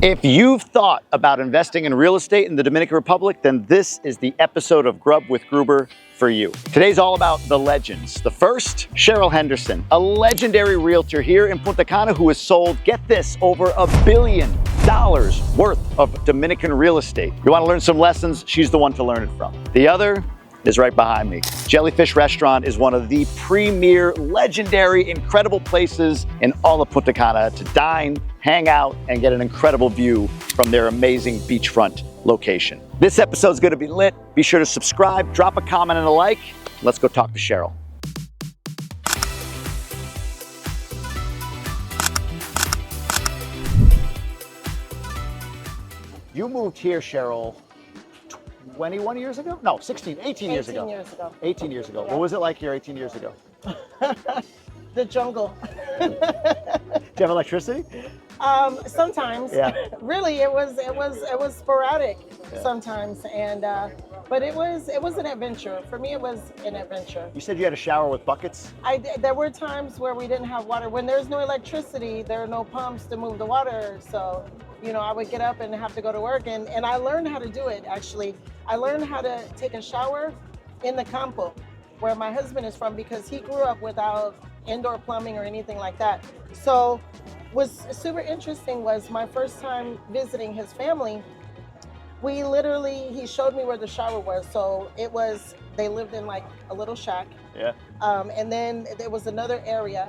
If you've thought about investing in real estate in the Dominican Republic, then this is the episode of Grub with Gruber for you. Today's all about the legends. The first, Cheryl Henderson, a legendary realtor here in Punta Cana who has sold, get this, over $1 billion worth of Dominican real estate. You want to learn some lessons? She's the one to learn it from. The other is right behind me. Jellyfish Restaurant is one of the premier, legendary, incredible places in all of Punta Cana to dine, hang out, and get an incredible view from their amazing beachfront location. This episode's gonna be lit. Be sure to subscribe, drop a comment and a like. Let's go talk to Cheryl. You moved here, Cheryl, 21 years ago? No, 18 years ago. 18 years ago. Yeah. What was it like here 18 years ago? The jungle. Do you have electricity? Sometimes. Yeah. Really, it was sporadic Yeah. sometimes, and but it was an adventure. For me, it was an adventure. You said you had a shower with buckets? There were times where we didn't have water. When there's no electricity, there are no pumps to move the water. So, I would get up and have to go to work, and I learned how to do it. Actually, I learned how to take a shower in the campo, where my husband is from, because he grew up without indoor plumbing or anything like that. So what's super interesting was my first time visiting his family. He showed me where the shower was. So they lived in like a little shack. Yeah. And then there was another area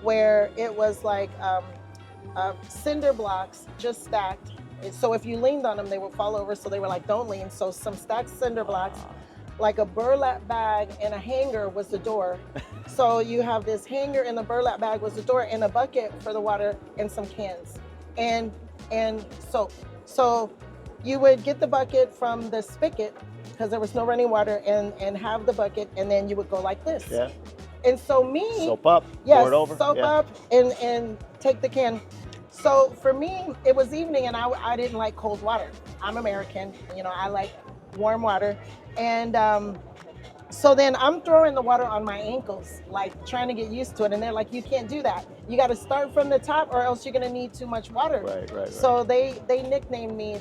where it was like cinder blocks just stacked. So if you leaned on them, they would fall over. So they were like, don't lean. So some stacked cinder blocks, like a burlap bag and a hanger was the door. So you have this hanger and the burlap bag was the door, and a bucket for the water and some cans and soap. So you would get the bucket from the spigot because there was no running water, and have the bucket, and then you would go like this. Yeah. And so Soap up, pour it over. Soap up and take the can. So for me, it was evening, and I didn't like cold water. I'm American, I like warm water. And so then I'm throwing the water on my ankles, like trying to get used to it. And they're like, you can't do that. You got to start from the top, or else you're going to need too much water. Right. So they nicknamed me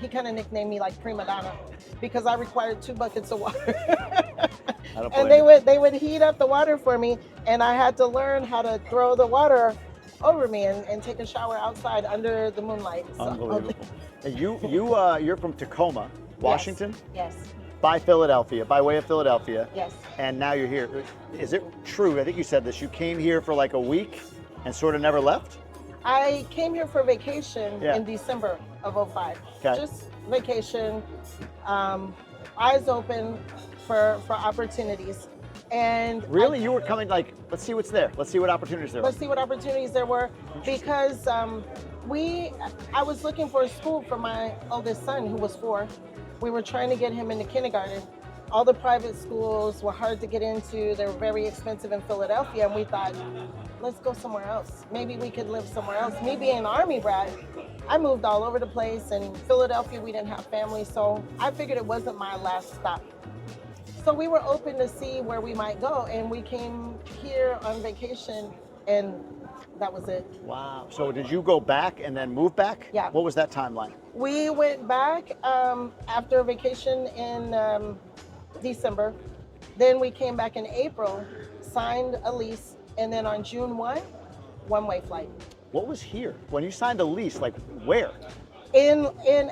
he kind of nicknamed me like prima donna, because I required 2 buckets of water. And they would heat up the water for me, and I had to learn how to throw the water over me and take a shower outside under the moonlight. So. Unbelievable. And you're from Tacoma, Washington? Yes. By way of Philadelphia. Yes. And now you're here. Is it true? I think you said this. You came here for like a week and sort of never left? I came here for vacation Yeah. in December of 2005. Okay. Just vacation, eyes open for opportunities. And Really? You were coming like, let's see what's there. Let's see what opportunities there are. let's see what opportunities there were, because I was looking for a school for my oldest son, who was 4. We were trying to get him into kindergarten. All the private schools were hard to get into. They were very expensive in Philadelphia, and we thought, let's go somewhere else. Maybe we could live somewhere else. Me being an Army brat, I moved all over the place. In Philadelphia, we didn't have family, so I figured it wasn't my last stop. So we were open to see where we might go, and we came here on vacation, and that was it. Wow. So did you go back and then move back? Yeah. What was that timeline? We went back after a vacation in December. Then we came back in April, signed a lease, and then on June 1, one-way flight. What was here? When you signed a lease, like where?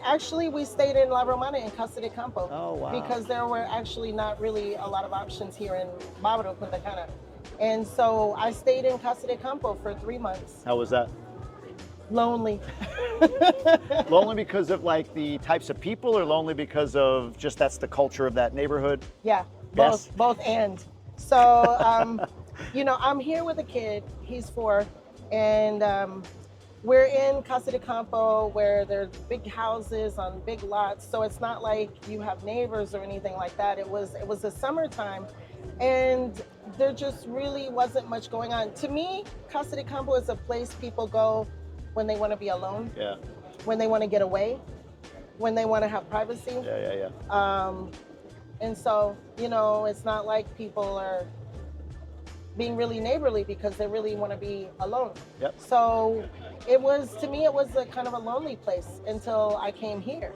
Actually, we stayed in La Romana in Casa de Campo. Oh, wow. Because there were actually not really a lot of options here in Bávaro, Punta Cana. And so I stayed in Casa de Campo for 3 months. How was that? Lonely. Lonely because of like the types of people, or lonely because of just that's the culture of that neighborhood? Yeah, Yes. both and. So, I'm here with a kid, he's 4, and we're in Casa de Campo, where there's big houses on big lots. So it's not like you have neighbors or anything like that. It was the summertime, and there just really wasn't much going on. To me, Casa de Campo is a place people go when they want to be alone, Yeah. when they want to get away, when they want to have privacy. Yeah. And so, it's not like people are being really neighborly because they really want to be alone. Yep. So it was, to me, it was a kind of a lonely place until I came here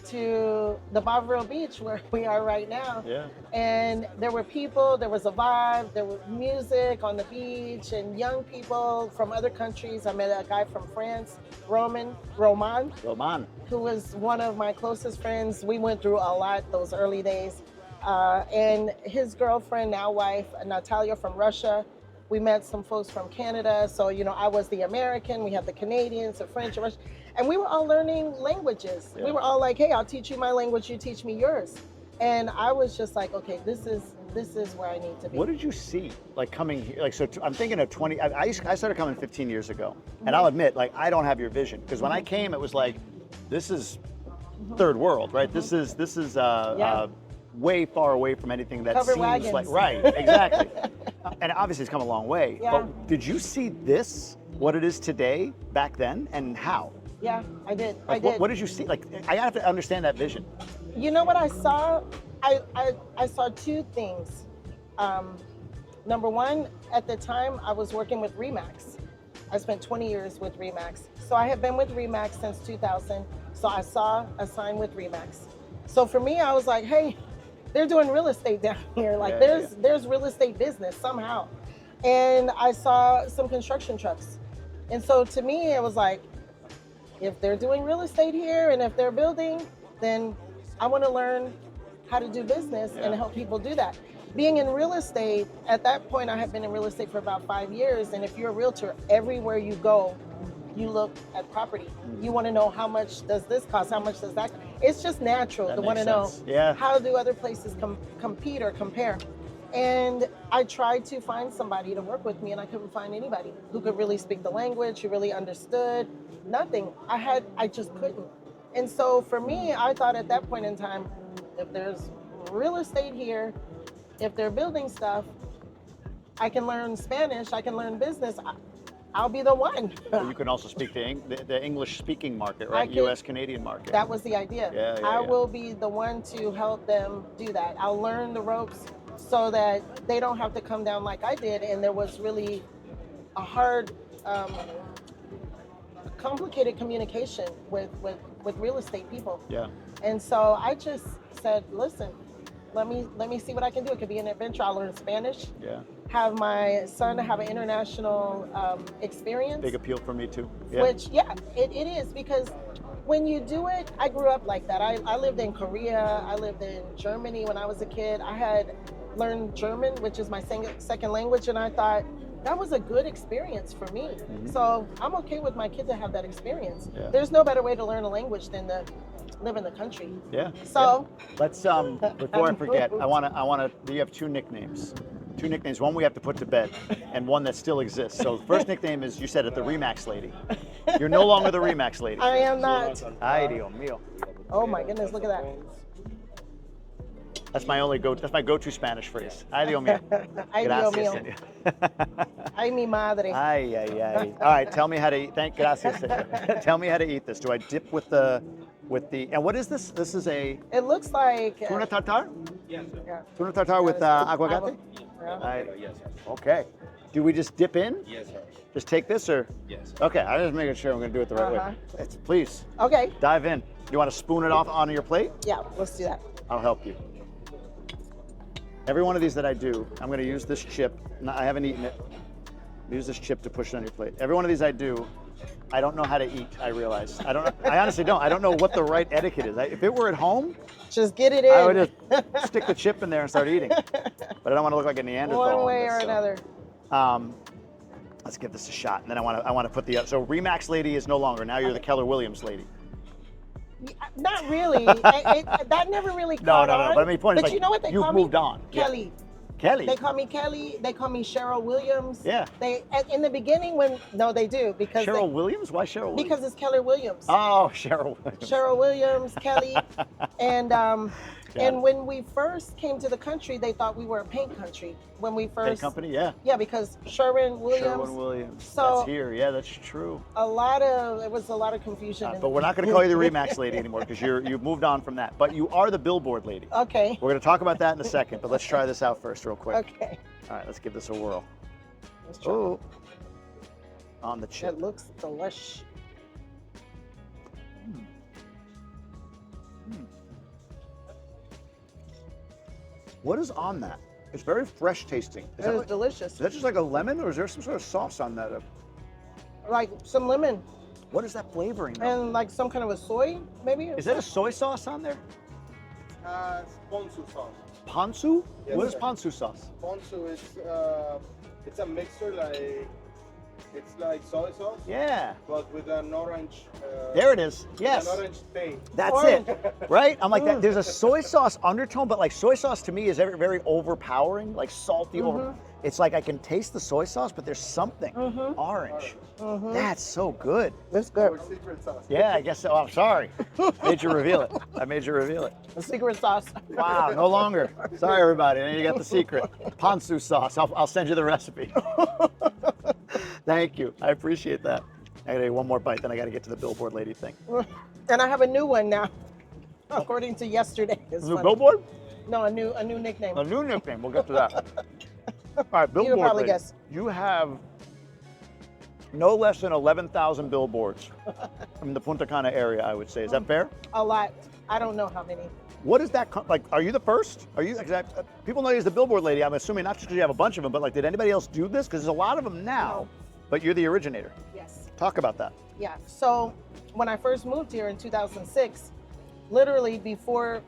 to the Bovril Beach where we are right now. Yeah. And there were people, there was a vibe, there was music on the beach, and young people from other countries. I met a guy from France, Roman, who was one of my closest friends. We went through a lot those early days. And his girlfriend, now wife, Natalia from Russia. We met some folks from Canada. So, you know, I was the American, we had the Canadians, the French, the Russian, and we were all learning languages. Yeah. We were all like, hey, I'll teach you my language, you teach me yours. And I was just like, okay, this is where I need to be. What did you see, like, coming here? Like, so I'm thinking of 20, I started coming 15 years ago. And I'll admit, like, I don't have your vision. Because when I came, it was like, this is third world, right? This is way far away from anything that Covered seems wagons. like, right, exactly. And obviously it's come a long way. Yeah. But did you see this, what it is today, back then, and how? Yeah, I did. Like, what did you see? Like, I have to understand that vision. You know what I saw? I saw two things. Number one, at the time, I was working with Remax. I spent 20 years with Remax. So I have been with Remax since 2000. So I saw a sign with Remax. So for me, I was like, hey, they're doing real estate down here. Like there's real estate business somehow. And I saw some construction trucks. And so to me, it was like, if they're doing real estate here and if they're building, then I want to learn how to do business and help people do that. Being in real estate, at that point, I had been in real estate for about 5 years. And if you're a realtor, everywhere you go, you look at property. You want to know how much does this cost? How much does that cost? It's just natural to want to know how do other places compete or compare. And I tried to find somebody to work with me, and I couldn't find anybody who could really speak the language, who really understood. Nothing. I just couldn't. And so for me, I thought at that point in time, if there's real estate here, if they're building stuff, I can learn Spanish, I can learn business. I'll be the one. You can also speak the English-speaking market, right? U.S.-Canadian market. That was the idea. I will be the one to help them do that. I'll learn the ropes so that they don't have to come down like I did. And there was really a hard, complicated communication with real estate people. Yeah. And so I just said, listen, let me see what I can do. It could be an adventure. I'll learn Spanish. Yeah. Have my son have an international experience. Big appeal for me too. Yeah. Which, it is, because when you do it, I grew up like that. I lived in Korea. I lived in Germany when I was a kid. I had learned German, which is my second language, and I thought that was a good experience for me. Mm-hmm. So I'm okay with my kid to have that experience. Yeah. There's no better way to learn a language than to live in the country. Yeah. So let's before I forget, I wanna. You have two nicknames. Two nicknames. One we have to put to bed, and one that still exists. So the first nickname is, you said it, the Remax lady. You're no longer the Remax lady. I am not. Ay, Dios mío. Oh my goodness! Look at that. That's my go-to Spanish phrase. Ay, Dios mío. Ay, Dios mío. Ay, mi madre. Ay, ay, ay. All right, tell me how to eat. Gracias. Tell me how to eat this. Do I dip with the, and what is this? This is a... It looks like... Tuna tartar? Yes, sir. Yeah. Tuna tartar with aguacate? Yeah. Yes, sir. Okay. Do we just dip in? Yes, sir. Just take this, or? Yes. Okay, I'm just making sure I'm going to do it the right way. Please. Okay. Dive in. You want to spoon it off onto your plate? Yeah, let's do that. I'll help you. Every one of these that I do, I'm going to use this chip. I haven't eaten it. Use this chip to push it on your plate. Every one of these I do, I don't know how to eat, I realize. I honestly don't. I don't know what the right etiquette is. If it were at home, just get it in. I would just stick the chip in there and start eating. But I don't want to look like a Neanderthal. One way or another. Let's give this a shot. And then I want to put so Remax lady is no longer. Now you're the Keller Williams lady. Not really. That never really caught on. No. But I mean, point is, like, you know what they call me? You've moved on. Kelly. Yeah. Kelly. They call me Kelly. They call me Cheryl Williams. Yeah. In the beginning they do, because Cheryl Williams? Why Cheryl Williams? Because it's Keller Williams. Oh, Cheryl Williams. Cheryl Williams, Kelly, and when we first came to the country, they thought we were a paint country. When we first paint company, yeah. Yeah, because Sherwin Williams. Sherwin Williams. So that's here. Yeah, that's true. It was a lot of confusion. But we're not going to call you the Remax lady anymore, because you've moved on from that. But you are the billboard lady. Okay. We're going to talk about that in a second, but let's try this out first real quick. Okay. All right, let's give this a whirl. Let's try. Oh. on the chip. It looks delish. What is on that? It's very fresh tasting. It is delicious. Is that just like a lemon, or is there some sort of sauce on that? Like some lemon What is that flavoring? Though? and like some kind of a soy, maybe? Is that a soy sauce on there? It's ponzu sauce. Ponzu? Yes, What is sir. ponzu sauce? Ponzu is it's a mixture it's like soy sauce, Yeah. but with an orange. There it is. Yes. An orange taste. That's Orange. it. Right? I'm like that. There's a soy sauce undertone, but like soy sauce to me is very, very overpowering, like salty. Over. It's like I can taste the soy sauce, but there's something orange. That's so good. It's Our good. secret sauce. Yeah, I guess so. I'm sorry. Made you reveal it. I made you reveal it. The secret sauce. Wow, no longer. Sorry, everybody. Now you got the secret. Ponzu sauce. I'll send you the recipe. Thank you. I appreciate that. I gotta get one more bite, then I gotta get to the billboard lady thing. And I have a new one now, according to yesterday. It's New funny. billboard? No, a new nickname. A new nickname. We'll get to that. All right, billboard probably lady. guess. You have no less than 11,000 billboards in the Punta Cana area, I would say. Is that fair? A lot. I don't know how many. What is that, like, are you the first? Are you, people know you as the billboard lady, I'm assuming not just because you have a bunch of them, but like, did anybody else do this? Because there's a lot of them now, No. but you're the originator. Yes. Talk about that. Yeah. So when I first moved here in 2006, literally before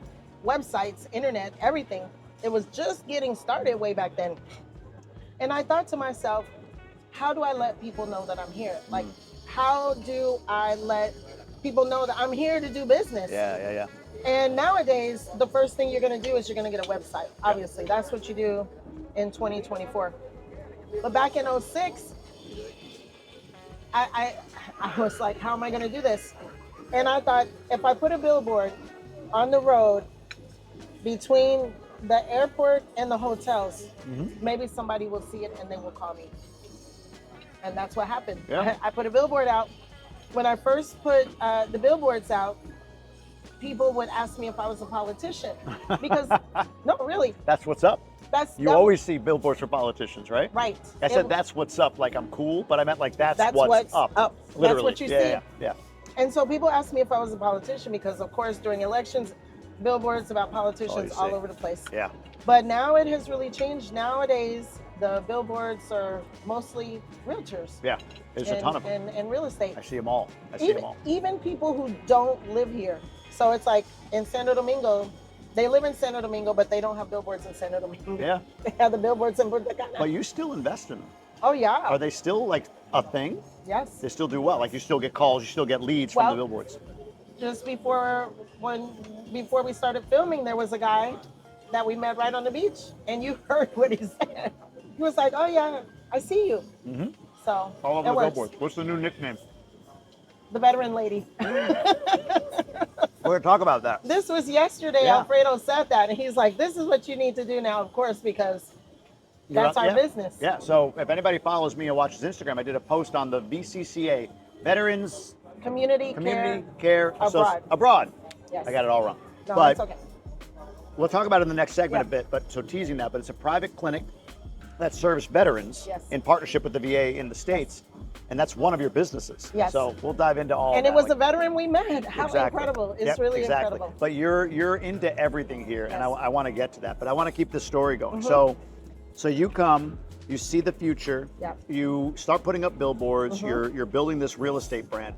websites, internet, everything, it was just getting started way back then. And I thought to myself, how do I let people know that I'm here? Like, how do I let people know that I'm here to do business? Yeah. And nowadays, the first thing you're going to do is you're going to get a website. Obviously, that's what you do in 2024. But back in 06, I was like, how am I going to do this? And I thought, if I put a billboard on the road between the airport and the hotels, maybe somebody will see it and they will call me. And that's what happened. Yeah. I put a billboard out. When I first put the billboards out, people would ask me if I was a politician. Because, no, really, That's what's up. You that- always see billboards for politicians, right? Right. I said that's what's up, like I'm cool, but I meant like that's what's up. That's Literally. what you yeah, see. Yeah. And so people ask me if I was a politician because, of course, during elections, billboards about politicians see. all over the place. Yeah. But now it has really changed. Nowadays, the billboards are mostly realtors. Yeah. There's a ton of them. And real estate. I see them all. I see them all. Even people who don't live here. So it's like in Santo Domingo, they live in Santo Domingo, but they don't have billboards in Santo Domingo. Yeah. They have the billboards in Punta Cana. But you still invest in them. Oh, yeah. Are they still like a thing? Yes. They still do well. Like you still get calls, you still get leads from the Well, billboards. Just before we started filming, there was a guy that we met right on the beach, and you heard what he said. He was like, "Oh yeah, I see you." Mm-hmm. So All over it the works. billboards. What's the new nickname? The veteran lady. We're gonna talk about that. This was yesterday. Yeah. Alfredo said that, and he's like, "This is what you need to do now, of course, because that's our Yeah. business." Yeah. So if anybody follows me or watches Instagram, I did a post on the VCCA, Veterans Community Care Abroad. Yes. I got it all wrong. No, but it's okay. we'll talk about it in the next segment Yeah. a bit. But so teasing that, but it's a private clinic that serves veterans Yes. in partnership with the VA in the States, and that's one of your businesses. Yes. So we'll dive into all. And of it was that. a veteran we met. How Exactly. incredible! It's Yep, really exactly. incredible. But you're into everything here, and Yes. I want to get to that. But I want to keep this story going. Mm-hmm. So you come, you see the future, Yep. you start putting up billboards, Mm-hmm. you're building this real estate brand.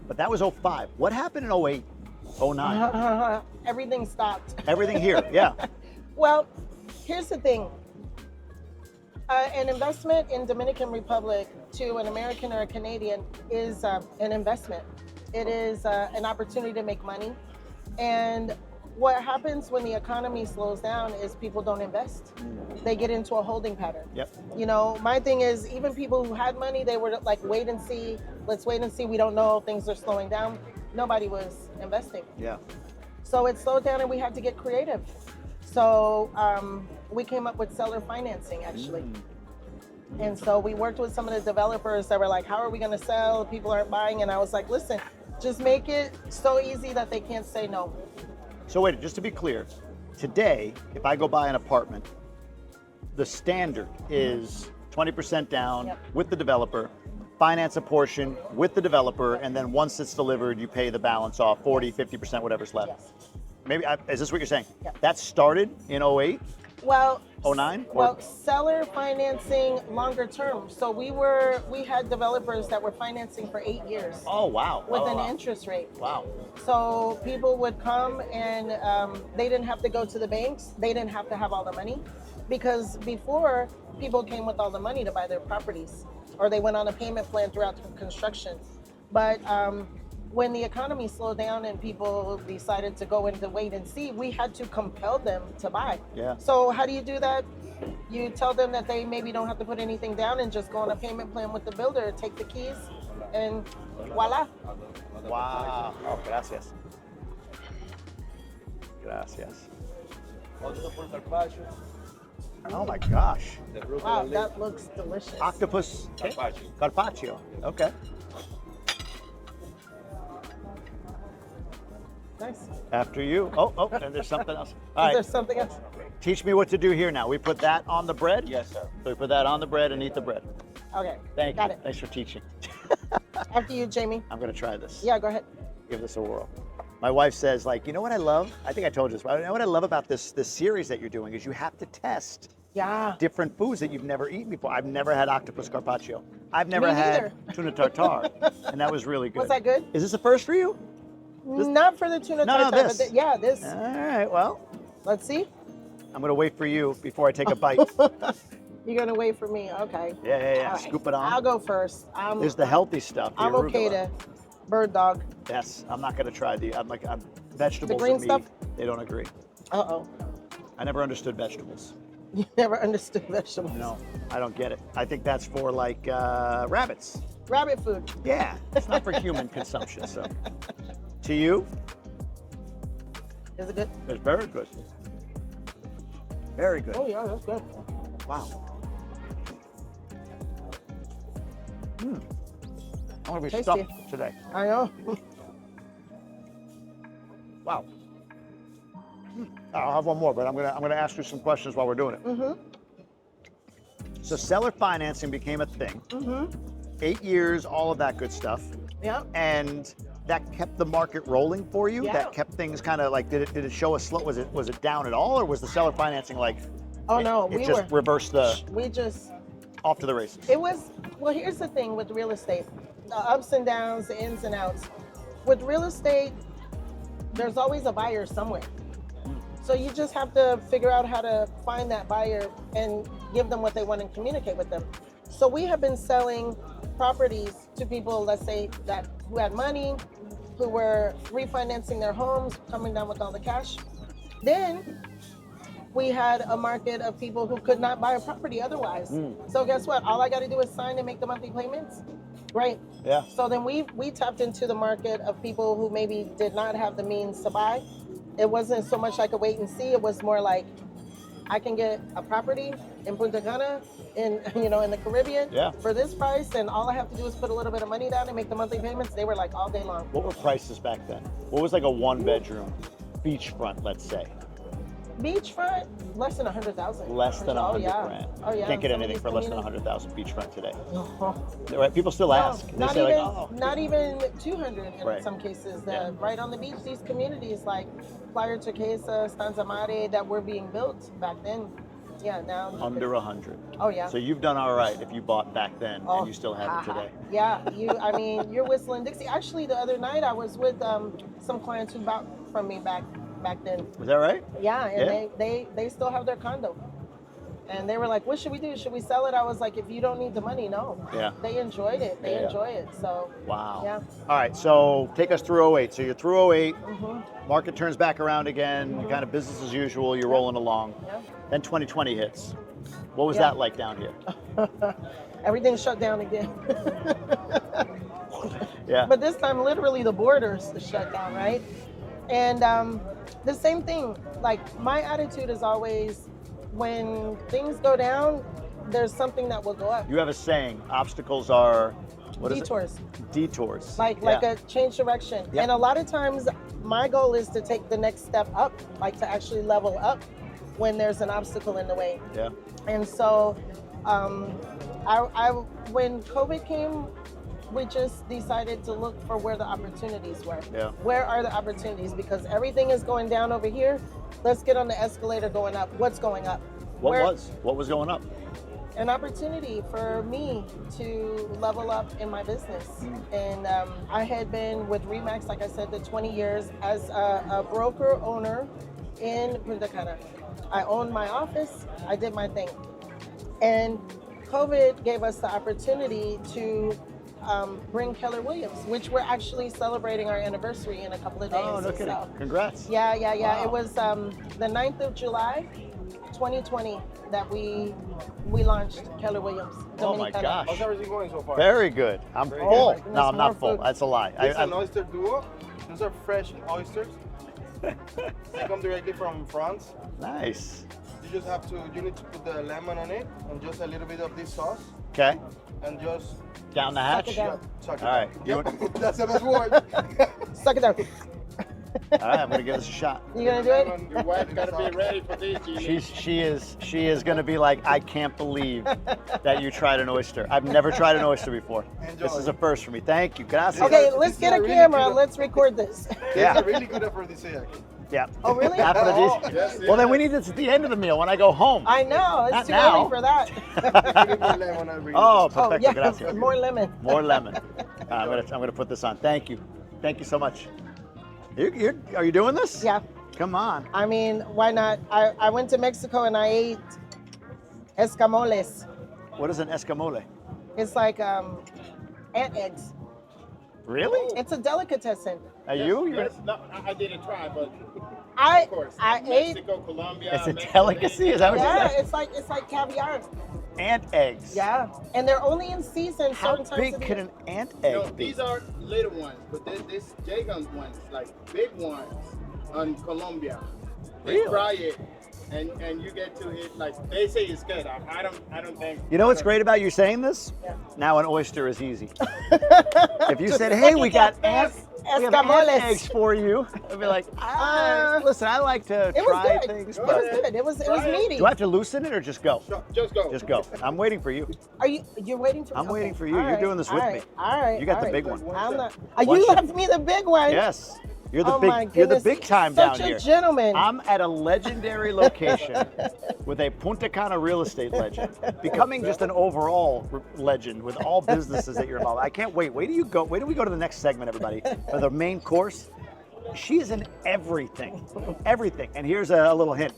But that was 05. What happened in 08, 09? Everything stopped. Everything here, yeah. Well, here's the thing. An investment in Dominican Republic to an American or a Canadian is an investment. It is an opportunity to make money. And what happens when the economy slows down is people don't invest. They get into a holding pattern. Yep. You know, my thing is even people who had money, they were like, wait and see. Let's wait and see. We don't know. Things are slowing down. Nobody was investing. Yeah. So it slowed down and we had to get creative. So we came up with seller financing actually. And so we worked with some of the developers that were like, how are we going to sell? People aren't buying. And I was like, listen, just make it so easy that they can't say no. So wait, just to be clear, today, if I go buy an apartment, the standard is 20% down Yep. with the developer, finance a portion with the developer, and then once it's delivered, you pay the balance off, 40, 50%, whatever's left. Yes. Maybe, is this what you're saying? Yeah. That started in 08, Well, 09? Well, seller financing longer term. So we had developers that were financing for 8 years Oh, wow. with Wow, an wow. interest rate. Wow. So people would come and they didn't have to go to the banks. They didn't have to have all the money, because before people came with all the money to buy their properties, or they went on a payment plan throughout the construction. But when the economy slowed down and people decided to go into wait and see, we had to compel them to buy. Yeah. So how do you do that? You tell them that they maybe don't have to put anything down and just go on a payment plan with the builder, take the keys, and voila. Wow. Oh, gracias. Gracias. Oh my gosh. Wow, that looks delicious. Octopus carpaccio. Okay. Nice. After you. Oh, and there's something else. All Is there right. something else? Teach me what to do here now. We put that on the bread? Yes, sir. So we put that on the bread and eat the bread. Okay. Thank Got you. it. Thanks for teaching. After you, Jamie. I'm going to try this. Yeah, go ahead. Give this a whirl. My wife says, like, you know what I love? I think I told you this. You know what I love about this series that you're doing is you have to test Yeah. different foods that you've never eaten before. I've never had octopus carpaccio. I've never Me had neither. tuna tartare, and that was really good. Was that good? Is this a first for you? Not for the tuna No, tartare, this. but yeah, this. All right, well, Let's see. I'm going to wait for you before I take a bite. You're gonna wait for me. Okay. Yeah. All right. Scoop it on. I'll go first. There's the healthy stuff. the I'm okay arugula. to bird dog. Yes, I'm not going to try I'm vegetables green and meat. stuff? They don't agree. Uh-oh. I never understood vegetables. You never understood vegetables. No, I don't get it. I think that's for like rabbits. Rabbit food. Yeah, it's not for human consumption. So, to you, Is it good? it's very good. Very good. Oh yeah, that's good. Wow. I'm gonna be Tasty. stuffed today. I know. Wow. I'll have one more, but I'm gonna ask you some questions while we're doing it. Mm-hmm. So seller financing became a thing. Mm-hmm. 8 years, all of that good stuff, Yeah. and that kept the market rolling for you. Yeah. That kept things kind of like. Did it show a slow? Was it down at all, or was the seller financing like? Oh no, It just reversed we just off to the races. it was well, here's the thing with real estate. The ups and downs, the ins and outs. With real estate, there's always a buyer somewhere. So you just have to figure out how to find that buyer and give them what they want and communicate with them. So we have been selling properties to people, let's say, who had money, who were refinancing their homes, coming down with all the cash. Then we had a market of people who could not buy a property otherwise. So guess what? All I got to do is sign and make the monthly payments. Great. Yeah. So then we tapped into the market of people who maybe did not have the means to buy. It wasn't so much like a wait and see. It was more like I can get a property in Punta Cana, in the Caribbean, Yeah. for this price, and all I have to do is put a little bit of money down and make the monthly payments. They were like all day long. What were prices back then? What was like a 1-bedroom beachfront, let's say? Beachfront, less than 100,000. Less than 100 grand. Oh yeah. Can't get Some of anything these for less than communities- 100,000 beachfront today. No. Right? People still ask. They Not say even, like, oh. not even 200 in Right. some cases. Yeah. Right on the beach, these communities like Playa Turquesa, Stanza Mare, that were being built back then. Yeah, now. Under 100. Oh yeah. So you've done all right if you bought back then Oh, and you still have it today. Yeah, you're whistling Dixie. Actually, the other night I was with some clients who bought from me back then. Was that right? Yeah, and Yeah. they still have their condo. And they were like, what should we do? Should we sell it? I was like, if you don't need the money, no. Yeah. They enjoyed it. They Yeah. enjoy it. So, Wow. yeah. All right, so take us through 08. So you're through 08, Mm-hmm. market turns back around again, kind of business as usual, you're rolling along. Yeah. Then 2020 hits. What was Yeah. that like down here? Everything shut down again. Yeah. But this time, literally, the borders shut down, right? And the same thing, like my attitude is always, when things go down, there's something that will go up. You have a saying, obstacles are, what is Detours. it? Detours. Like Yeah. a change direction. Yeah. And a lot of times, my goal is to take the next step up, like to actually level up when there's an obstacle in the way. Yeah. And so, I when COVID came, we just decided to look for where the opportunities were. Yeah. Where are the opportunities? Because everything is going down over here. Let's get on the escalator going up. What's going up? What was going up? An opportunity for me to level up in my business. And I had been with Remax, like I said, the 20 years as a broker owner in Punta Cana. I owned my office, I did my thing. And COVID gave us the opportunity to bring Keller Williams, which we're actually celebrating our anniversary in a couple of days. Oh, no kidding. So, Congrats. yeah. Wow. It was the 9th of July, 2020 that we launched Keller Williams. Oh my Dominicana. gosh. How's everything going so far? Very good. I'm Very full. good. No, I'm More not full. food. That's a lie. It's an oyster duo. Those are fresh oysters. They come directly from France. Nice. You need to put the lemon on it and just a little bit of this sauce Okay. and just Down the Suck hatch. it down. suck it. All right. You Yep. That's the best word. Suck it down. All right, I'm gonna give this a shot. You gonna do it? Your wife's gotta be ready for this, Genie. She is gonna be like, I can't believe that you tried an oyster. I've never tried an oyster before. This is a first for me. Thank you. Gracias. Okay, This let's is get a a really camera. good- Let's record this. Yeah. It's a really good aphrodisiac. Yeah. Oh, really? Aphrodisiac. Yes, Well, then we need this at the end of the meal when I go home. I know. It's Not too now. early for that. You need more lemon, I bring it. Oh, Oh, perfecto. yeah. Gracias. More lemon. More lemon. I'm gonna put this on. Thank you. Thank you so much. Are you doing this? Yeah. Come on. I mean, why not? I went to Mexico and I ate escamoles. What is an escamole? It's like ant eggs. Really? It's a delicatessen. Are you? You're- Yes, no, I didn't try, but I of course. I ate. Mexico, Colombia. It's a Mexico, delicacy. Is that what Yeah, you said? it's like caviar. Ant eggs. Yeah, and they're only in season How certain times big of the can year. an ant No, egg be? these are little ones, but this gigant ones, like big ones, on Colombia. They Really? fry it, and you get to eat like they say it's good. I don't think. You know what's great about you saying this? Yeah. Now an oyster is easy. If you said, "Hey, we got ant escamoles. eggs for you," I'd be like, "Listen, I like to It was try good. things, It but was good. It was meaty. do I have to loosen it or just go? Just go. Just go. I'm waiting for you. You're waiting for me? I'm waiting Okay. for you. All You're doing this with all me. All right. You got all the right. big one. I'm not. One You shot. left me the big one. Yes. You're the Oh my big. You're the goodness. big time Such down a here. gentleman. I'm at a legendary location with a Punta Cana real estate legend, becoming just an overall legend with all businesses that you're involved. I can't wait. Wait till you go. Wait till we go to the next segment, everybody, for the main course. She's in everything, everything. And here's a little hint.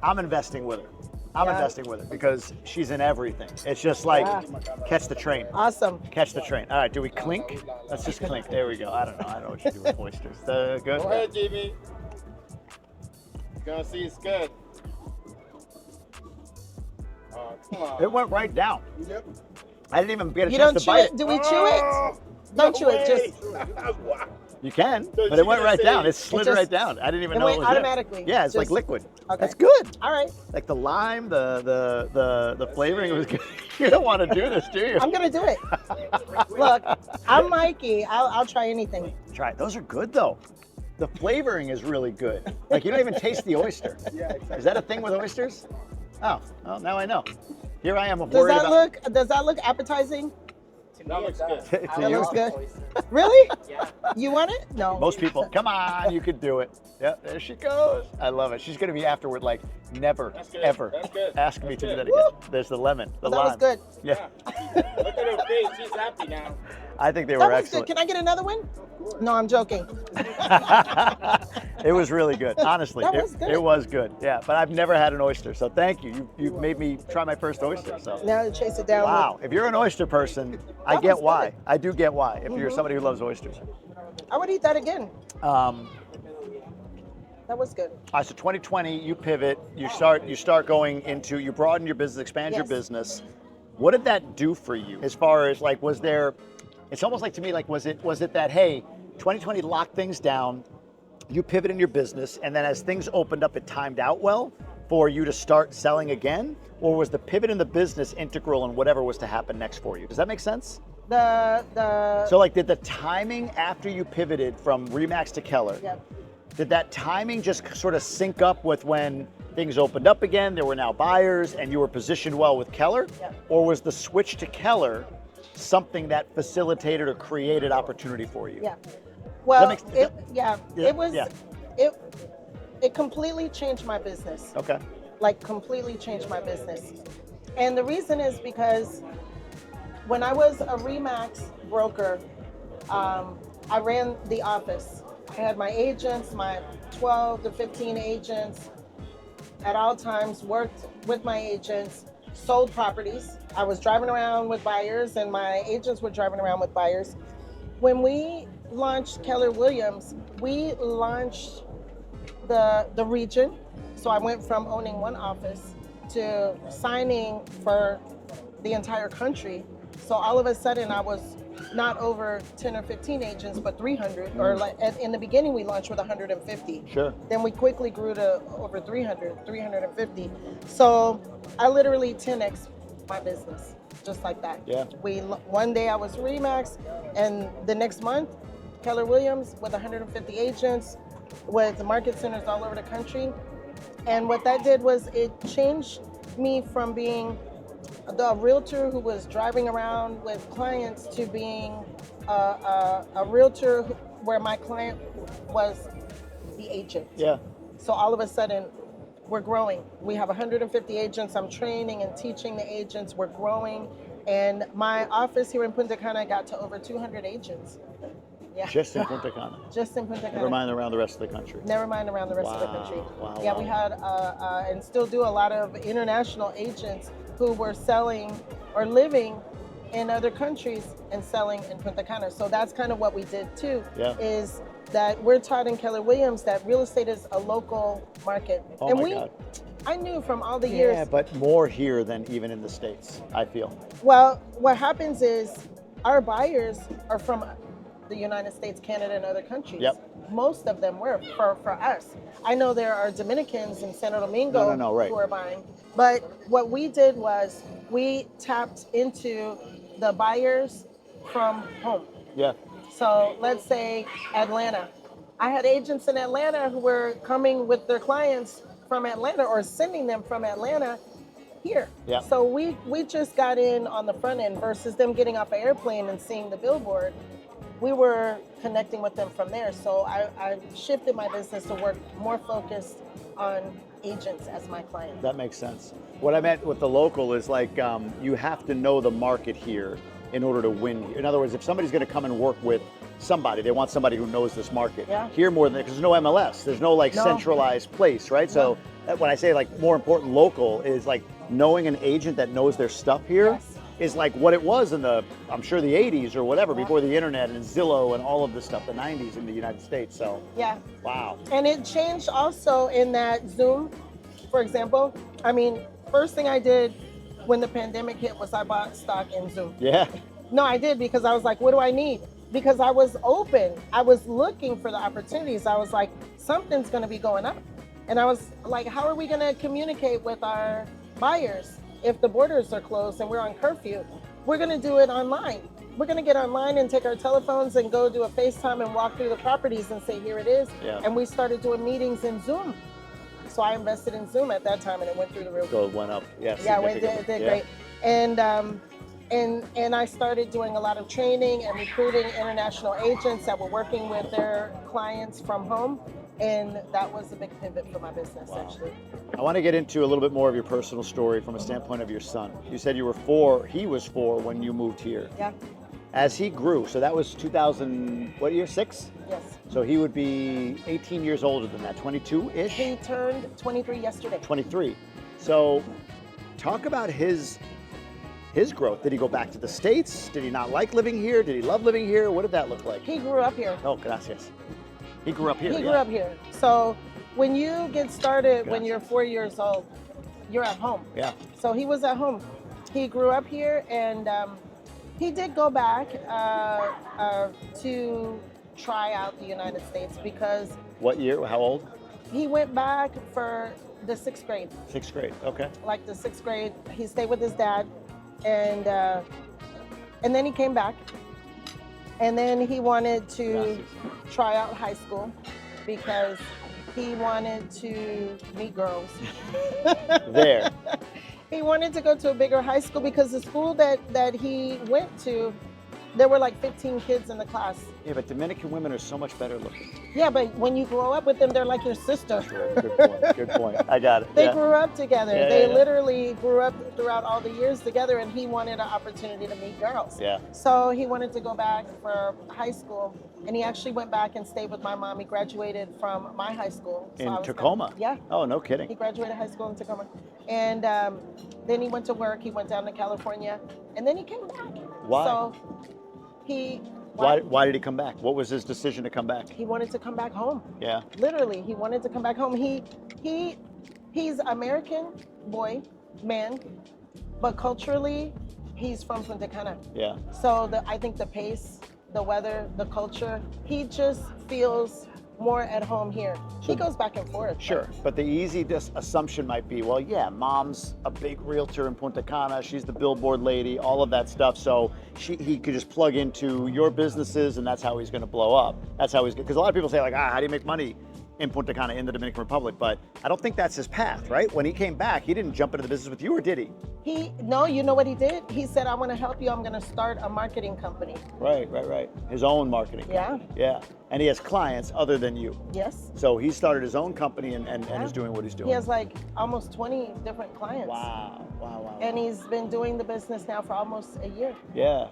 I'm investing with her. I'm Yeah. investing with her because she's in everything. It's just like Yeah. catch the train. Awesome. Catch the train. All right, do we clink? Let's just clink. There we go. I don't know what you do with oysters. Good. Go ahead, Jimmy. You're gonna see it's good. Come on. It went right down. Yep. I didn't even get a You chance don't to chew bite it? Do we chew it? Don't chew it. Just Wow. You can, So but you're it went gonna right say- down. It slid just- right down. I didn't even it know went it was there. automatically. Yeah, it's like Just- liquid. okay. That's good. all right. Like the lime, the flavoring was good. You don't want to do this, do you? I'm gonna do it. Look, I'm Mikey. I'll try anything. Try it. Those are good though. The flavoring is really good. Like you don't even taste the oyster. Yeah, exactly. Is that a thing with oysters? Oh, well, now I know. Here I am Does worried that about. Does that look appetizing? That looks good. To That you? looks good. Really? You want it? No. Most people, come on, you could do it. Yep, there she goes. I love it. She's gonna be afterward like, never, That's good. ever That's good. ask me That's to do good. that again. There's the lemon, the That lime. was good. Yeah, Look at her face. She's happy now. I think they That were was excellent. good. Can I get another one? No, I'm joking. It was really good, honestly. That was good. It was good, yeah. But I've never had an oyster, so thank you. You've made me try my first oyster, so. Now to chase it down. Wow, if you're an oyster person, I That get was why. good. I do get why, if you're somebody who loves oysters. I would eat that again. That was good. So 2020, you pivot, you start going into, you broaden your business, expand your Yes. business. What did that do for you? As far as like, was there, it's almost like to me, like, was it that, hey, 2020 locked things down, you pivot in your business, and then as things opened up, it timed out well for you to start selling again? Or was the pivot in the business integral in whatever was to happen next for you? Does that make sense? So like, did the timing after you pivoted from Remax to Keller, Yeah. did that timing just sort of sync up with when things opened up again, there were now buyers, and you were positioned well with Keller? Yeah. Or was the switch to Keller something that facilitated or created opportunity for you. Yeah. Well, makes- it completely changed my business. Okay. Like completely changed my business. And the reason is because when I was a Remax broker, I ran the office. I had my agents, my 12 to 15 agents at all times, worked with my agents, sold properties. I was driving around with buyers and my agents were driving around with buyers. When we launched Keller Williams, we launched the region. So I went from owning one office to signing for the entire country. So all of a sudden I was not over 10 or 15 agents, but 300, or like in the beginning we launched with 150. Sure. Then we quickly grew to over 300, 350. So I literally 10x my business, just like that. Yeah. One day I was Remax, and the next month, Keller Williams with 150 agents, with market centers all over the country. And what that did was it changed me from being the realtor who was driving around with clients to being a realtor where my client was the agent. Yeah. So all of a sudden, we're growing. We have 150 agents. I'm training and teaching the agents. We're growing. And my office here in Punta Cana got to over 200 agents. Yeah. Just in Punta Cana. Just in Punta Cana. Never mind around the rest of the country. Never mind around the rest of the Wow, country. wow, Yeah, wow. we had and still do a lot of international agents who were selling or living in other countries and selling in Punta Cana. So that's kind of what we did too. Yeah. Is that we're taught in Keller Williams that real estate is a local market. Oh and my God. I knew from all the Yeah, years. but more here than even in the States, I feel. Well, what happens is our buyers are from the United States, Canada, and other countries. Yep. Most of them were for us. I know there are Dominicans in Santo Domingo No, right. who are buying. But what we did was we tapped into the buyers from home. Yeah. So let's say Atlanta. I had agents in Atlanta who were coming with their clients from Atlanta or sending them from Atlanta here. Yeah. So we just got in on the front end versus them getting off an airplane and seeing the billboard. We were connecting with them from there. So I shifted my business to work more focused on agents as my client. That makes sense. What I meant with the local is like you have to know the market here in order to win here. In other words, if somebody's going to come and work with somebody, they want somebody who knows this market. Yeah. Here more than, because there's no MLS, there's no like No. centralized place, right? So when I say like more important local is like knowing an agent that knows their stuff here. Yes. Is like what it was in the, I'm sure the 80s or whatever, before the internet and Zillow and all of this stuff, the 90s in the United States. So, Yeah. wow. And it changed also in that Zoom, for example. I mean, first thing I did when the pandemic hit was I bought stock in Zoom. Yeah. No, I did because I was like, what do I need? Because I was open. I was looking for the opportunities. I was like, something's going to be going up. And I was like, how are we going to communicate with our buyers if the borders are closed and we're on curfew? We're going to do it online. We're going to get online and take our telephones and go do a FaceTime and walk through the properties and say, here it is. Yeah. And we started doing meetings in Zoom. So I invested in Zoom at that time and it went through the roof. So it went up. Yeah. Yeah, it significantly. did Yeah. great. And I started doing a lot of training and recruiting international agents that were working with their clients from home. And that was a big pivot for my business, actually. I want to get into a little bit more of your personal story from a standpoint of your son. You said you were 4, he was 4 when you moved here. Yeah, As he grew, so that was 2000, what year, 6? yes. So he would be 18 years older than that, 22-ish? He turned 23 yesterday. 23. So talk about his growth. Did he go back to the States? Did he not like living here? Did he love living here? What did that look like? He grew up here. Oh, gracias. He grew up here. He grew up here. So when you get started when Gotcha. you're 4 years old, you're at home. Yeah. So he was at home. He grew up here, and he did go back to try out the United States because What year? How old? he went back for the 6th grade. 6th grade. Okay. Like the 6th grade, he stayed with his dad, and then he came back, and then he wanted to Gracias. try out high school because he wanted to meet girls. There. He wanted to go to a bigger high school because the school that he went to, there were like 15 kids in the class. Yeah, but Dominican women are so much better looking. Yeah, but when you grow up with them, they're like your sister. True. Good point. Good point. I got it. They Yeah. grew up together. Yeah, They yeah. literally grew up throughout all the years together, and he wanted an opportunity to meet girls. Yeah. So he wanted to go back for high school, and he actually went back and stayed with my mom. He graduated from my high school. So I In was Tacoma? Yeah. Oh, no He kidding. graduated high school in Tacoma. And then he went to work. He went down to California, and then he came back. Why? So he Why did he come back? What was his decision to come back? he wanted to come back home. Yeah. Literally, he wanted to come back home. He's American boy, man, but culturally, he's from Punta Cana. Yeah. So I think the pace, the weather, the culture, he just feels more at home here. He goes back and forth. Sure, but the easy assumption might be, well, yeah, mom's a big realtor in Punta Cana. She's the billboard lady, all of that stuff. So he could just plug into your businesses, and that's how he's going to blow up. That's how he's because a lot of people say like, how do you make money in Punta Cana in the Dominican Republic? But I don't think that's his path, right? When he came back, he didn't jump into the business with you, or did he? No, you know what he did? He said, I want to help you. I'm going to start a marketing company. Right. His own marketing. Yeah. Company. Yeah. And he has clients other than you. Yes. So he started his own company and is doing what he's doing. He has like almost 20 different clients. Wow. And he's been doing the business now for almost a year. Yeah.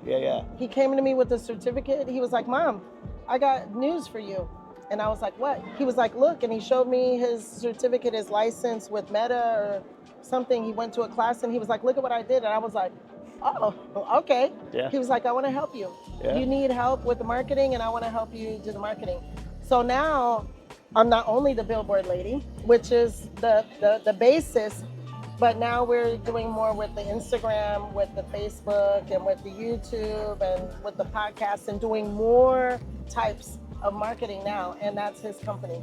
He came to me with a certificate. He was like, Mom, I got news for you. And I was like, what? He was like, look, and he showed me his certificate, his license with Meta or something. He went to a class and he was like, look at what I did. And I was like, oh, okay. Yeah. He was like, I want to help you. Yeah. You need help with the marketing and I want to help you do the marketing. So now I'm not only the billboard lady, which is the basis, but now we're doing more with the Instagram, with the Facebook, and with the YouTube, and with the podcast, and doing more types of marketing now, and that's his company.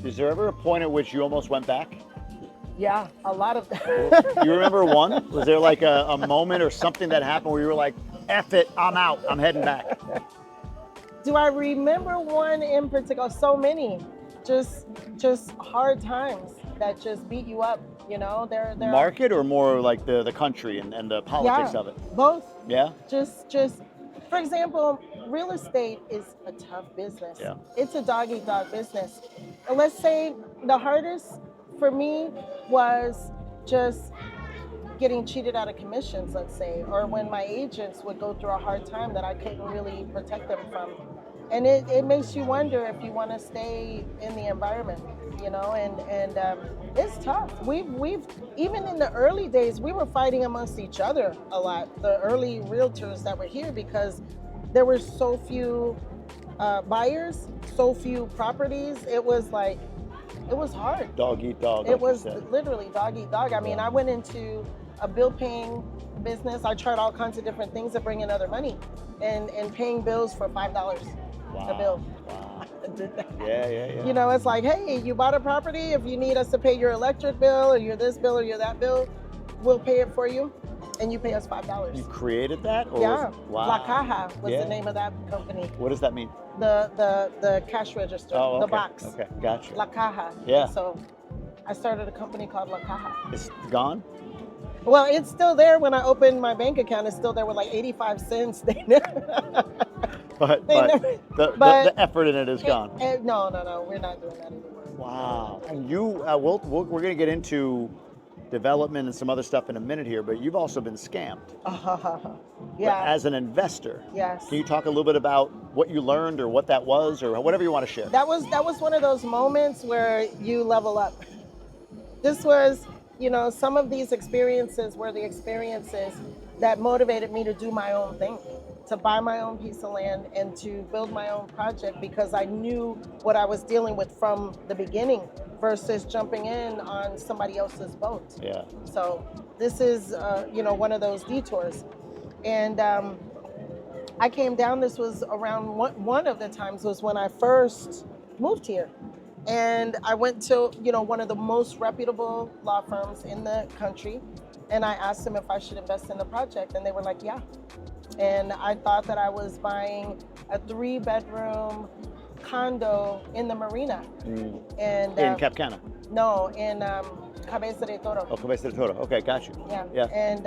Is there ever a point at which you almost went back? Yeah, a lot of that. You remember one? Was there like a moment or something that happened where you were like, F it, I'm out, I'm heading back? Do I remember one in particular? So many, just hard times that just beat you up. You know, they're Market or more like the country and the politics of it? Both. Yeah? Just for example, real estate is a tough business. Yeah. It's a dog-eat-dog business. And let's say the hardest for me was just getting cheated out of commissions, let's say, or when my agents would go through a hard time that I couldn't really protect them from. And it makes you wonder if you want to stay in the environment, you know, and it's tough. We've even in the early days, we were fighting amongst each other a lot, the early realtors that were here, because there were so few buyers, so few properties. It was hard. Dog eat dog. It was literally dog eat dog. I mean, I went into a bill paying business. I tried all kinds of different things to bring in other money, and paying bills for $5 a bill. Wow. I did that. Yeah. You know, it's like, hey, you bought a property. If you need us to pay your electric bill or your this bill or your that bill, we'll pay it for you, and you pay us $5. You created that? Or Yeah. Wow. La Caja was Yeah. the name of that company. What does that mean? The cash register, Oh, okay. the box. Okay, gotcha. La Caja. Yeah. So I started a company called La Caja. It's gone? Well, it's still there. When I opened my bank account, it's still there with like 85 cents. But never- the effort in it is gone. No, we're not doing that anymore. Wow. And you, we're going to get into development and some other stuff in a minute here, but you've also been scammed. Yeah. As an investor. Yes. Can you talk a little bit about what you learned or what that was or whatever you want to share? That was one of those moments where you level up. This was, you know, some of these experiences were the experiences that motivated me to do my own thing, to buy my own piece of land and to build my own project, because I knew what I was dealing with from the beginning versus jumping in on somebody else's boat. Yeah. So this is, you know, one of those detours. And I came down, this was around one of the times was when I first moved here. And I went to, you know, one of the most reputable law firms in the country. And I asked them if I should invest in the project. And they were like, yeah. And I thought that I was buying a 3-bedroom condo in the marina. Mm. And In Cap Cana. no, in cabeza de toro. Oh, cabeza de toro. Okay, got you. Yeah. Yeah. And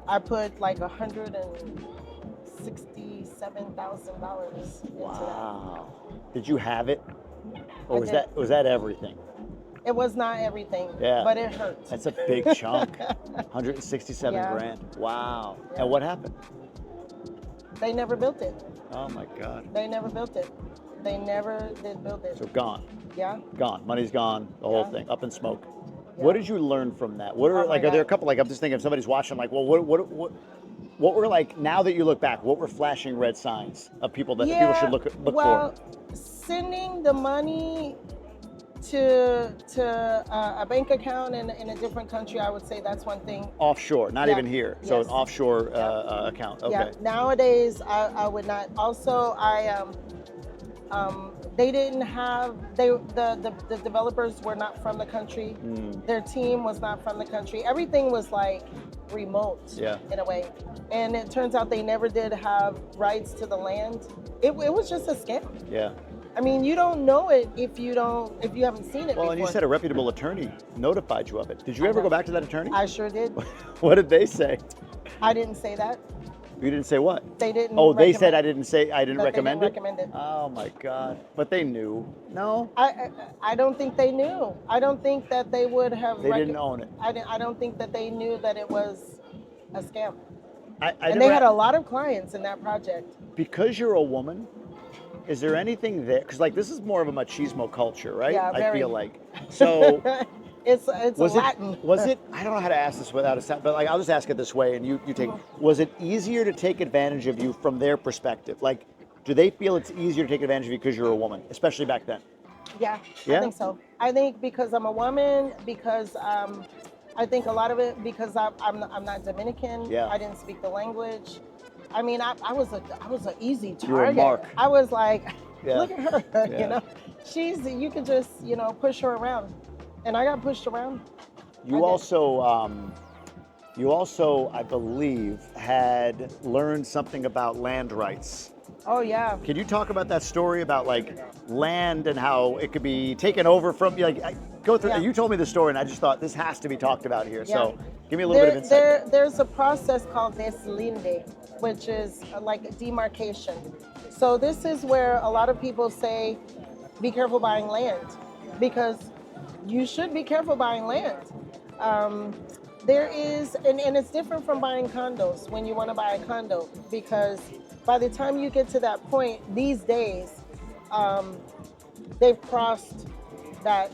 I put like $167,000 into Wow. Did you have it? Or I was did. was that everything? that. It was not everything, Yeah. but it hurt. That's a big chunk. 167 Yeah. grand. Wow. Yeah. And what happened? They never built it. Oh my God. They never built it. They never did build it. So gone. Yeah. Gone. Money's gone. The whole Yeah. thing. Up in smoke. Yeah. What did you learn from that? What are Oh my like? Are there a God. couple? Like I'm just thinking, if somebody's watching, like, well, what were like? Now that you look back, what were flashing red signs of people that people should look well, for? sending the money to a bank account in a different country, I would say that's one thing. Offshore, not Yeah. even here. So Yes. an offshore Yeah. account. Okay. Yeah. Nowadays, I would not. Also, they didn't have the developers were not from the country. Their team was not from the country. Everything was like remote Yeah. in a way. And it turns out they never did have rights to the land. It was just a scam. Yeah. I mean, you don't know it if you haven't seen it Well, before. and you said a reputable attorney notified you of it. Did you ever go back to that attorney? I sure did. What did they say? I didn't say that. You didn't say what? They didn't. Oh, they said recommend- I didn't that recommend they it. didn't recommend it. Oh my God! But they knew. No, I don't think they knew. I don't think that they would have. they didn't own it. I don't think that they knew that it was a scam. I And never they had a lot of clients in that project. because you're a woman. Is there anything there? Because like this is more of a machismo culture, right? Yeah, I very. feel like. So it's was Latin. it? Was it? I don't know how to ask this without a sound, but like I'll just ask it this way, and you take. Was it easier to take advantage of you from their perspective? Like, do they feel it's easier to take advantage of you because you're a woman, especially back then? Yeah, Yeah? I think so. I think because I'm a woman, because I think a lot of it because I'm not Dominican. Yeah. I didn't speak the language. I mean, I was an easy target. You were a mark. I was like, Yeah. look at her. Yeah. You know, you could just push her around, and I got pushed around. You also, I believe, had learned something about land rights. Oh yeah. Can you talk about that story about like land and how it could be taken over from you? Like, go through. Yeah. You told me the story, and I just thought this has to be talked about here. Yeah. So, give me a little bit of insight. There's a process called deslinde, which is like demarcation. So this is where a lot of people say, be careful buying land, because you should be careful buying land. There is, and it's different from buying condos when you want to buy a condo, because by the time you get to that point, these days, they've crossed that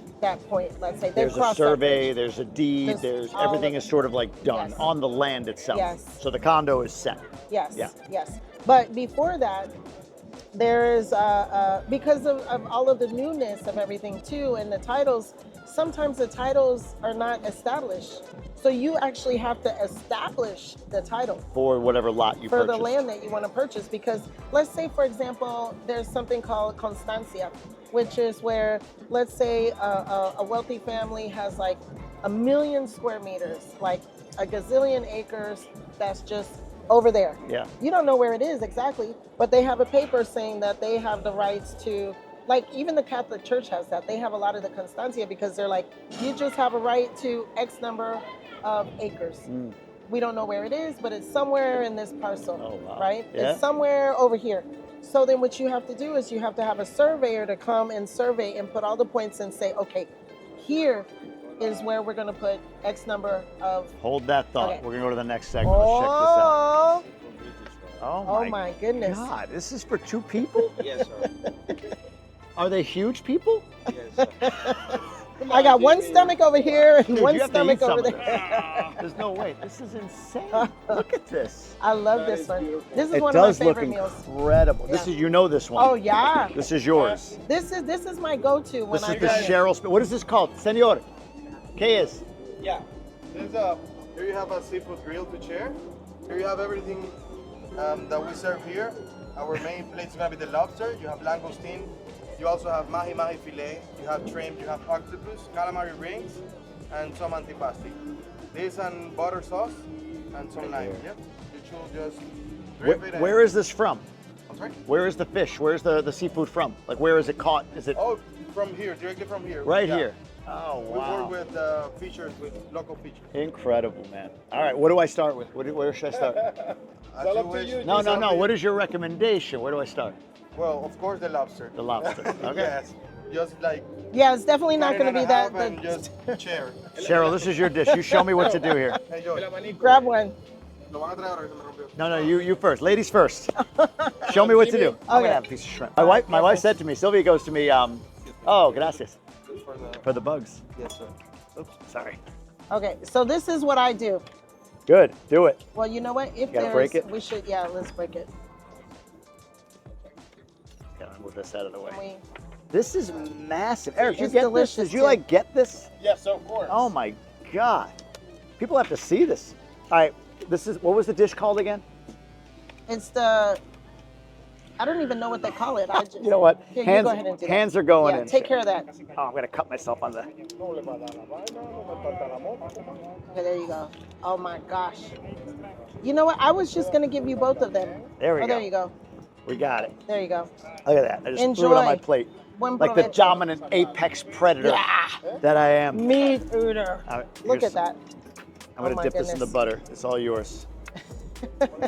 point, let's say. They've There's a crossed that survey, bridge. there's a deed, There's all everything of is sort of like done Yes. on the land itself. Yes. So the condo is set. Yes, Yeah. yes. But before that, there's, because of all of the newness of everything too, and the titles, sometimes the titles are not established. So you actually have to establish the title For whatever lot you for purchased. the land that you want to purchase. Because let's say, for example, there's something called constancia, which is where, let's say a wealthy family has like 1 million square meters, like a gazillion acres that's just over there. Yeah. You don't know where it is exactly, but they have a paper saying that they have the rights to, like even the Catholic Church has that. They have a lot of the constancia because they're like, you just have a right to X number of acres. We don't know where it is, but it's somewhere in this parcel, Oh, wow. right? Yeah. It's somewhere over here. So then what you have to do is you have to have a surveyor to come and survey and put all the points and say, okay, here is where we're going to put X number of. Hold that thought. Okay. We're going to go to the next segment. Let's check this out. Oh, Oh oh my goodness. God, this is for 2 people? Yes, sir. Are they huge people? Yes, sir. I got one stomach over here and Dude, one you have to stomach eat some over of this. there. There's no way. This is insane. Look at this. I love That this is one. beautiful. This is It one of my does look favorite meals. incredible. This Yeah. is, you know this one. Oh yeah. This is yours. This is my go-to when This I is the go. Cheryl. What is this called? Señor. ¿Qué es? Yeah. There's here you have a seafood grill to share. Here you have everything that we serve here. Our main plate is gonna be the lobster. You have langoustine. You also have mahi mahi fillet. You have shrimp. You have octopus, calamari rings, and some antipasti. This and butter sauce and some lime. Yep. You should just drip it. Where is this from? I'm sorry? Where is the fish? Where's the seafood from? Like, where is it caught? Is it Oh, from here, directly from here. right Yeah. here? Oh, We wow. work with features, with local features. Incredible, man. All right, what do I start with? Where should I start? As all you up to wish. you. No, It's no, up no. to you. What is your recommendation? Where do I start? Well, of course, the lobster. The lobster. Okay. Yes. Just like Yeah, it's definitely not cut it going to in be half that. and just share. Cheryl, this is your dish. You show me what to do here. Enjoy. Grab one. Lo van a traer ahora que se me rompió. No, no, you first. Ladies first. Show me what to do. I'm Okay. gonna have a piece of shrimp. My wife said to me, Sylvia goes to me, oh, gracias for the bugs. Yes, sir. Oops, sorry. Okay, so this is what I do. Good, do it. Well, you know what? If gotta break it? we should, yeah, let's break it. Gotta move this out of the way. Can we? This is massive. Eric, you It's get delicious, this? Did you too. like get this? Yes, of course. Oh my God. People have to see this. All right, what was the dish called again? It's the. I don't even know what they call it. I just, You know what? Here, you go ahead and do that. hands are going Yeah, in. take care of that. Oh, I'm gonna cut myself on the. Okay, there you go. Oh my gosh. You know what? I was just gonna give you both of them. There we go. There you go. We got it. There you go. Look at that. I just threw it on my Enjoy. plate. Buen Like the provecho. dominant apex predator that I am. Meat eater. All right, Look here's- at that. I'm gonna Oh my dip this in the goodness. butter. It's all yours.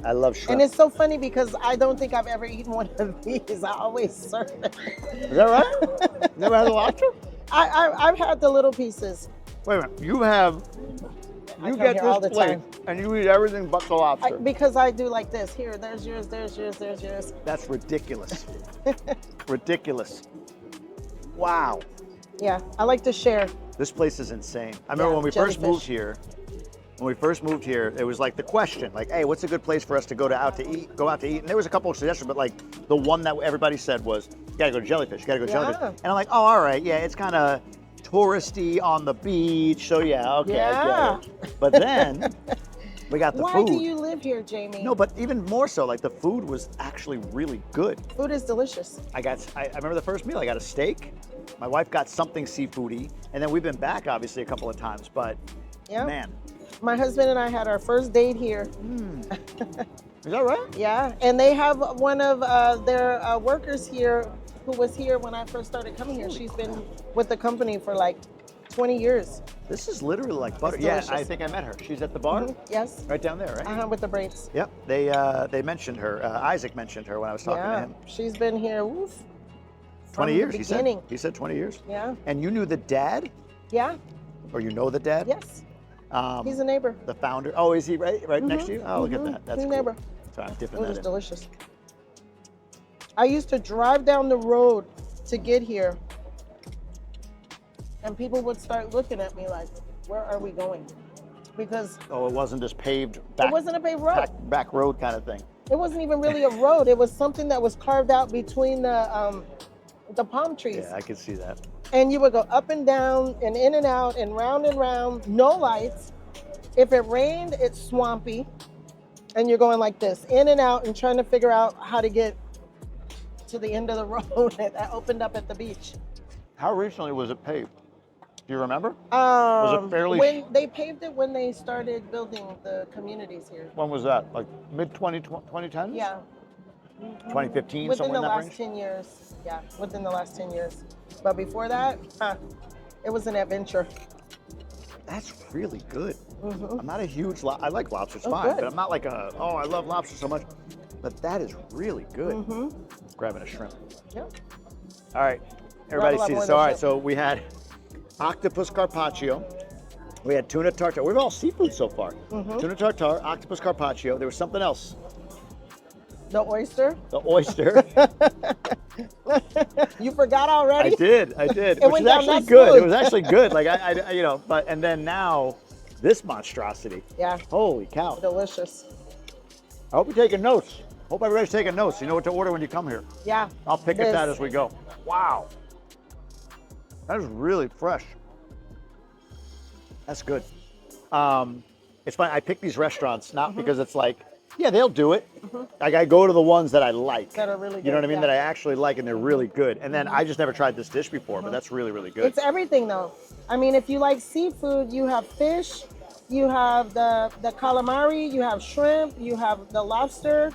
I love shrimp. And it's so funny because I don't think I've ever eaten one of these. I always serve it. Is that right? Never had a lobster? I've had the little pieces. Wait a minute. You come get here all this the plate time. and you eat everything but the lobster. Because I do like this. Here, there's yours, there's yours, there's yours. That's ridiculous. Ridiculous. Wow. Yeah, I like to share. This place is insane. I remember Yeah, when we first Jellyfish. moved here. When we first moved here, it was like the question, like, hey, what's a good place for us to go out to eat? And there was a couple of suggestions, but like the one that everybody said was, you gotta go to Jellyfish, you gotta go to Jellyfish. Yeah. And I'm like, oh, all right, yeah, it's kind of touristy on the beach, so yeah, okay, Yeah. I get it. But then we got the Why food. do you live here, Jamie? No, but even more so, like the food was actually really good. Food is delicious. I remember the first meal, I got a steak. My wife got something seafoody, and then we've been back obviously a couple of times, but Yeah. man, My husband and I had our first date here. is that right? Yeah, and they have one of their workers here who was here when I first started coming here. She's been with the company for like 20 years. This is literally like butter. It's Yeah, delicious. I think I met her. She's at the bar, Yes, right down there, right? with the braids. Yep. They mentioned her. Isaac mentioned her when I was talking to Yeah, him. she's been here, oof, 20 from years. the He said. beginning. He said 20 years. Yeah, And you knew the dad, yeah, or you know the dad? yes. Um, He's a neighbor. the founder. Oh, is he right next to you? Oh, look at that. That's He's a cool. neighbor. So I'm It dipping was that in. delicious. I used to drive down the road to get here, and people would start looking at me like, where are we going? Because Oh, it wasn't just paved back, it wasn't a paved road. back road kind of thing. It wasn't even really a road. It was something that was carved out between the palm trees. Yeah, I could see that. And you would go up and down and in and out and round, no lights. If it rained, it's swampy. And you're going like this, in and out and trying to figure out how to get to the end of the road that opened up at the beach. How recently was it paved? Do you remember? Was it fairly? When they paved it when they started building the communities here. When was that? Like mid 2010s? Yeah. 2015, Within somewhere the in that last range? 10 years. Yeah, within the last 10 years. But before that, it was an adventure. That's really good. Mhm. I'm not a huge, I like lobster, it's Oh, fine, good. but I'm not like I love lobster so much. But that is really good. Mhm. Grabbing a shrimp. Yeah. All right, everybody lot sees more this. than All right, shrimp. so we had octopus carpaccio. We had tuna tartare. We've all seafood so far. Mm-hmm. Tuna tartare, octopus carpaccio. There was something else. The oyster. The oyster. You forgot already? I did, which went is down actually that good. It smooth. was actually good. Like but and then now this monstrosity. Yeah, Holy cow! delicious. I hope you're taking notes. Hope everybody's taking notes. You know what to order when you come here. Yeah. I'll pick at This- that as we go. Wow, that is really fresh. That's good. It's funny. I pick these restaurants not because it's like, yeah, they'll do it. Like I go to the ones that I like. That are really You know what I good, mean? yeah. That I actually like and they're really good. And then I just never tried this dish before, but that's really, really good. It's everything though. I mean, if you like seafood, you have fish, you have the calamari, you have shrimp, you have the lobster.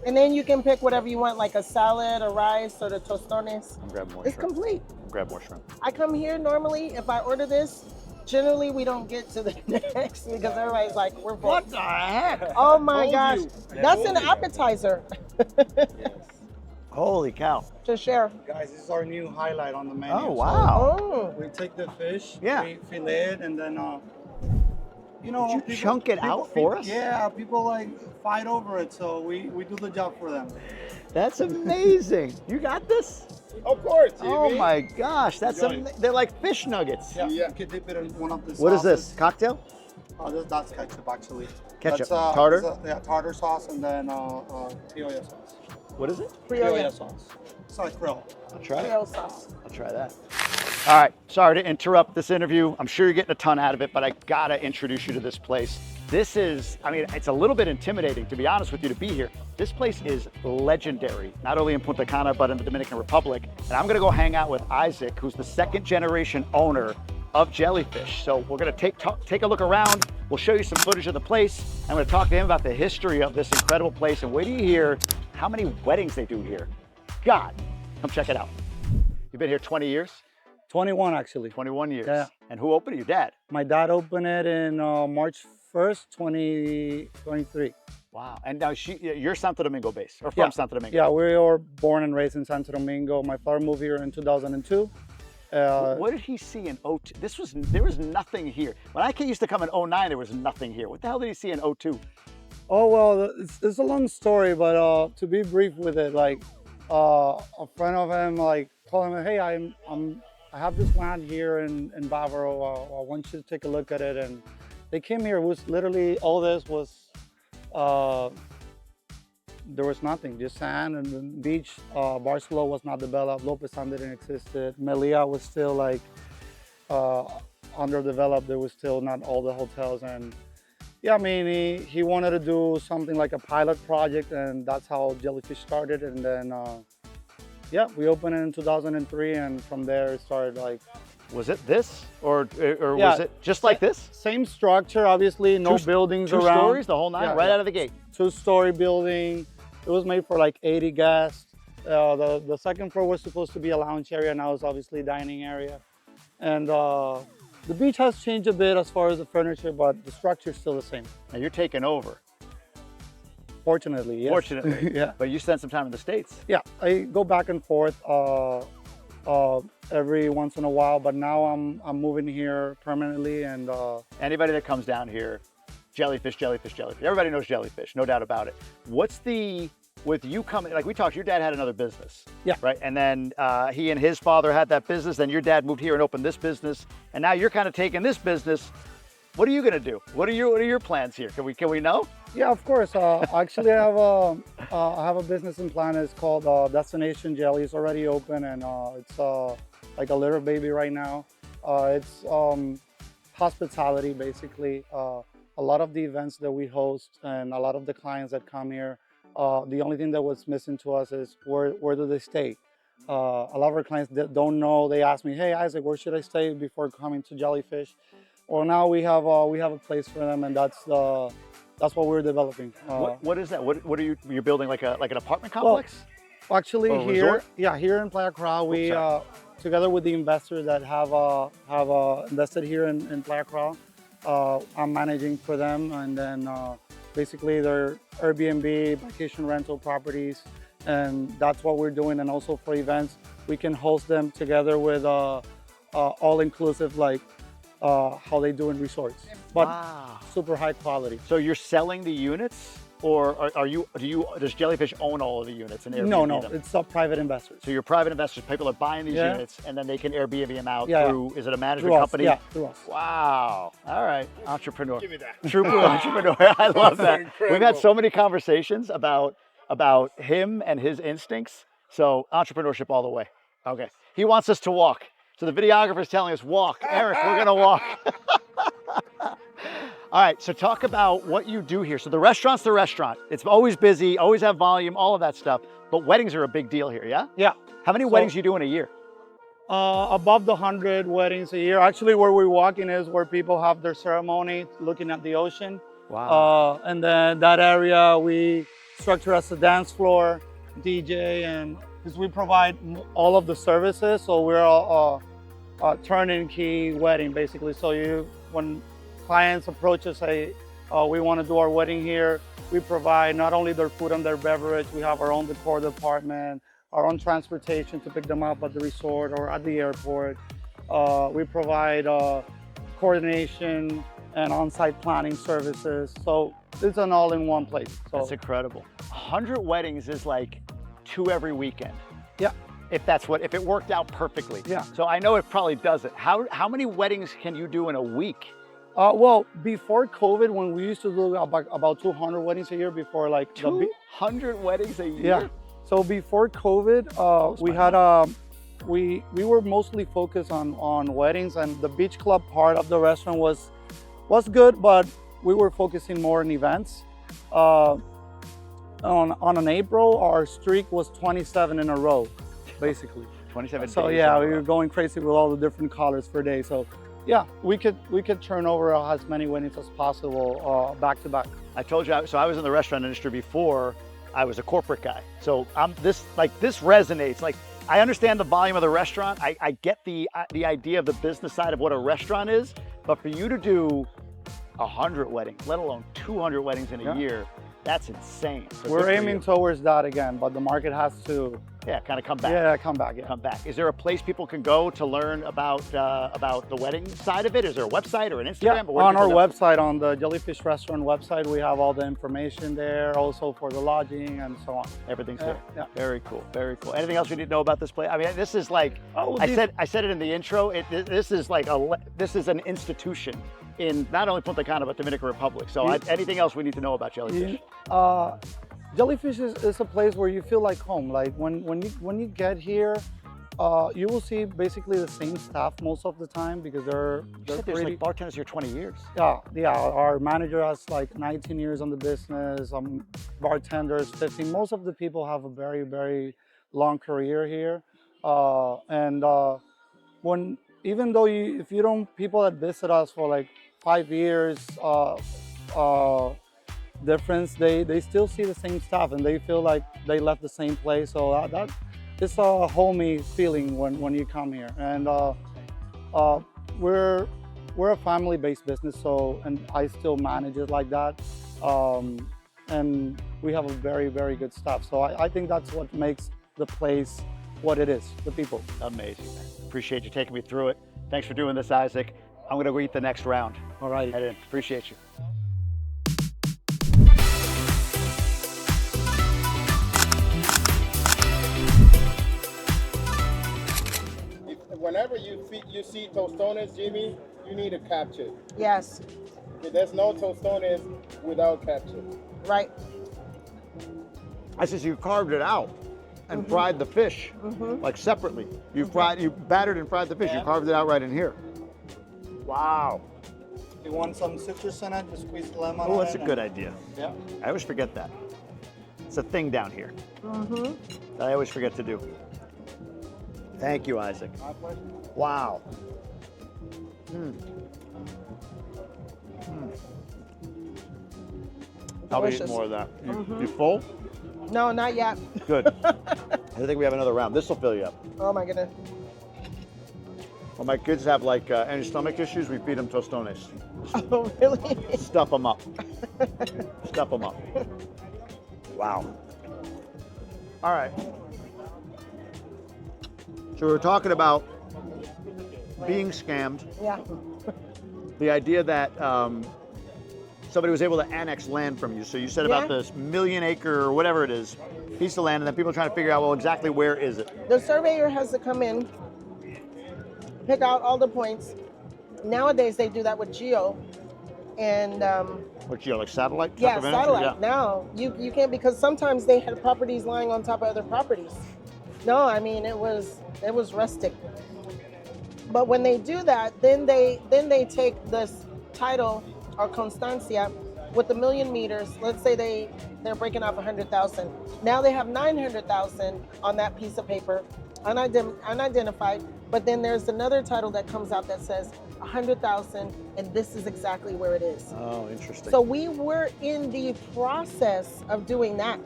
And then you can pick whatever you want, like a salad, a rice, or the tostones. I'm grabbing more It's shrimp. complete. Grab more shrimp. I come here normally, if I order this, generally we don't get to the next because everybody's like, we're full. What the heck? Oh my Told gosh, you. that's an appetizer Holy cow. to share. Guys, this is our new highlight on the menu. Oh, wow. Oh, So we take the fish, Yeah. we fillet it, and then, you know, Did you chunk it out for us? Yeah, people like fight over it, so we do the job for them. That's amazing. You got this? Of course, Oh TV. my gosh, that's Enjoy. they're like fish nuggets. Yeah, Yeah. you can dip it in one of the sauces. What is this? Cocktail? That's ketchup, actually. Ketchup. That's, Tartar? Yeah, tartar sauce, and then criolla sauce. What is it? Criolla sauce. It's like krill. I'll try it. Creole sauce. I'll try that. All right, sorry to interrupt this interview. I'm sure you're getting a ton out of it, but I gotta introduce you to this place. This is, I mean, it's a little bit intimidating, to be honest with you, to be here. This place is legendary, not only in Punta Cana, but in the Dominican Republic. And I'm gonna go hang out with Isaac, who's the second generation owner of Jellyfish. So we're gonna take a look around. We'll show you some footage of the place. I'm gonna talk to him about the history of this incredible place. And wait till you hear how many weddings they do here. God, come check it out. You've been here 20 years? 21, actually. 21 years. Yeah. And who opened it? Your dad? My dad opened it in March 1st, 2023. Wow. And now you're Santo Domingo based, or from Yeah. Santo Domingo? Yeah, we were born and raised in Santo Domingo. My father moved here in 2002. What did he see in 02? There was nothing here. When I used to come in 09, there was nothing here. What the hell did he see in 02? Oh, well, it's a long story, but to be brief with it, like a friend of him, like told him, hey, I have this land here in Bávaro. I want you to take a look at it. And they came here. It was literally all this was. There was nothing, just sand and the beach. Barcelona was not developed. Lopesan didn't exist. Melia was still like underdeveloped. There was still not all the hotels. And yeah, I mean, he wanted to do something like a pilot project, and that's how Jellyfish started. And then, yeah, we opened it in 2003, and from there it started like. Was it this, or Yeah. was it just like this? Same structure, obviously, no buildings Two around. stories, the whole nine, Yeah, right yeah. out of the gate. Two-story building. It was made for like 80 guests. The second floor was supposed to be a lounge area. Now it's obviously dining area. And the beach has changed a bit as far as the furniture, but the structure is still the same. Now you're taking over, Fortunately, yes. fortunately. Yeah. But you spent some time in the States. Yeah, I go back and forth every once in a while, but now I'm moving here permanently. And Anybody that comes down here, Jellyfish, Jellyfish, Jellyfish. Everybody knows Jellyfish, no doubt about it. With you coming, like we talked, your dad had another business. Yeah. Right, and then he and his father had that business, then your dad moved here and opened this business, and now you're kind of taking this business. What are you gonna do? What are your plans here? Can we know? yeah, of course. Actually, I have a business in plan. It's called Destination Jelly. It's already open, and it's like a little baby right now. It's hospitality, basically. A lot of the events that we host and a lot of the clients that come here, the only thing that was missing to us is where do they stay? A lot of our clients that don't know, they ask me, hey Isaac, where should I stay before coming to Jellyfish? Well, now we have a place for them, and that's what we're developing. What is that? What are you're building, like an apartment complex? Actually, Or a here, resort? yeah, here in Playa Crowd, we sorry. together with the investors that have invested here in Playa Crowd, I'm managing for them, and then basically they're Airbnb, vacation rental properties, and that's what we're doing. And also for events, we can host them together with all-inclusive, like how they do in resorts, but Wow. super high quality. So you're selling the units, or does Jellyfish own all of the units and Airbnb No, them? it's private investors. So you're private investors, people are buying these Yeah. units, and then they can Airbnb them out Yeah, yeah. through, is it a management Through us, company? yeah, through us. Wow. All right. Entrepreneur. Give me that. True entrepreneur. I love that. We've had incredible. so many conversations about him and his instincts. So entrepreneurship all the way. Okay. He wants us to walk. So the videographer's telling us walk. Eric, we're gonna walk. All right, so talk about what you do here. So the restaurant's the restaurant. It's always busy, always have volume, all of that stuff. But weddings are a big deal here, yeah? Yeah. How many weddings you do in a year? Above the 100 weddings a year. Actually, where we're walking is where people have their ceremony, looking at the ocean. Wow. And then that area, we structure as a dance floor, DJ, and because we provide all of the services, so we're a turnkey wedding basically. So when clients approach us, say, we want to do our wedding here, we provide not only their food and their beverage, we have our own decor department, our own transportation to pick them up at the resort or at the airport. We provide coordination and on-site planning services. So it's an all-in-one place. So That's incredible. 100 weddings is like 2 every weekend. yeah. If it worked out perfectly. Yeah. So I know it probably doesn't. How many weddings can you do in a week? Well, before COVID, when we used to do about 200 weddings a year before like 200 weddings a year? Yeah. So before COVID, we had we were mostly focused on weddings, and the beach club part of the restaurant was good, but we were focusing more on events. On an April, our streak was 27 in a row, basically. 27 So days yeah, in a we row. were going crazy with all the different colors per day. So yeah, we could turn over as many weddings as possible back to back. I told you, so I was in the restaurant industry before I was a corporate guy. So this resonates. Like, I understand the volume of the restaurant. I get the idea of the business side of what a restaurant is, but for you to do 100 weddings, let alone 200 weddings in a year, that's insane. So We're aiming towards that again, but the market has to kind of come back. Yeah, come back. Yeah. Come back. Is there a place people can go to learn about the wedding side of it? Is there a website or an Instagram? Yeah, Or where do on our people go? website, on the Jellyfish Restaurant website, we have all the information there, also for the lodging and so on. Everything's Yeah, there. yeah. Very cool. Very cool. Anything else we need to know about this place? I mean, this is like I said it in the intro. This is like this is an institution in not only Punta Cana but Dominican Republic. So anything else we need to know about Jellyfish? Jellyfish is a place where you feel like home. Like when you get here, you will see basically the same staff most of the time because they're There's pretty. like bartenders here 20 years. Yeah. Our manager has like 19 years on the business. Bartenders 15. Most of the people have a very, very long career here. Even though if you don't, people that visit us for like 5 years difference, they still see the same stuff and they feel like they left the same place. So that it's a homey feeling when you come here. And we're a family-based business, and I still manage it like that. And we have a very, very good staff. So I think that's what makes the place what it is, the people. Amazing. Appreciate you taking me through it. Thanks for doing this, Isaac. I'm going to go eat the next round. All right. Head in. Appreciate you. Whenever you see tostones, Jimmy, you need to capture. Yes, There's no tostones without capture. right. I said, you carved it out and fried the fish like separately. You battered and fried the fish. You carved it out right in here. Wow. You want some citrus in it? Just squeeze the lemon. Oh, that's a good idea. Yeah. I always forget that. It's a thing down here that I always forget to do. Thank you, Isaac. My pleasure. Wow. I'll be eating Delicious. more of that. You full? No, not yet. Good. I think we have another round. This will fill you up. Oh my goodness. When my kids have like any stomach issues, we feed them tostones. Oh, really? Stuff them up. Stuff them up. Wow. All right. So we were talking about being scammed. Yeah. The idea that somebody was able to annex land from you. So you said about this 1 million acre or whatever it is, piece of land, and then people are trying to figure out, well, exactly where is it? The surveyor has to come in, pick out all the points. Nowadays they do that with geo, and What, like satellite? type yeah, of imagery? satellite. Yeah. Now you can't, because sometimes they had properties lying on top of other properties. No, I mean it was rustic. But when they do that, then they take this title or constancia with the 1 million meters. Let's say they're breaking off 100,000. Now they have 900,000 on that piece of paper, unidentified. But then there's another title that comes out that says 100,000, and this is exactly where it is. Oh, interesting. So we were in the process of doing that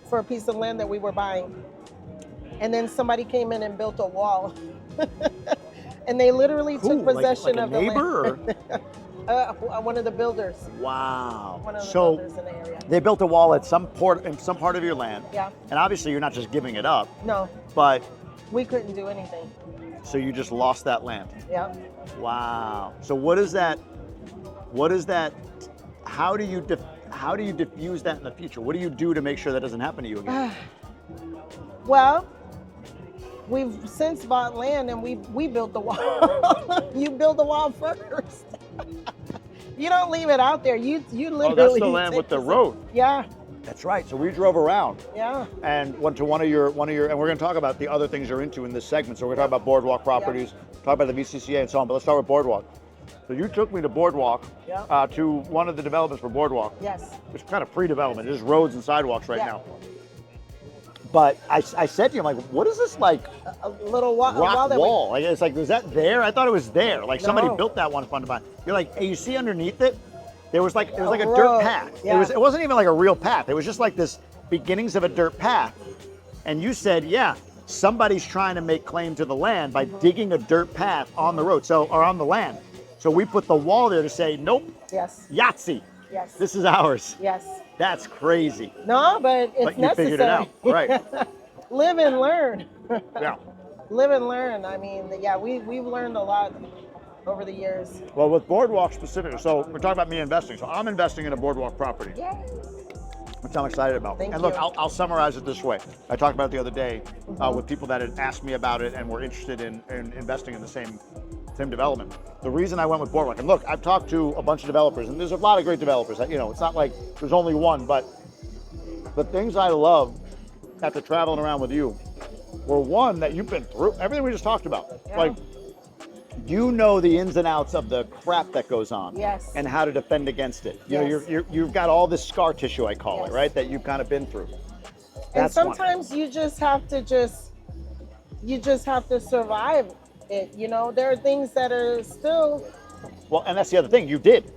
for a piece of land that we were buying. And then somebody came in and built a wall. And they literally took possession of the land. Or? One of the builders. Wow. One of the So builders in the area. they built a wall at some part of your land. Yeah. And obviously you're not just giving it up, No, but we couldn't do anything. so you just lost that land. Yeah. Wow. So what is that? How do you diffuse that in the future? What do you do to make sure that doesn't happen to you again? Well, we've since bought land and we built the wall. You build the wall first. You don't leave it out there. You literally. Oh, that's the land take with the possession. road. Yeah. That's right. So we drove around Yeah. and went to one of your, and we're going to talk about the other things you're into in this segment. So we're going to talk about Boardwalk properties, talk about the VCCA and so on. But let's start with Boardwalk. So you took me to Boardwalk, Yeah. to one of the developments for Boardwalk. Yes. It's kind of pre-development. There's roads and sidewalks right Yeah. now. But I said to you, I'm like, what is this like A little wall rock that wall? Like, it's like, was that there? I thought it was there. Like somebody No. built that once upon a time. You're like, hey, you see underneath it? There was like, it was like a dirt road. path. Yeah. It wasn't even like a real path. It was just like this beginnings of a dirt path. And you said, yeah, somebody's trying to make claim to the land by digging a dirt path on the road, or on the land. So we put the wall there to say, nope, Yes. Yahtzee, Yes. this is ours. Yes. That's crazy. No, but it's But you necessary. figured it out, right? Live and learn. Yeah. Live and learn. I mean, yeah, we've learned a lot over the years. Well, with Boardwalk specifically, so we're talking about me investing. So I'm investing in a Boardwalk property, Yay. which I'm excited about. Thank and look, you. I'll summarize it this way. I talked about it the other day with people that had asked me about it and were interested in investing in the same development. The reason I went with Boardwalk, and look, I've talked to a bunch of developers, and there's a lot of great developers. You know, it's not like there's only one, but the things I love after traveling around with you were one that you've been through, everything we just talked about. Yeah. Like, you know the ins and outs of the crap that goes on, Yes. and how to defend against it. You Yes. know, you've got all this scar tissue, I call it, Yes. right? That you've kind of been through. And That's one. sometimes you just have to survive it. You know, there are things that are still. Well, and that's the other thing. You did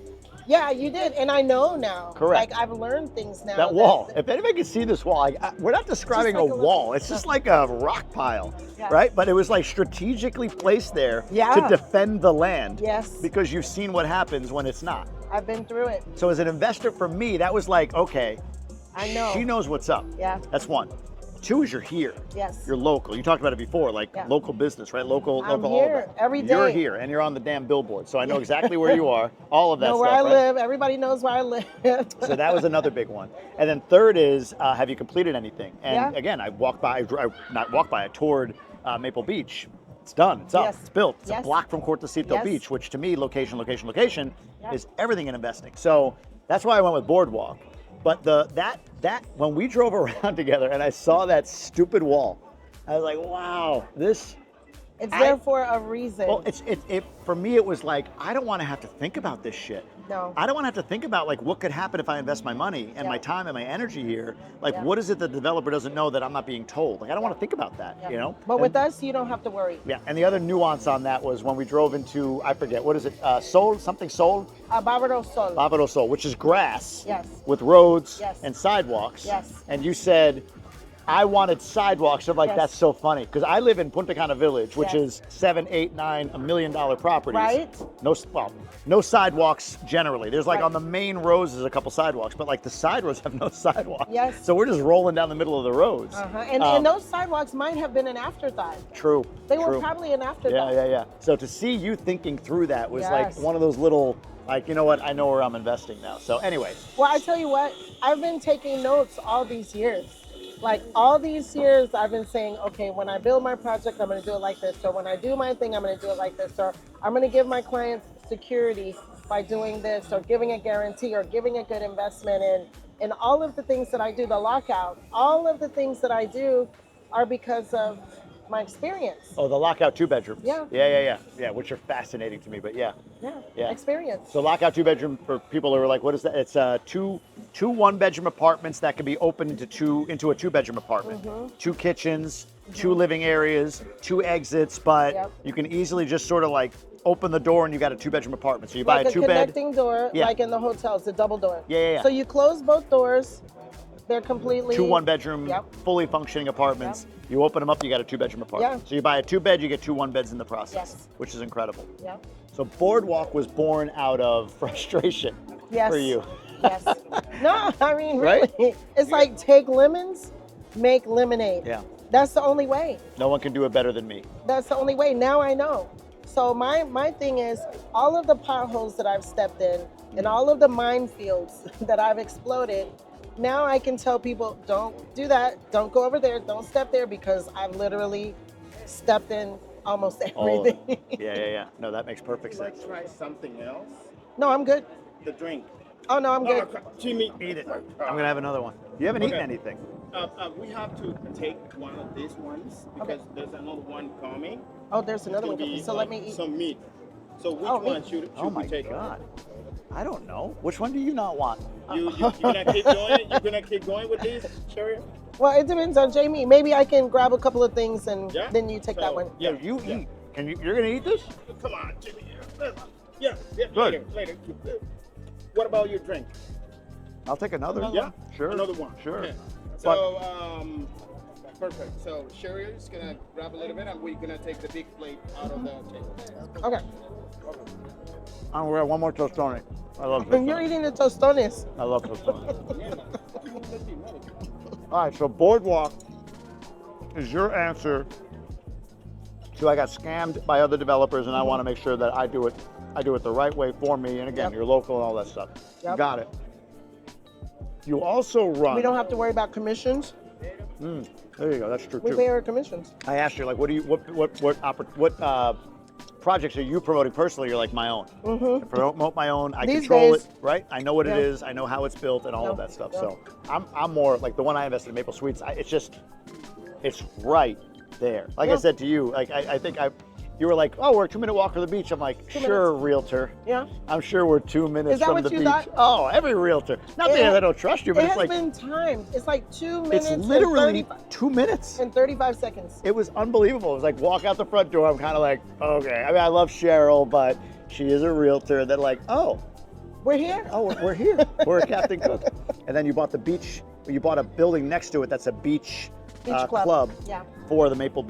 Yeah, you did, and I know now. Correct. Like I've learned things now. that wall. If anybody can see this wall, we're not describing like a a wall. little- It's just like a rock pile, Yeah. right? But it was like strategically placed there Yeah. to defend the land. Yes. Because you've seen what happens when it's not. I've been through it. So as an investor, for me, that was like, okay, I know. she knows what's up. Yeah. That's one. Two is you're here. Yes. You're local. You talked about it before, like Yeah. local business, right? Local, I'm all of here that. every You're day. here, and you're on the damn billboard, so I know exactly where you are. All of that know stuff. where I right? live. Everybody knows where I live. So that was another big one. And then third is, have you completed anything? And Yeah. again, I toured Maple Beach. It's done. It's up. Yes. It's built. It's Yes. a block from Cortecito Yes. Beach, which to me, location Yeah. is everything in investing. So that's why I went with Boardwalk. But that when we drove around together and I saw that stupid wall, I was like, wow, this. It's there for a reason. Well, for me, it was like, I don't want to have to think about this shit. No. I don't want to have to think about like what could happen if I invest my money and Yeah. my time and my energy here. Like, Yeah. what is it the developer doesn't know that I'm not being told? Like, I don't want to think about that, Yeah. you know? But And- with us, you don't have to worry. yeah, and the other nuance on that was when we drove into, I forget, what is it? Sol, something Sol? Bávaro Sol. Bávaro Sol, which is grass Yes. with roads Yes. and sidewalks. Yes. And you said, I wanted sidewalks. I'm like, Yes. that's so funny. Because I live in Punta Cana Village, which Yes. is 7, 8, 9, $1 million properties. Right. No sidewalks generally. There's like Right. on the main roads, there's a couple sidewalks, but like the side roads have no sidewalk. Yes. So we're just rolling down the middle of the roads. And those sidewalks might have been an afterthought. True. They were true. probably an afterthought. Yeah. So to see you thinking through that was Yes. like one of those little, like, you know what, I know where I'm investing now. So anyway, Well, I tell you what, I've been taking notes all these years. Like all these years, I've been saying, okay, when I build my project, I'm going to do it like this. Or when I do my thing, I'm going to do it like this. Or I'm going to give my clients security by doing this, or giving a guarantee, or giving a good investment. And all of the things that I do, the lockout, all of the things that I do are because of my experience. oh, the lockout 2-bedrooms. Yeah. Yeah, which are fascinating to me, but yeah. Yeah. Experience. So lockout 2-bedroom, for people who are like, what is that? It's two 1-bedroom apartments that can be opened into a 2-bedroom apartment. 2 kitchens, 2 living areas, 2 exits, but Yep. you can easily just sort of like open the door and you got a 2-bedroom apartment. So you buy Like a a 2-bed. connecting door, Yeah. like in the hotels, a double door. Yeah. So you close both doors. They're completely 2 1-bedroom, Yep. fully functioning apartments. You open them up, you got a 2-bedroom apartment. Yeah. So you buy a 2-bed, you get 2 1-beds in the process, Yes. which is incredible. Yeah. So Boardwalk was born out of frustration Yes. for you. Yes. No, I mean Right? really. It's like take lemons, make lemonade. Yeah. That's the only way. No one can do it better than me. That's the only way. Now I know. So my thing is all of the potholes that I've stepped in and all of the minefields that I've exploded. Now I can tell people, don't do that. Don't go over there. Don't step there because I've literally stepped in almost All of it. everything. Yeah. No, that makes perfect Would you like sense. to try something else? No, I'm good. The drink. Oh no, I'm good. Jimmy, Eat it. I'm gonna have another one. You haven't eaten Okay. anything. we have to take one of these ones because there's another one coming. Oh, there's another It's one. gonna be So let me eat. some meat. So which Oh, one meat. should Oh my we take? God. I don't know. Which one do you not want? You gonna keep going? You gonna keep going with this, Cheryl? Well, it depends on Jamie. Maybe I can grab a couple of things and Yeah? then you take that So, one. Yeah, you eat. Can you? You're gonna eat this? Come on, Jimmy. Yeah. Good. Later. What about your drink? I'll take another. Yeah. Sure. Another one. Sure. Okay. So perfect. So Cheryl is gonna grab a little bit, and we're gonna take the big plate out of the table. Okay. I'm gonna have one more tostone. I love And you're tostones. eating the tostones. I love tostones. All right, so Boardwalk is your answer to I got scammed by other developers and I want to make sure that I do it the right way for me. And again, Yep. you're local and all that stuff. Yep. Got it. You also run. We don't have to worry about commissions. There you go. That's true We too. pay our commissions. I asked you like, what projects are you promoting personally? You're like my own. I promote my own. I These control days- it, right? I know what it Yeah. is. I know how it's built and all of Yeah. that stuff. Yeah. So I'm more like the one I invested in Maple Suites. It's right there. Like I Yeah. said to you, like I think you were like, oh, we're a 2-minute walk from the beach. I'm like, 2 sure, realtor. Yeah. I'm sure we're 2 minutes Is that from what the you beach. thought? Oh, every realtor. Not It that ha- I don't trust you, but It it's has like been timed. It's like 2 minutes it's literally and 2 minutes. 35 seconds. It was unbelievable. It was like walk out the front door. I'm kind of like, okay. I mean, I love Cheryl, but she is a realtor. That like, oh, We're here. we're here. We're a Captain Cook. And then you bought the beach. You bought a building next to it. That's a beach, Beach club. Yeah. for the Maple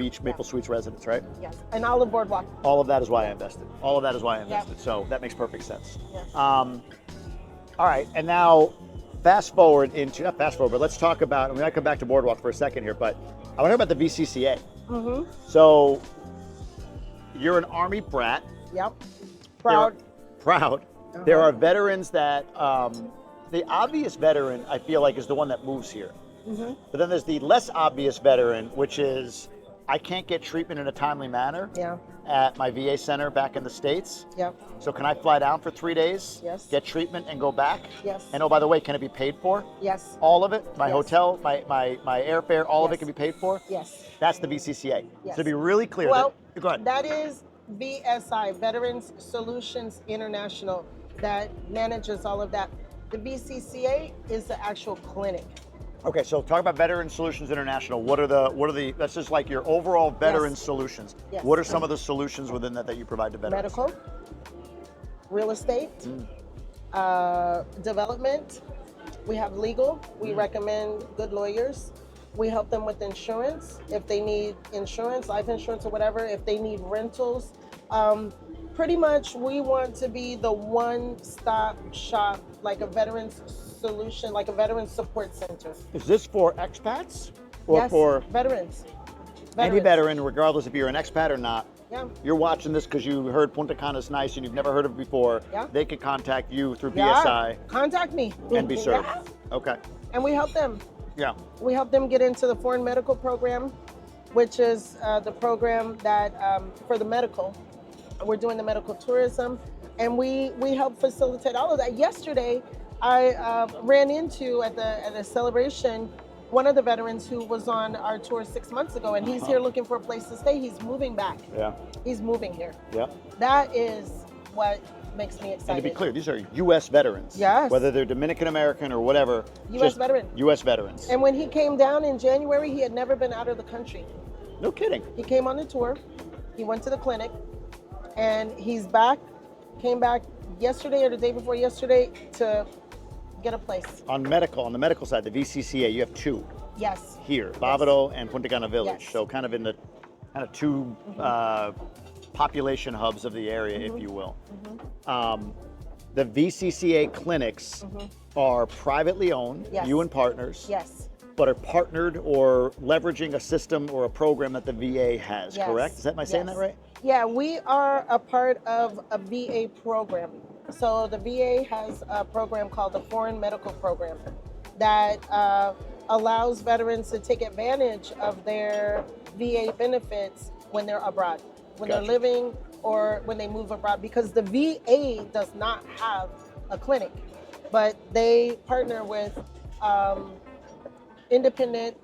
Suites residents, right? Yes. And Olive Boardwalk. All of that is why I invested. So that makes perfect sense. Yeah. All right, and now not fast forward, but let's talk about, I'm gonna come back to Boardwalk for a second here, but I want to talk about the VCCA. Mm-hmm. So you're an Army brat. Yep. Proud. Proud. There are veterans that, the obvious veteran, I feel like, is the one that moves here. Mm-hmm. But then there's the less obvious veteran, which is, I can't get treatment in a timely manner Yeah. at my VA center back in the States. Yep. So can I fly down for 3 days, Yes. get treatment and go back? Yes. And oh, by the way, can it be paid for? Yes. All of it? My Yes. hotel, my airfare, all of it Yes. can be paid for? Yes. That's the VCCA. Yes. So to be really clear, Well, go ahead. that is VSI, Veterans Solutions International, that manages all of that. The VCCA is the actual clinic. Okay, so talk about Veteran Solutions International. What are the, that's just like your overall veteran solutions. Yes. What are some of the solutions within that you provide to veterans? Medical, real estate, development. We have legal. We recommend good lawyers. We help them with insurance. If they need insurance, life insurance or whatever, if they need rentals. Pretty much we want to be the one-stop shop, like a veterans solution, like a veterans support center. Is this for expats or Yes, for veterans. any veteran, regardless if you're an expat or not? Yeah. You're watching this because you heard Punta Cana is nice and you've never heard of it before. Yeah. They could contact you through Yeah. BSI Contact me. and be served. Yeah. Okay. And we help them. Yeah. We help them get into the foreign medical program, which is the program that for the medical. We're doing the medical tourism, and we help facilitate all of that. Yesterday, I ran into at the celebration one of the veterans who was on our tour 6 months ago, and he's here looking for a place to stay. He's moving back. Yeah. He's moving here. Yeah. That is what makes me excited. And to be clear, these are U.S. veterans. Yes. Whether they're Dominican American or whatever. U.S. veteran. U.S. veterans. And when he came down in January, he had never been out of the country. No kidding. He came on a tour. He went to the clinic, and he's back. Came back yesterday or the day before yesterday to get a place. On the medical side, the VCCA, you have two Yes. here, Bávaro and Punta Cana Village. Yes. So kind of in the two population hubs of the area, if you will. The VCCA clinics are privately owned, Yes. you and partners, Yes. but are partnered or leveraging a system or a program that the VA has, Yes. correct? Am I saying Yes. that right? Yeah, we are a part of a VA program. So the VA has a program called the Foreign Medical Program that allows veterans to take advantage of their VA benefits when they're abroad, when Gotcha. they're living or when they move abroad, because the VA does not have a clinic, but they partner with independent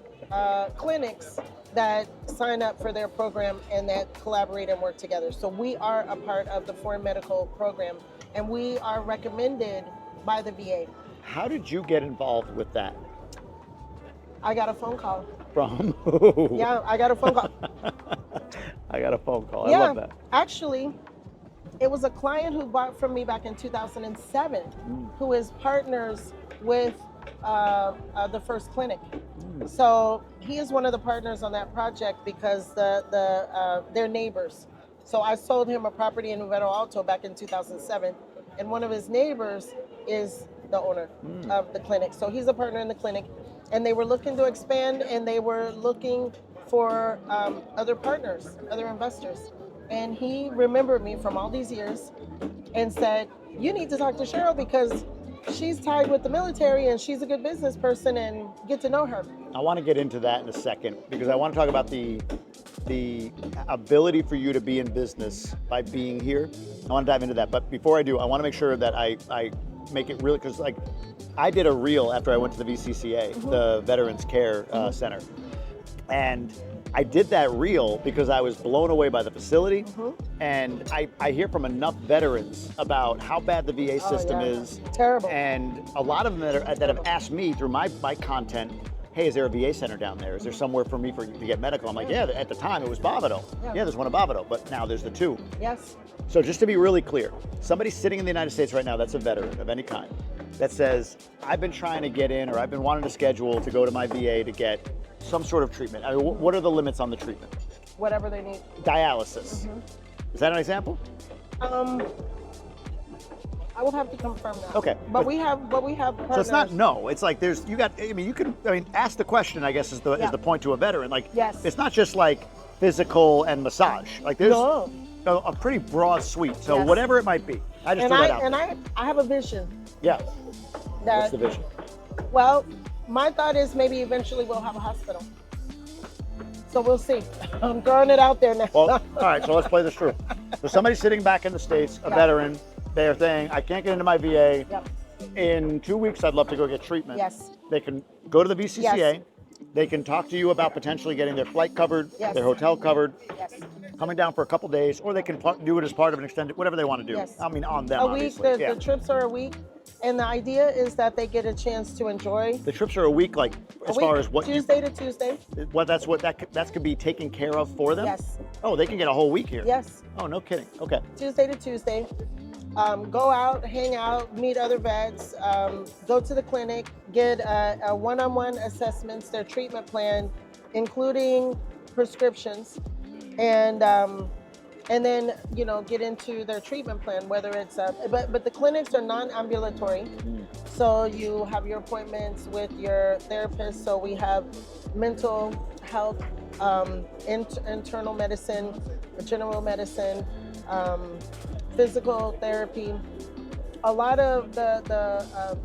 clinics that sign up for their program and that collaborate and work together. So we are a part of the Foreign Medical Program, and we are recommended by the VA. How did you get involved with that? I got a phone call. From? Yeah, I got a phone call. I got a phone call. Yeah, I love that. actually, it was a client who bought from me back in 2007, who is partners with the first clinic. So he is one of the partners on that project because they're neighbors. So I sold him a property in Vero Alto back in 2007, and one of his neighbors is the owner of the clinic. So he's a partner in the clinic, and they were looking to expand, and they were looking for other partners, other investors. And he remembered me from all these years and said, you need to talk to Cheryl because she's tied with the military and she's a good business person, and get to know her. I want to get into that in a second because I want to talk about the ability for you to be in business by being here. I want to dive into that. But before I do, I want to make sure that I make it really, because like I did a reel after I went to the VCCA, the Veterans Care Center. And I did that reel because I was blown away by the facility. And I hear from enough veterans about how bad the VA system is. Terrible. And a lot of them that have asked me through my content, hey, is there a VA center down there? Is there somewhere for me to get medical? I'm like, yeah, at the time it was Bávaro. Yeah, there's one in Bávaro, but now there's the two. Yes. So just to be really clear, somebody sitting in the United States right now that's a veteran of any kind that says, I've been trying to get in or I've been wanting to schedule to go to my VA to get some sort of treatment. I mean, what are the limits on the treatment? Whatever they need. Dialysis. Is that an example? I will have to confirm that. Okay. But we have partners. So it's not no. It's like ask the question, I guess is the point to a veteran. Like, Yes. it's not just like physical and massage. Like there's No. a pretty broad suite. So Yes. whatever it might be. I just And threw that out. I have a vision Yeah. that, What's the vision? well, my thought is maybe eventually we'll have a hospital. So we'll see. I'm throwing it out there now. Well, all right, so let's play this through. So somebody's sitting back in the States, a veteran, they're saying, I can't get into my VA. Yep. In 2 weeks, I'd love to go get treatment. Yes. They can go to the VCCA. Yes. They can talk to you about potentially getting their flight covered, Yes. their hotel covered, Yes. coming down for a couple days, or they can do it as part of an extended, whatever they want to do. Yes. I mean, on them, A week. obviously. The trips are a week. And the idea is that they get a chance to enjoy. The trips are a week, like as far as what Tuesday to Tuesday. that could be taken care of for them. Yes. Oh, they can get a whole week here. Yes. Oh, no kidding. Okay. Tuesday to Tuesday. Go out, hang out, meet other vets, go to the clinic, get a one-on-one assessments, their treatment plan, including prescriptions, and then get into their treatment plan. Whether it's but the clinics are non-ambulatory, so you have your appointments with your therapist. So we have mental health, internal medicine, general medicine. Physical therapy, a lot of the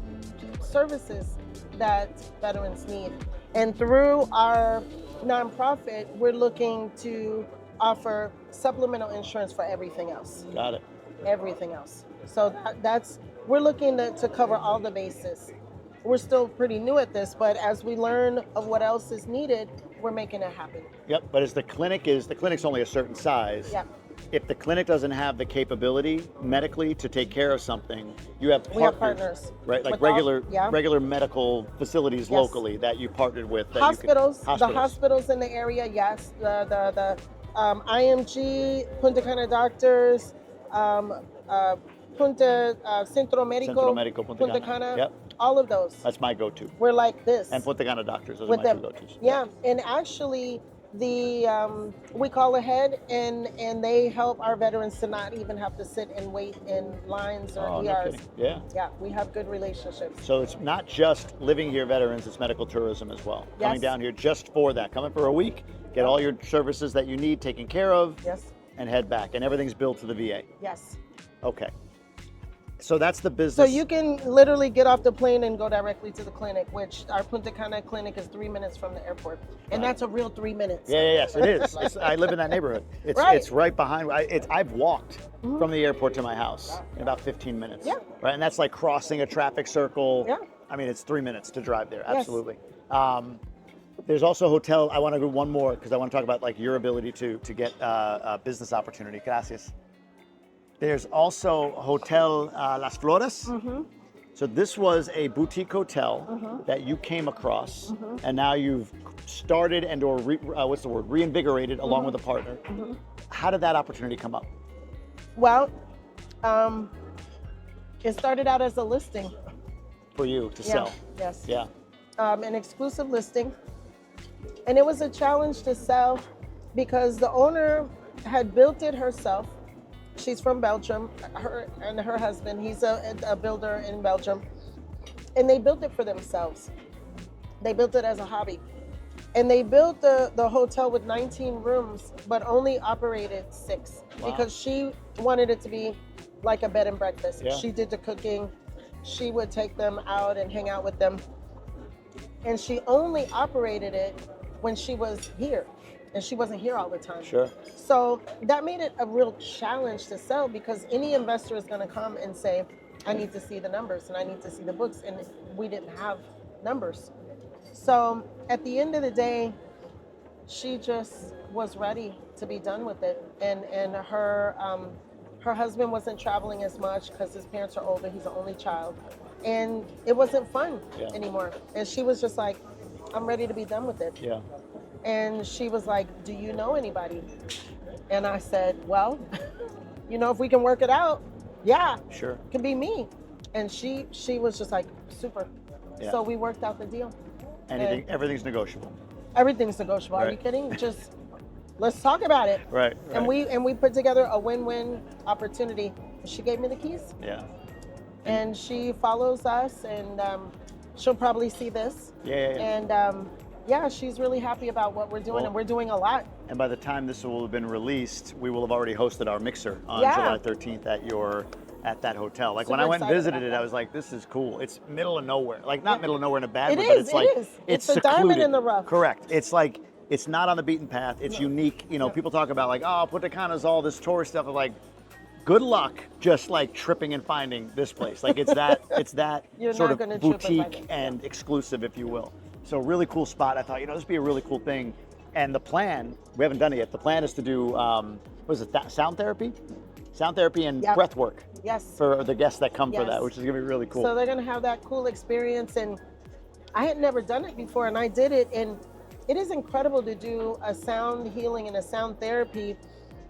services that veterans need. And through our nonprofit, we're looking to offer supplemental insurance for everything else. Got it. Everything else. So we're looking to cover all the bases. We're still pretty new at this, but as we learn of what else is needed, we're making it happen. Yep. But the clinic's only a certain size. Yeah. if the clinic doesn't have the capability medically to take care of something, you have partners, We have partners. right? Like With all- regular medical facilities Yes. locally that you partnered with. That Hospitals, you can, the hospitals in the area, yes. The IMG, Punta Cana Doctors, Centro Médico, Punta Cana. Yep, All of those. that's my go-to. We're like this. And Punta Cana Doctors, those with are my them. two go-tos. Yeah, and actually, we call ahead and they help our veterans to not even have to sit and wait in lines or Oh, no ERs. kidding. Yeah. Yeah, we have good relationships. So it's not just living here veterans, it's medical tourism as well. Coming Yes. down here just for that. Coming for a week, get all your services that you need taken care of, Yes, and head back. And everything's billed to the VA. yes. Okay. So that's the So business. you can literally get off the plane and go directly to the clinic, which our Punta Cana clinic is 3 minutes from the airport. And that's a real 3 minutes. Yes, it is. I live in that neighborhood. It's right behind. I've walked from the airport to my house in about 15 minutes. Yeah. Right, and that's like crossing a traffic circle. Yeah. I mean, it's 3 minutes to drive there. Yes. Absolutely. There's also a hotel. I want to go one more because I want to talk about like your ability to get a business opportunity. Gracias. There's also Hotel Las Flores. Mm-hmm. So this was a boutique hotel that you came across, and now you've started and or reinvigorated along with a partner. How did that opportunity come up? Well, it started out as a listing. For you to sell? Yes. Yeah. An exclusive listing. And it was a challenge to sell because the owner had built it herself. She's from Belgium, her and her husband, he's a builder in Belgium. And they built it for themselves. They built it as a hobby. And they built the hotel with 19 rooms, but only operated 6 because she wanted it to be like a bed and breakfast. Yeah. She did the cooking. She would take them out and hang out with them. And she only operated it when she was here. And she wasn't here all the time. Sure. So that made it a real challenge to sell because any investor is going to come and say, I need to see the numbers and I need to see the books. And we didn't have numbers. So at the end of the day, she just was ready to be done with it. And her husband wasn't traveling as much because his parents are older. He's the only child. And it wasn't fun anymore. And she was just like, I'm ready to be done with it. Yeah. And she was like, do you know anybody? And I said, well, if we can work it out, yeah, Sure. it can be me. And she was just like, super. Yeah. So we worked out the deal. Everything's negotiable. Everything's negotiable. Are you Right. kidding? Just let's talk about it. Right. And we put together a win-win opportunity. She gave me the keys. Yeah. And she follows us, and she'll probably see this. Yeah. And she's really happy about what we're doing, Well, and we're doing a lot. And by the time this will have been released, we will have already hosted our mixer on Yeah. July 13th at that hotel. Like when Super I went and excited visited about it, that. I was like, this is cool. It's middle of nowhere. Like not middle of nowhere in a bad It way, but is, it's it like is. it's It's a diamond secluded. in the rough. Correct. It's like it's not on the beaten path. It's unique. People talk about like, oh, Punta Cana's all this tourist stuff. I'm like, good luck just like tripping and finding this place. Like it's that You're sort not of gonna trip and find boutique it. and exclusive, if you will. So really cool spot. I thought, this would be a really cool thing. And the plan, we haven't done it yet. The plan is to do, sound therapy? Sound therapy and breath work Yes. for the guests that come for Yes. that, which is gonna be really cool. So they're gonna have that cool experience, and I had never done it before, and I did it, and it is incredible to do a sound healing and a sound therapy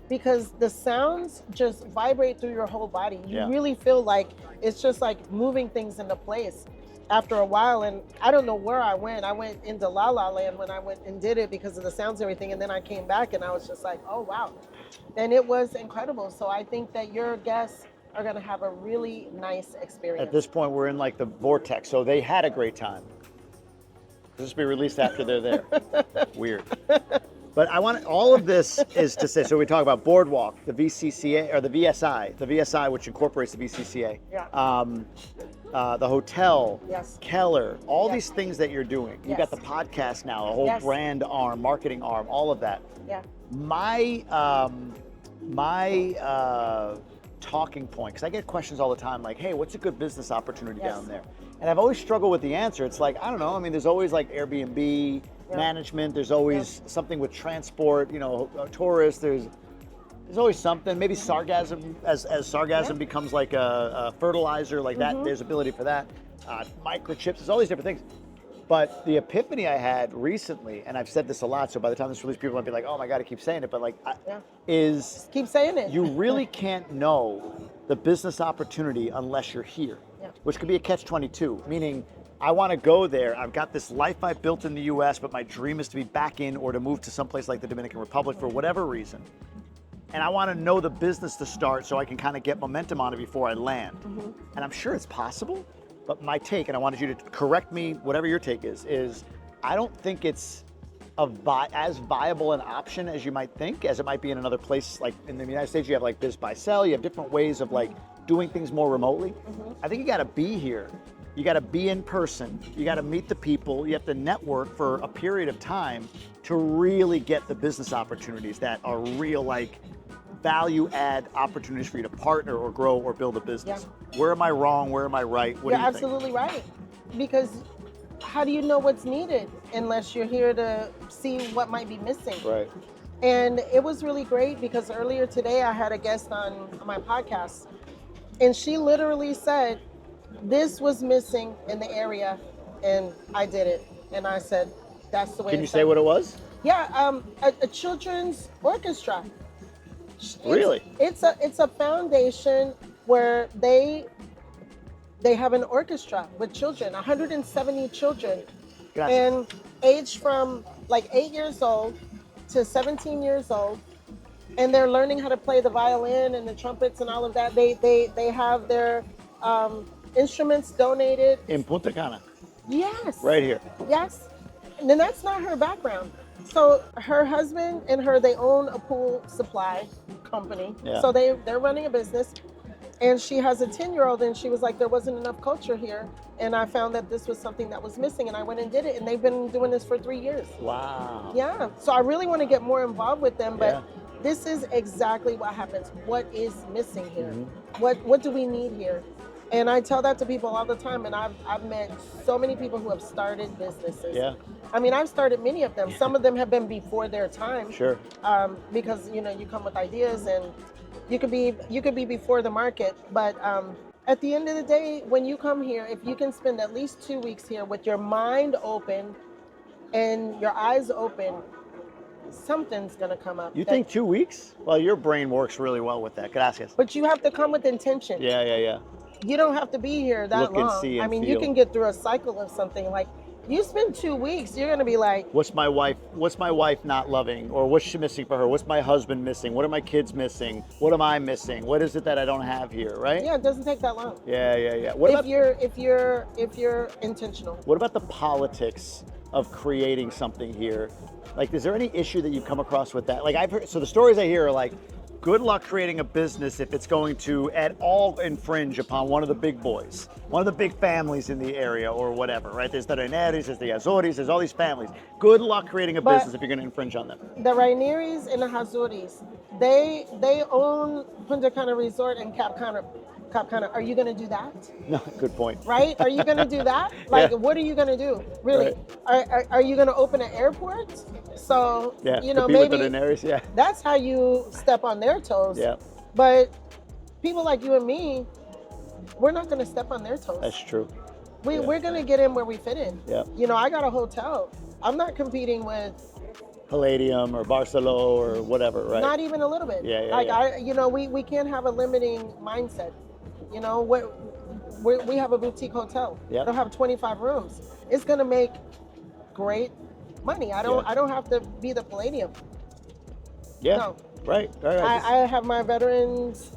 because the sounds just vibrate through your whole body. You really feel like it's just like moving things into place after a while. And I don't know where I went. I went into La La Land when I went and did it because of the sounds and everything. And then I came back and I was just like, oh, wow. And it was incredible. So I think that your guests are going to have a really nice experience. At this point, we're in like the vortex. So they had a great time. This will be released after they're there. Weird. But I want all of this is to say, so we talk about Boardwalk, the VCCA, or the VSI, which incorporates the VCCA. Yeah. The hotel, Yes. Keller, all Yes. these things that you're doing. You got Yes. the podcast now, a whole Yes. brand arm, marketing arm, all of that. Yeah. My talking point, because I get questions all the time like, hey, what's a good business opportunity Yes. down there? And I've always struggled with the answer. It's like, I don't know. I mean, there's always like Airbnb management. There's always something with transport, tourists. There's always something. Maybe sarcasm, as sarcasm becomes like a fertilizer, like that. There's ability for that. Microchips. There's all these different things. But the epiphany I had recently, and I've said this a lot, so by the time this release, people might be like, "Oh my God, I keep saying it," but like, is keep saying it. You really can't know the business opportunity unless you're here, which could be a catch-22. Meaning, I want to go there. I've got this life I built in the U.S., but my dream is to be back in or to move to someplace like the Dominican Republic for whatever reason. And I want to know the business to start so I can kind of get momentum on it before I land. And I'm sure it's possible. But my take, and I wanted you to correct me, whatever your take is I don't think it's as viable an option as you might think, as it might be in another place. Like in the United States, you have like biz buy sell, you have different ways of like doing things more remotely. I think you got to be here. You got to be in person. You got to meet the people. You have to network for a period of time to really get the business opportunities that are real, like value add opportunities for you to partner or grow or build a business. Where am I wrong? Where am I right? What do you think? You're absolutely right. Because how do you know what's needed unless you're here to see what might be missing? Right. And it was really great because earlier today I had a guest on my podcast, and she literally said, this was missing in the area, and I did it. And I said, that's the way. Can you say what it was? Yeah, a children's orchestra. Really? It's a foundation where they have an orchestra with children, 170 children, and aged from like 8 years old to 17 years old, and they're learning how to play the violin and the trumpets and all of that. They have their instruments donated in Punta Cana. Yes. Right here. Yes. And then that's not her background. So her husband and her, they own a pool supply company. So they're running a business. And she has a 10-year-old, and she was like, there wasn't enough culture here. And I found that this was something that was missing, and I went and did it. And they've been doing this for 3 years. Wow. Yeah. So I really want to get more involved with them, but this is exactly what happens. What is missing here? What do we need here? And I tell that to people all the time, and I've met so many people who have started businesses. Yeah. I mean, I've started many of them. Some of them have been before their time. Sure. Because you come with ideas, and you could be before the market. But at the end of the day, when you come here, if you can spend at least 2 weeks here with your mind open and your eyes open, something's gonna come up. You think 2 weeks? Well, your brain works really well with that. Gracias. But you have to come with intention. Yeah. You don't have to be here that Look and long. see and I mean, feel. you can get through a cycle of something. Like, you spend 2 weeks, you're gonna be like, What's my wife not loving? Or what's she missing for her? What's my husband missing? What are my kids missing? What am I missing? What is it that I don't have here, right? yeah, it doesn't take that long. Yeah. If you're intentional. What about the politics of creating something here? Like, is there any issue that you come across with that? Like, I've heard, so the stories I hear are like, good luck creating a business if it's going to at all infringe upon one of the big boys, one of the big families in the area or whatever, right? There's the Raineris, there's the Azores, there's all these families. Good luck creating a business if you're going to infringe on them. The Raineris and the Azores, they own Punta Cana Resort and Cap Cana. Are you going to do that? No, good point. Right? Are you going to do that? Like, what are you going to do? Really? Right. Are you going to open an airport? So, maybe with the Raineris, that's how you step on their toes. Yeah. But people like you and me, we're not going to step on their toes. That's true. We're going to get in where we fit in. Yeah. I got a hotel. I'm not competing with Palladium or Barcelo or whatever, right? Not even a little bit. We can't have a limiting mindset. We have a boutique hotel. Yeah. They'll have 25 rooms. It's going to make great money. I don't have to be the Palladium. Yeah. No. Right. I have my veterans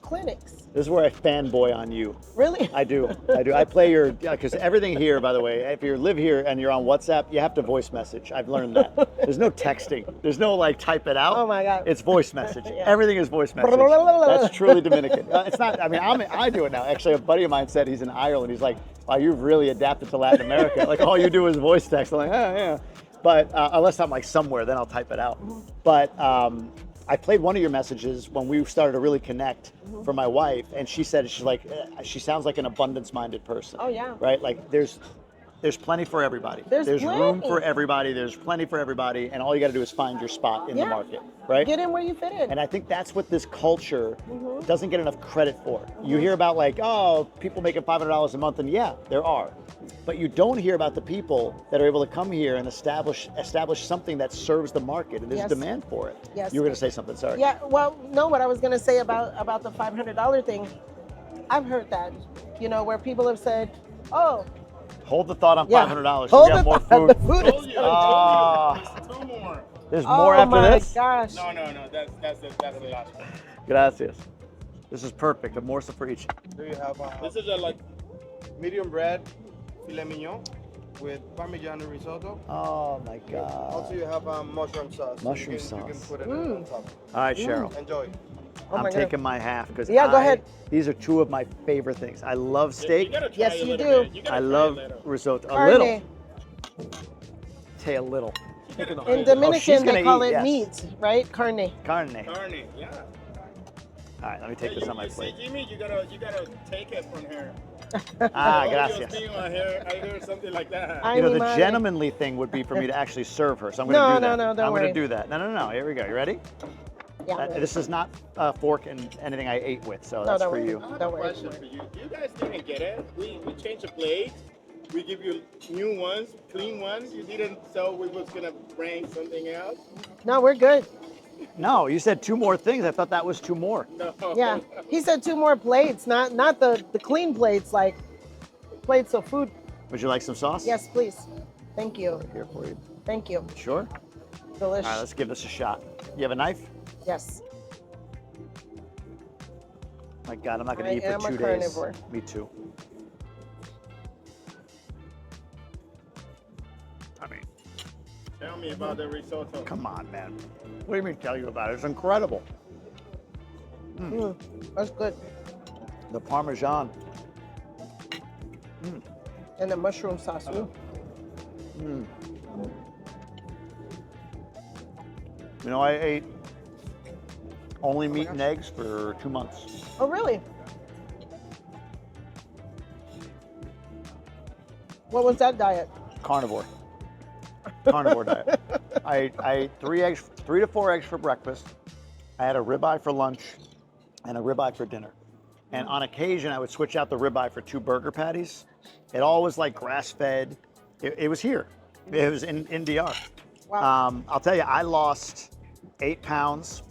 clinics. This is where I fanboy on you. Really? I do. I play because everything here, by the way, if you live here and you're on WhatsApp, you have to voice message. I've learned that. There's no texting. There's no like type it out. Oh my God. It's voice message. Everything is voice message. That's truly Dominican. It's not, I do it now. Actually, a buddy of mine said he's in Ireland. He's like, wow, you've really adapted to Latin America. Like all you do is voice text. I'm like, oh yeah. But unless I'm like somewhere, then I'll type it out. But I played one of your messages when we started to really connect for my wife, and she said, she sounds like an abundance-minded person. Oh yeah. Right? Like There's plenty for everybody. There's room plenty. for everybody. There's plenty for everybody. And all you got to do is find your spot in the Yeah. market, right? Get in where you fit in. And I think that's what this culture Mm-hmm. doesn't get enough credit for. You hear about like, oh, people making $500 a month, and yeah, there are. But you don't hear about the people that are able to come here and establish something that serves the market, and there's Yes. demand for it. Yes. You were going to say something, sorry. Yeah, well, no, what I was going to say about the $500 thing, I've heard that, where people have said, oh, Hold the thought on yeah, $500. hold We got the more thought, food. the food is Told you. coming. Ah. There's 2 more. There's more Oh after my this? gosh. No, that's the last one. Gracias. This is perfect. A morsel for each. Here you have This is a like medium bread filet mignon with Parmigiano risotto. Oh my Also, God. you have mushroom sauce. Mushroom You can sauce. put it on top. All right, Cheryl. Enjoy. Oh I'm my taking God. my half because Yeah, go ahead. These are 2 of my favorite things. I love steak. You gotta try Yes, a you little do. bit. You gotta I try love a little. risotto. A Carne. little. Say a little. In Oh, she's Dominican, gonna they call eat, it yes. meat, right? Carne. Carne. Carne, yeah. All right, let me take this on my you plate. See, Jimmy, you gotta take it from her. Ah, Oh, Dios gracias. mío, I hear something like that. Ay, You know, mi the madre. gentlemanly thing would be for me to actually serve her. So I'm going to No, do that. no, no, don't I'm worry. going to do that. No. Here we go. You ready? Yeah. This is not a fork and anything I ate with, so No, that's don't for worry. you. I have Don't a worry. question for you. You guys didn't get it. We changed the plate. We give you new ones, clean ones. You didn't, so we was gonna bring something else. No, we're good. No, you said 2 more things. I thought that was 2 more. No. Yeah. He said 2 more plates, not the clean plates, like plates of food. Would you like some sauce? Yes, please. Thank you. Here for you. Thank you. Sure? All Delicious. right, let's give this a shot. You have a knife? Yes. My God, I'm not going I to eat am for a 2 days. carnivore. Me too. I mean, Tell me about the risotto. come on, man. What do you mean tell you about it? It's incredible. That's good. The Parmesan. And the mushroom sauce. Ooh. You know, I ate only meat and eggs for 2 months. Oh, really? What was that diet? Carnivore. Carnivore diet. I ate 3 to 4 eggs for breakfast. I had a ribeye for lunch and a ribeye for dinner. And on occasion, I would switch out the ribeye for 2 burger patties. It all was like grass-fed. It was here. It was in DR. Wow. I'll tell you, I lost 8 pounds.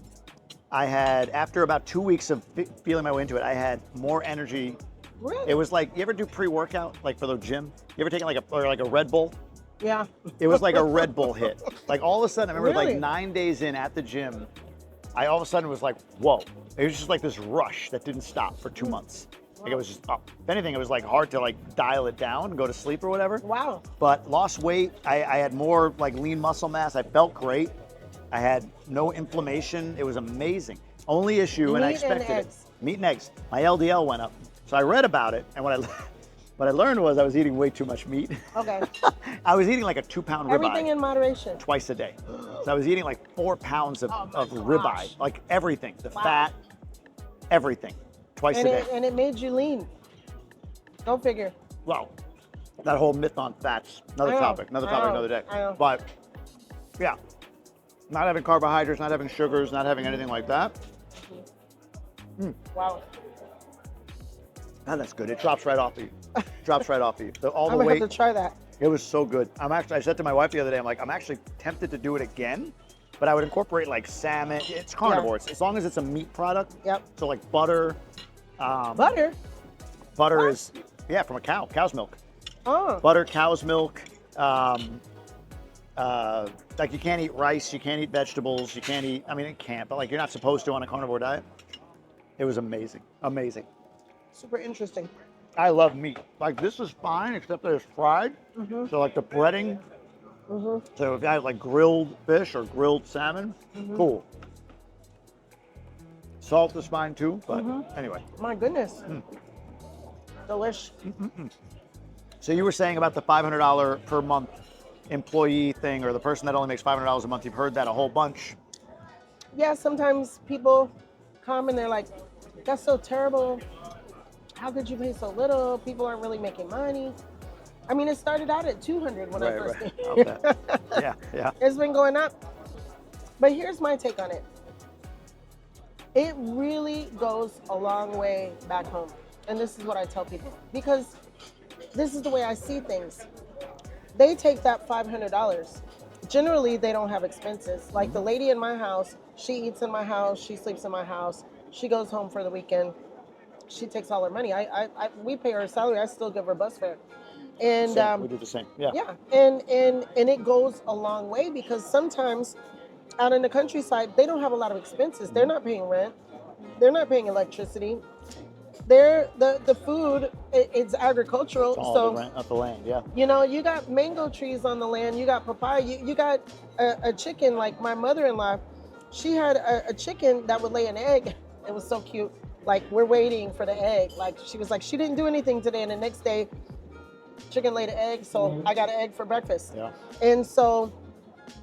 I had, after about 2 weeks of feeling my way into it, I had more energy. Really? It was like, you ever do pre-workout, like for the gym? You ever taken like a Red Bull? Yeah. It was like a Red Bull hit. Like all of a sudden, I remember Really? like 9 days in at the gym, I all of a sudden was like, whoa. It was just like this rush that didn't stop for 2 months. Like it was just up. If anything, it was like hard to like dial it down, go to sleep or whatever. Wow. But lost weight. I had more like lean muscle mass. I felt great. I had no inflammation. It was amazing. Only issue, and I Meat and expected it. eggs. Meat and eggs. My LDL went up. So I read about it, and what I learned was I was eating way too much meat. Okay. I was eating like a 2-pound ribeye Everything in moderation. twice a day. So I was eating like 4 pounds of ribeye, like everything, the fat, everything, twice And a day. it made you lean. Go figure. Well, that whole myth on fats, another I know, topic, I know, another day. I know. But yeah, not having carbohydrates, not having sugars, not having anything like that. Wow. God, that's good. It drops right off of you. Drops right off of you. All I'm the gonna weight. have to try that. It was so good. I said to my wife the other day, I'm actually tempted to do it again, but I would incorporate like salmon. It's carnivore. Yeah. As long as it's a meat product. Yep. So like butter. Butter. Butter What? is, yeah, from a cow, cow's milk. Oh. Butter, cow's milk. Like you can't eat rice, you can't eat vegetables, you can't eat, I mean, it can't, but like you're not supposed to on a carnivore diet. It was amazing, amazing. Super interesting. I love meat. Like this is fine, except that it's fried. So like the breading. So if I had like grilled fish or grilled salmon, cool. Salt is fine too, but anyway. My goodness. Delish. So you were saying about the $500 per month employee thing, or the person that only makes $500 a month. You've heard that a whole bunch. Yeah, sometimes people come and they're like, that's so terrible. How could you pay so little? People aren't really making money. I mean, it started out at 200 when I Right, first right. came. Okay. Yeah, yeah. It's been going up. But here's my take on it. It really goes a long way back home. And this is what I tell people. Because this is the way I see things. They take that $500. Generally, they don't have expenses. Like the lady in my house, she eats in my house, she sleeps in my house, she goes home for the weekend. She takes all her money. We pay her salary. I still give her bus fare. And Same. We do the same. Yeah. yeah, and it goes a long way because sometimes out in the countryside, they don't have a lot of expenses. They're not paying rent. They're not paying electricity. The food, it's agricultural. It's all so the rent of the land. Yeah. you know, you got mango trees on the land. You got papaya. You got a chicken. Like my mother-in-law, she had a chicken that would lay an egg. It was so cute. Like we're waiting for the egg. Like she was like, she didn't do anything today, and the next day, chicken laid an egg. So I got an egg for breakfast. Yeah. And so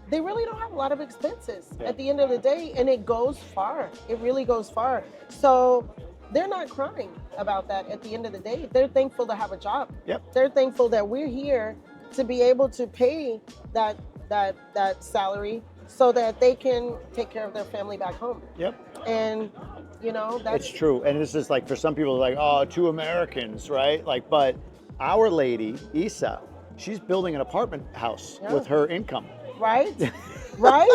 they really don't have a lot of expenses at the end of the day, and it goes far. It really goes far. So they're not crying about that at the end of the day. They're thankful to have a job. Yep. They're thankful that we're here to be able to pay that salary so that they can take care of their family back home. Yep. And you know, that's It's true. And this is like, for some people, like, oh, 2 Americans, right? Like, but our lady, Isa, she's building an apartment house with her income. right. Right?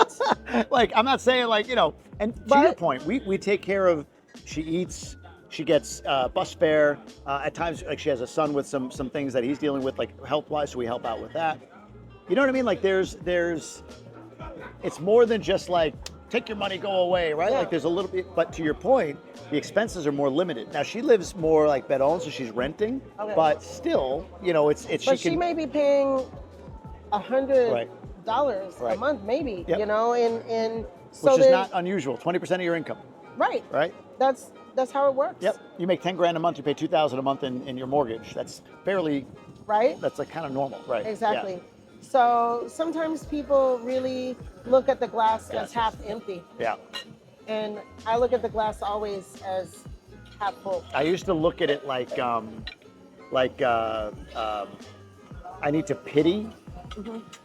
Like, I'm not saying like, you know, and to your point, we take care of, she eats, she gets bus fare. At times, like she has a son with some things that he's dealing with, like health-wise, so we help out with that. You know what I mean? Like there's, it's more than just like, take your money, go away, right? Yeah. Like there's a little bit, but to your point, the expenses are more limited. Now she lives more like bed-owned, so she's renting, but still, you know, it's But she may be paying $100 a month, maybe, you know, and so which is not unusual. 20% of your income. Right. Right. That's how it works. Yep. You make 10 grand a month, you pay 2,000 a month in your mortgage. That's fairly right. That's like kind of normal, right? Exactly. Yeah. So sometimes people really look at the glass as half empty. Yeah. And I look at the glass always as half full. I used to look at it like I need to pity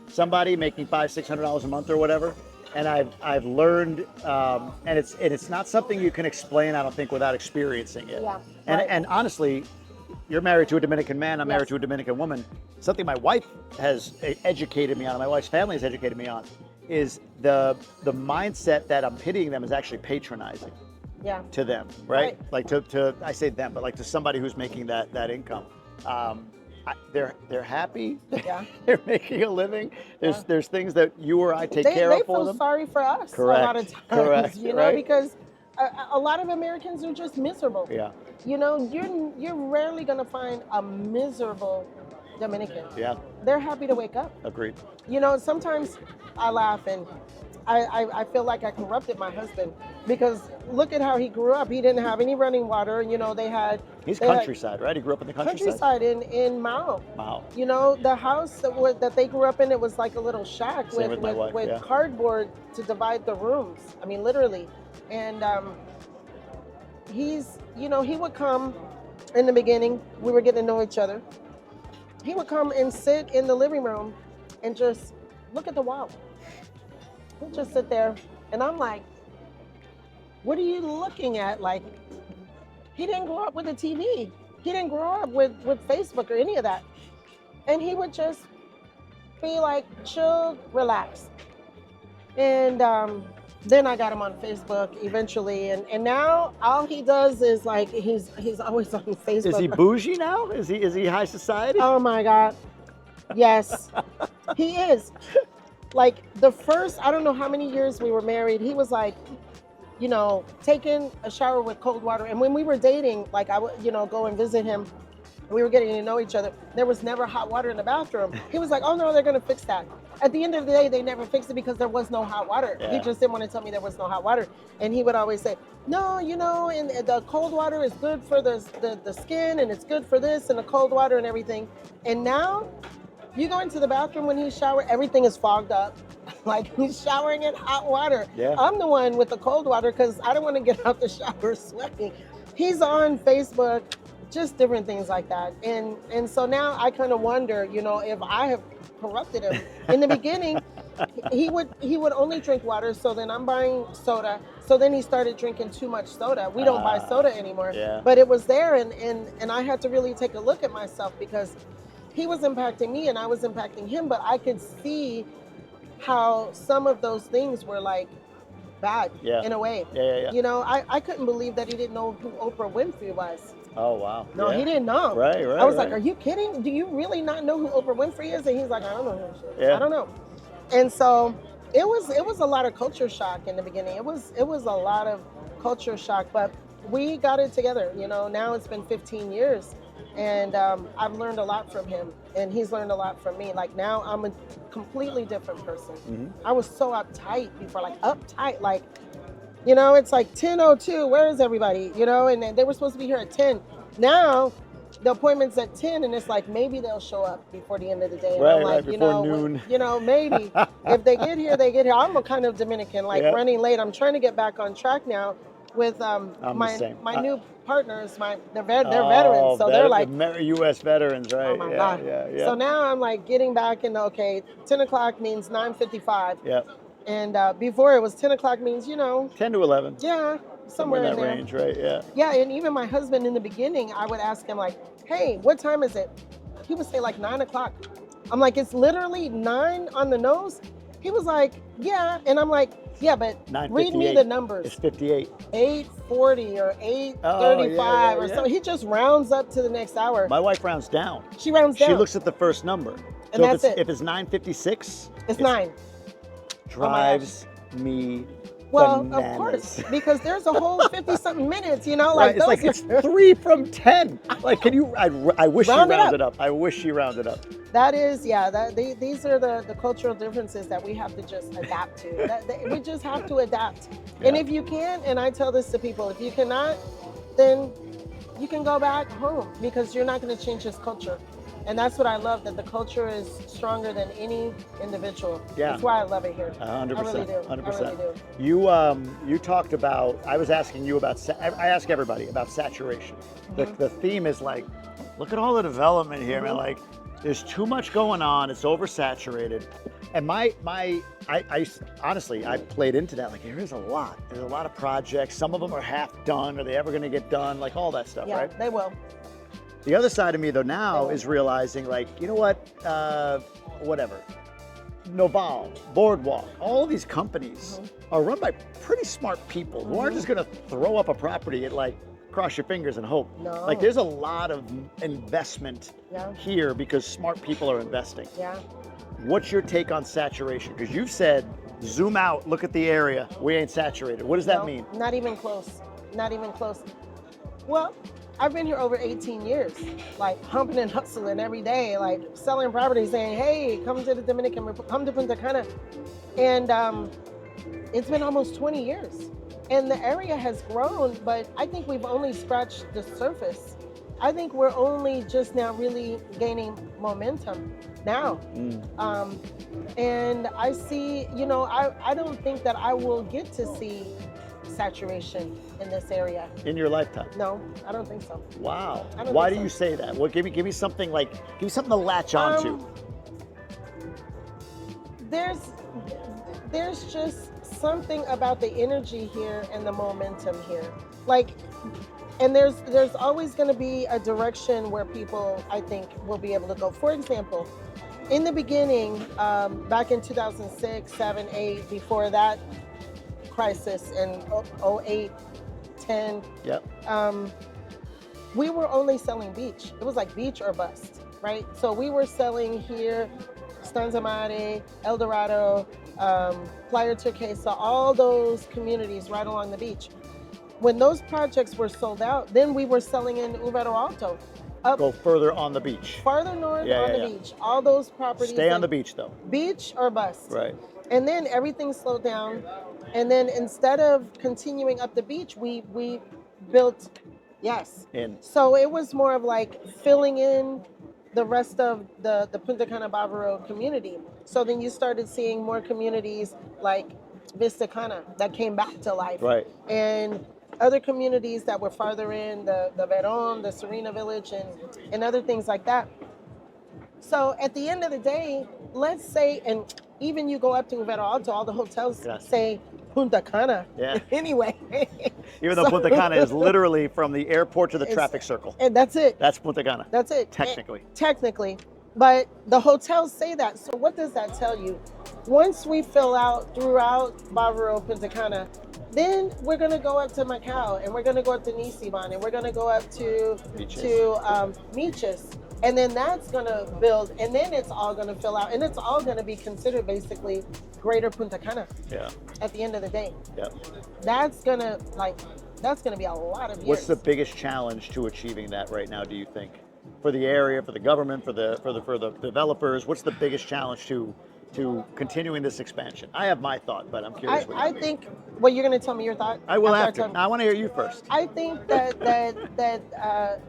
somebody making $500-600 a month or whatever. And I've learned, and it's not something you can explain, I don't think, without experiencing it. Yeah. And honestly, you're married to a Dominican man, I'm married to a Dominican woman. Something my wife has educated me on, and my wife's family has educated me on, is the mindset that I'm pitying them is actually patronizing. Yeah. To them, right? Like to I say them, but like to somebody who's making that income. They're happy. Yeah. They're making a living. There's things that you or I take care of for them. They feel sorry for us Correct. a lot of times. Correct. You know, right? because a lot of Americans are just miserable. Yeah. You know, you're rarely gonna find a miserable Dominican. Yeah. They're happy to wake up. Agreed. You know, sometimes I laugh and I feel like I corrupted my husband because look at how he grew up. He didn't have any running water. You know, He's countryside, right? He grew up in the countryside. Countryside in Mao. Wow. You know, the house that they grew up in, it was like a little shack Same with my wife, with yeah. cardboard to divide the rooms. I mean, literally. And he would come in the beginning. We were getting to know each other. He would come and sit in the living room and just look at the wall. He'll just sit there, and I'm like, what are you looking at? Like, he didn't grow up with a TV. He didn't grow up with Facebook or any of that. And he would just be like, chill, relax. And then I got him on Facebook eventually, and now all he does is like, he's always on Facebook. Is he bougie now? Is he high society? Oh my God. Yes, he is. Like the first, I don't know how many years we were married, he was like, you know, taking a shower with cold water. And when we were dating, like I would, go and visit him. We were getting to know each other. There was never hot water in the bathroom. He was like, oh no, they're gonna fix that. At the end of the day, they never fixed it because there was no hot water. Yeah. He just didn't want to tell me there was no hot water. And he would always say, no, and the cold water is good for the skin, and it's good for this, and the cold water and everything. And now, you go into the bathroom when he's showering, everything is fogged up. Like he's showering in hot water. Yeah. I'm the one with the cold water because I don't want to get out the shower sweating. He's on Facebook just different things like that. And so now I kind of wonder, you know, if I have corrupted him. In the beginning, he would only drink water, so then I'm buying soda. So then he started drinking too much soda. We don't buy soda anymore. Yeah. But it was there, and I had to really take a look at myself, because he was impacting me and I was impacting him, but I could see how some of those things were like bad in a way. Yeah. You know, I couldn't believe that he didn't know who Oprah Winfrey was. Oh, wow. No, he didn't know. Right. I was like, are you kidding? Do you really not know who Oprah Winfrey is? And he's like, I don't know who she is. Yeah. I don't know. And so it was a lot of culture shock in the beginning. It was a lot of culture shock, but we got it together. You know, now it's been 15 years, and I've learned a lot from him, and he's learned a lot from me. Like, now I'm a completely different person. I was so uptight before, like, you know, it's like 10:02, where is everybody? You know, and then they were supposed to be here at 10. Now the appointment's at 10, and it's like, maybe they'll show up before the end of the day. And I'm like, before noon. You know, maybe if they get here, they get here. I'm a kind of Dominican, like running late. I'm trying to get back on track now with my new partners. They're veterans, so they're like U.S. veterans, right? Oh my God. Yeah. So now I'm like getting back in. Okay, 10 o'clock means 9:55. Yeah. And before it was 10 o'clock means, you know, 10 to 11. Yeah, somewhere in that in there. range, right? Yeah. Yeah, and even my husband in the beginning, I would ask him like, hey, what time is it? He would say like 9 o'clock. I'm like, it's literally 9 on the nose. He was like, yeah. And I'm like, yeah, but read me the numbers. It's 58. 8:40 or 8:35 or something. He just rounds up to the next hour. My wife rounds down. She rounds down. She looks at the first number. And so that's it. If it's 9:56, it's 9. Drives me Well, bananas. of course, because there's a whole 50-something minutes, you know, Right, like it's 3 from 10. Like, can you? I wish she rounded up. I wish she rounded up. That is, these are the cultural differences that we have to just adapt to. We just have to adapt. Yeah. And if you can, and I tell this to people, if you cannot, then you can go back home, because you're not going to change this culture. And that's what I love, that the culture is stronger than any individual. Yeah. That's why I love it here. 100%. I really do. 100%. I really do. You talked about, I was asking you about, I ask everybody about saturation. The theme is like, look at all the development here, man. Like, there's too much going on. It's oversaturated. And I honestly, I played into that. Like, there is a lot. There's a lot of projects. Some of them are half done. Are they ever going to get done? Like, all that stuff, right? Yeah, they will. The other side of me, though, now is realizing, like, you know what? Whatever. Noval, Boardwalk, all these companies are run by pretty smart people who aren't just going to throw up a property and, like, cross your fingers and hope. No. Like, there's a lot of investment here because smart people are investing. Yeah. What's your take on saturation? Because you've said, zoom out, look at the area. We ain't saturated. What does that mean? Not even close. Not even close. Well, I've been here over 18 years, like humping and hustling every day, like selling properties, saying, hey, come to the Dominican Republic, come to Punta Cana. And it's been almost 20 years. And the area has grown, but I think we've only scratched the surface. I think we're only just now really gaining momentum now. And I see, you know, I don't think that I will get to see saturation in this area. In your lifetime? No, I don't think so. Wow. Why do you say that? Well, give me something to latch onto. There's just something about the energy here and the momentum here. Like, and there's always going to be a direction where people, I think, will be able to go. For example, in the beginning, back in 2006, 7, 8, before that crisis in 08, 10, we were only selling beach. It was like beach or bust, right? So we were selling here, Stanza Mare, El Dorado, Playa Turquesa, all those communities right along the beach. When those projects were sold out, then we were selling in Uvero Alto. Go further on the beach. Farther north on the beach. All those properties. Stay on the beach, though. Beach or bust. Right. And then everything slowed down. And then instead of continuing up the beach, we built, in. So it was more of like filling in the rest of the Punta Cana Bávaro community. So then you started seeing more communities like Vista Cana that came back to life. Right. And other communities that were farther in, the Verón, the Serena Village, and other things like that. So at the end of the day, let's say, and even you go up to Vero Alto, all the hotels Yes. say Punta Cana. Yeah. Anyway. Even though So- Punta Cana is literally from the airport to the It's- traffic circle. And that's it. That's Punta Cana. That's it. Technically. Technically. But the hotels say that. So what does that tell you? Once we fill out throughout Bávaro, Punta Cana, then we're going to go up to Macau, and we're going to go up to Nisiban, and we're going to go up to Miches. And then that's going to build, and then it's all going to fill out, and it's all going to be considered basically Greater Punta Cana Yeah. at the end of the day. Yep. That's going to be a lot of years. What's the biggest challenge to achieving that right now, do you think? For the area, for the government, for the developers, what's the biggest challenge to continuing this expansion? I have my thought, but I'm curious. I think, well, you're going to tell me your thought? I will after after. I want to hear you first. I think that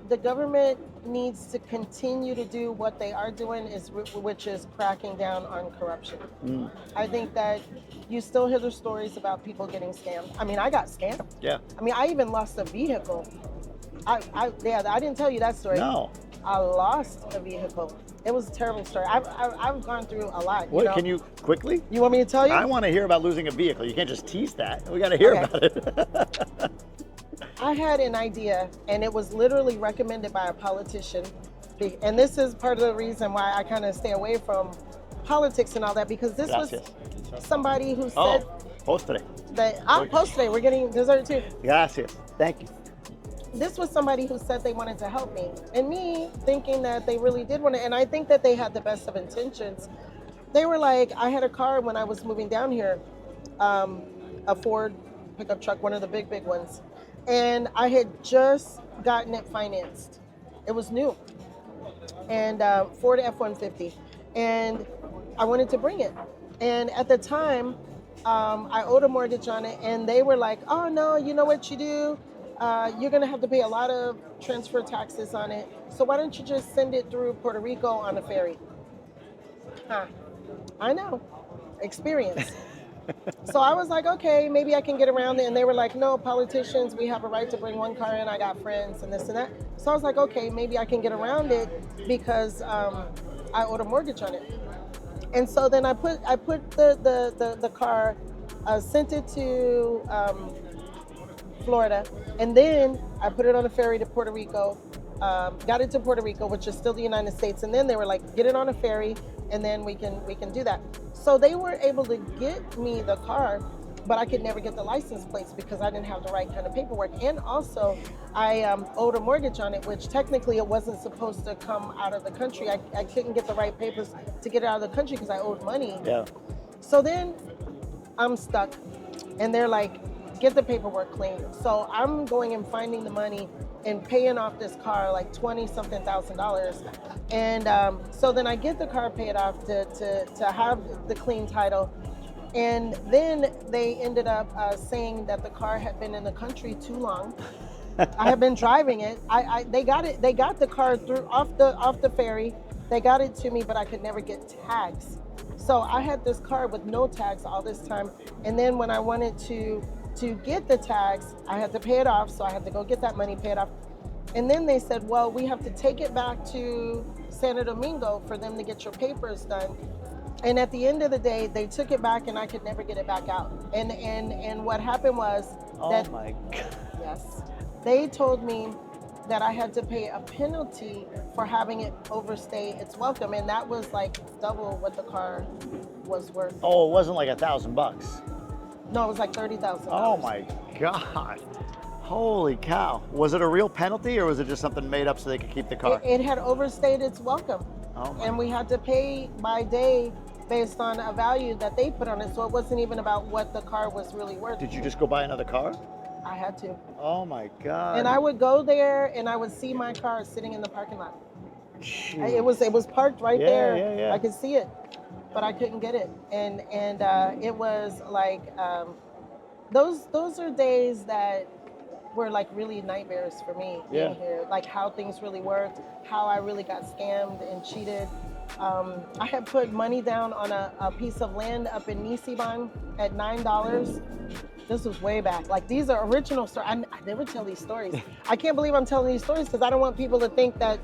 the government needs to continue to do what they are doing, which is cracking down on corruption. I think that you still hear the stories about people getting scammed. I mean, I got scammed. Yeah. I mean, I even lost a vehicle. I didn't tell you that story. No. I lost a vehicle. It was a terrible story. I've gone through a lot. What, you know? can you quickly? You want me to tell you? I want to hear about losing a vehicle. You can't just tease that. We got to hear Okay. about it. I had an idea, and it was literally recommended by a politician. And this is part of the reason why I kind of stay away from politics and all that, because this Gracias. was somebody who said Oh, postre. that post today, we're getting dessert too. Gracias. Thank you. This was somebody who said they wanted to help me, and me thinking that they really did want to, and I think that they had the best of intentions. They were like, I had a car when I was moving down here, a Ford pickup truck, one of the big ones, and I had just gotten it financed. It was new, and Ford F-150, and I wanted to bring it. And at the time, I owed a mortgage on it, and they were like, oh no, you know what you do? You're gonna have to pay a lot of transfer taxes on it. So why don't you just send it through Puerto Rico on a ferry? Huh. I know, experience. So I was like, okay, maybe I can get around it. And they were like, no, politicians, we have a right to bring one car in. I got friends and this and that. So I was like, okay, maybe I can get around it because I owed a mortgage on it. And so then I put the car, sent it to Florida, and then I put it on a ferry to Puerto Rico, got it to Puerto Rico, which is still the United States, and then they were like, get it on a ferry, and then we can do that. So they were able to get me the car, but I could never get the license plates because I didn't have the right kind of paperwork. And also, I owed a mortgage on it, which technically it wasn't supposed to come out of the country. I couldn't get the right papers to get it out of the country because I owed money. Yeah. So then I'm stuck, and they're like, get the paperwork clean. So I'm going and finding the money and paying off this car like $20-something thousand. And so then I get the car paid off to have the clean title. And then they ended up saying that the car had been in the country too long. I have been driving it. They got the car through off the ferry. They got it to me, but I could never get tags. So I had this car with no tags all this time. And then when I wanted to get the tags, I had to pay it off. So I had to go get that money, pay it off. And then they said, well, we have to take it back to Santo Domingo for them to get your papers done. And at the end of the day, they took it back and I could never get it back out. And what happened was that, Oh my God. yes, they told me that I had to pay a penalty for having it overstay its welcome. And that was like double what the car was worth. Oh, it wasn't like $1,000. No, it was like $30,000. Oh my God. Holy cow. Was it a real penalty or was it just something made up so they could keep the car? It had overstayed its welcome. Oh my. And we had to pay by day based on a value that they put on it. So it wasn't even about what the car was really worth. Did you just go buy another car? I had to. Oh my God. And I would go there and I would see my car sitting in the parking lot. Jeez. It was parked right Yeah, there. yeah, yeah. I could see it, but I couldn't get it. And it was like, those are days that were like really nightmares for me Yeah. being here. Like how things really worked, how I really got scammed and cheated. I had put money down on a piece of land up in Nisiban at $9. This was way back. Like these are original stories. I never tell these stories. I can't believe I'm telling these stories because I don't want people to think that,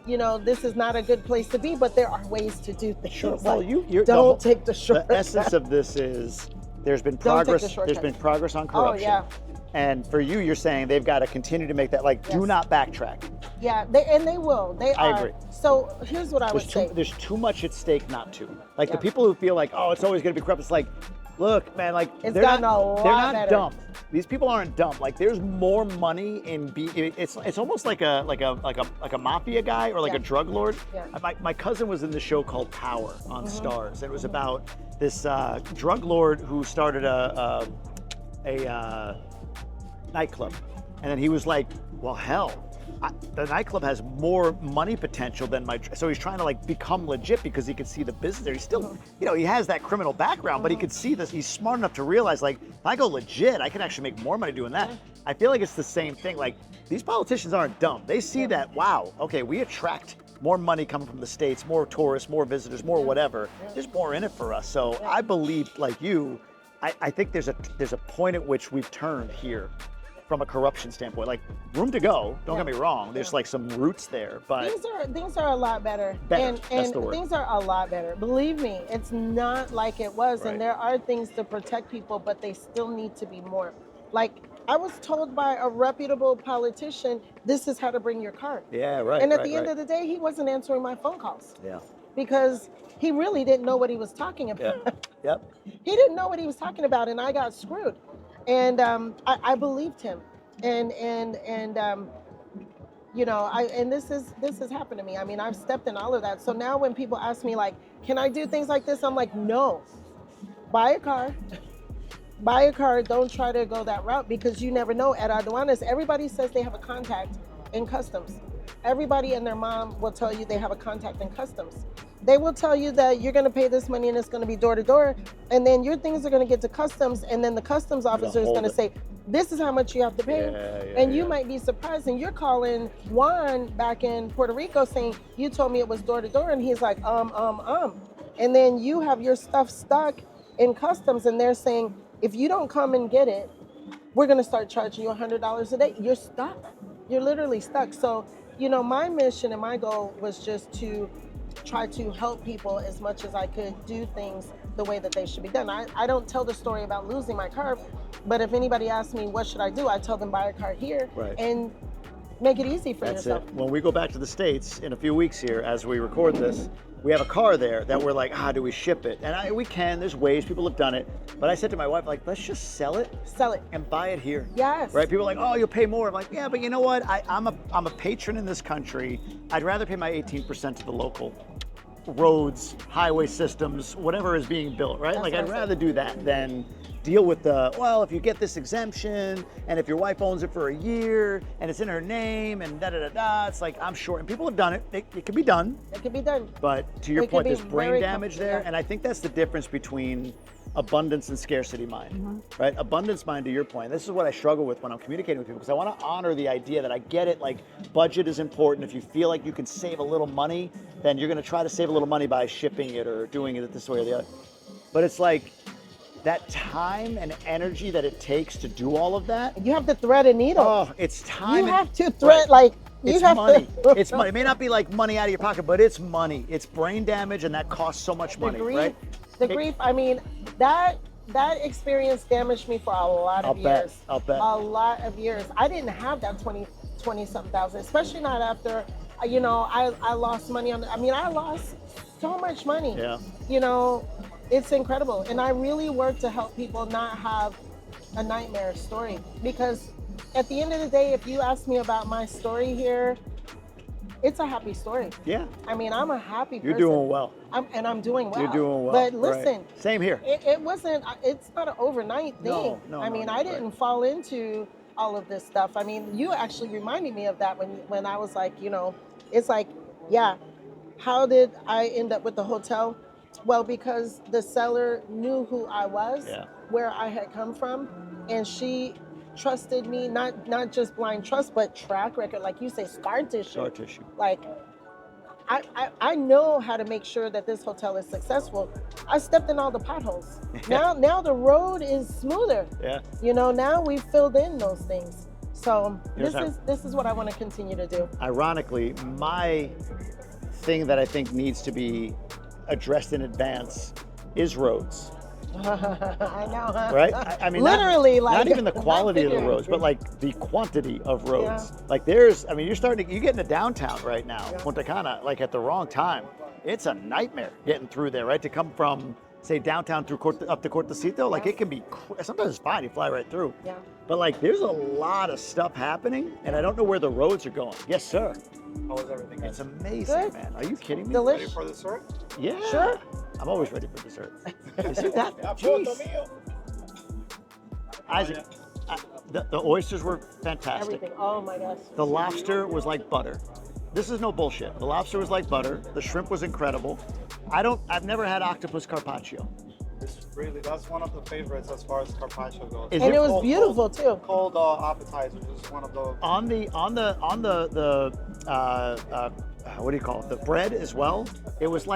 you know, this is not a good place to be, but there are ways to do things. Sure. Like, Well, you're don't take the shortcut. The essence of this is there's been Don't take the progress. There's shortcut. been progress on corruption. Oh, yeah. And for you, you're saying they've got to continue to make that, like, do Yes. not backtrack. Yeah, they will. They I are. agree. So here's what I would say. There's too much at stake not to. Like the Yeah. people who feel like, oh, it's always going to be corrupt. It's like, look, man, like It's they're gotten not, a lot they're not better. dumb. These people aren't dumb. Like there's more money in it's almost like a mafia guy or like Yeah. a drug lord. Yeah. My cousin was in the show called Power on Stars. It was about this drug lord who started a nightclub, and then he was like, well, hell. The nightclub has more money potential than so he's trying to like become legit because he could see the business there. He's still, you know, he has that criminal background, but he could see this. He's smart enough to realize like, if I go legit, I can actually make more money doing that. I feel like it's the same thing. Like these politicians aren't dumb. They see that, wow, okay, we attract more money coming from the States, more tourists, more visitors, more whatever. There's more in it for us. So I believe, like you, I think there's a point at which we've turned here from a corruption standpoint. Like room to go, don't get me wrong, there's like some roots there, but Things are a lot better. Better, that's And the word. things are a lot better. Believe me, it's not like it was. Right. And there are things to protect people, but they still need to be more. Like I was told by a reputable politician, this is how to bring your card. yeah, right. And at the end of the day, he wasn't answering my phone calls yeah, because he really didn't know what he was talking about. yep. He didn't know what he was talking about, and I got screwed. And I believed him, and you know, this has happened to me. I mean, I've stepped in all of that. So now when people ask me like, can I do things like this? I'm like, no. Buy a car. Buy a car. Don't try to go that route because you never know. At aduanas, everybody says they have a contact in customs. Everybody and their mom will tell you they have a contact in customs. They will tell you that you're going to pay this money and it's going to be door to door, and then your things are going to get to customs, and then the customs officer is going to say, this is how much you have to pay. And you might be surprised, and you're calling Juan back in Puerto Rico saying, you told me it was door to door, and he's like, And then you have your stuff stuck in customs, and they're saying, if you don't come and get it, we're going to start charging you $100 a day. You're stuck. You're literally stuck. So, you know, my mission and my goal was just to try to help people as much as I could do things the way that they should be done. I don't tell the story about losing my car, but if anybody asks me what should I do, I tell them buy a car here and make it easy for yourself. It. When we go back to the States in a few weeks here, as we record this, we have a car there that we're like, do we ship it? And we can, there's ways, people have done it. But I said to my wife, like, let's just sell it. Sell it. And buy it here. Yes. Right? People are like, oh, you'll pay more. I'm like, yeah, but you know what? I'm a patron in this country. I'd rather pay my 18% to the local roads, highway systems, whatever is being built, right? That's like, what I'd I rather do that than deal with if you get this exemption, and if your wife owns it for a year, and it's in her name, and da-da-da-da, it's like, I'm sure, and people have done it. It can be done. It can be done. But to your It can point, be there's brain very damage there, yeah. and I think that's the difference between abundance and scarcity mind, right? Abundance mind, to your point, this is what I struggle with when I'm communicating with people, because I want to honor the idea that I get it, like budget is important. If you feel like you can save a little money, then you're going to try to save a little money by shipping it or doing it this way or the other. But it's like that time and energy that it takes to do all of that. You have to thread a needle. Oh, it's time. You have to thread, like, you it's have money. to. It's money. It may not be like money out of your pocket, but it's money. It's brain damage, and that costs so much money, right? The grief, I mean, that experience damaged me for a lot of years. I'll bet. A lot of years. I didn't have that 20-something thousand, especially not after, you know, I lost money on, I lost so much money. Yeah. You know, it's incredible. And I really work to help people not have a nightmare story, because at the end of the day, if you ask me about my story here, it's a happy story. Yeah. I mean, I'm a happy person. You're doing well. I'm doing well. You're doing well. But listen, right. Same here. It's not an overnight thing. No, I mean, I didn't fall into all of this stuff. I mean, you actually reminded me of that when I was like, you know, it's like, yeah, how did I end up with the hotel? Well, because the seller knew who I was, where I had come from, and she trusted me, not just blind trust, but track record, like you say, scar tissue. Scar tissue. Like, I know how to make sure that this hotel is successful. I stepped in all the potholes. Now the road is smoother. Yeah. You know, now we've filled in those things. So Here's this is what I want to continue to do. Ironically, my thing that I think needs to be addressed in advance is roads. I know, huh? Right? I mean, literally, not even the quality of the roads, but like the quantity of roads. Yeah. Like you're getting into downtown right now, Punta Cana, like at the wrong time. It's a nightmare getting through there, right? To come from, say, downtown through up to Cortecito, like it can be, sometimes it's fine, you fly right through. Yeah. But like there's a lot of stuff happening and I don't know where the roads are going. Yes, sir. How was everything? It's amazing, Good. man. Are you kidding me? Delicious. Ready for dessert? Yeah. Sure. I'm always ready for dessert. You see that? Apunto Jeez. mío. Isaac, the oysters were fantastic. Everything. Oh my gosh. The lobster was like butter. This is no bullshit. The lobster was like butter. The shrimp was incredible. I've never had octopus carpaccio. That's one of the favorites as far as carpaccio goes. Is And it it was beautiful too. Cold appetizer is one of the. on the what do you call it? The bread as well. It was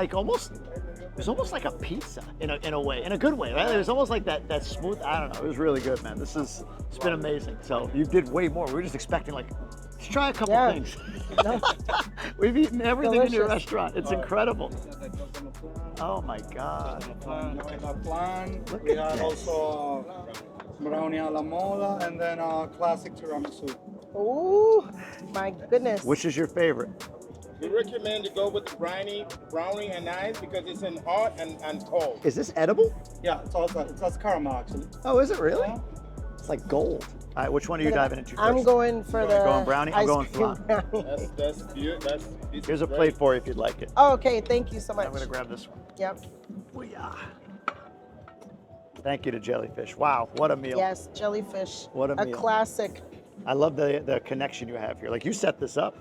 almost like a pizza in a way, in a good way, right? It was almost like that smooth. I don't know. It was really good, man. It's been amazing. So you did way more. We were just expecting let's try a couple things. No. We've eaten everything in your Delicious. restaurant. It's incredible. Oh my God. Flan. Look We at have this. also brownie alla mola and then classic tiramisu. Ooh, my goodness. Which is your favorite? We recommend to go with the brownie and ice because it's in hot and cold. Is this edible? Yeah, it's caramel actually. Oh, is it really? It's like gold. All right, which one are you diving into first? I'm going for the going brownie? I'm ice going cream flan. brownie. That's beautiful. Here's a plate for you if you'd like it. Oh, okay, thank you so much. I'm gonna grab this one. Yep. Booyah. Thank you to Jellyfish. Wow, what a meal. Yes, jellyfish. What a meal. Classic. I love the connection you have here. Like you set this up.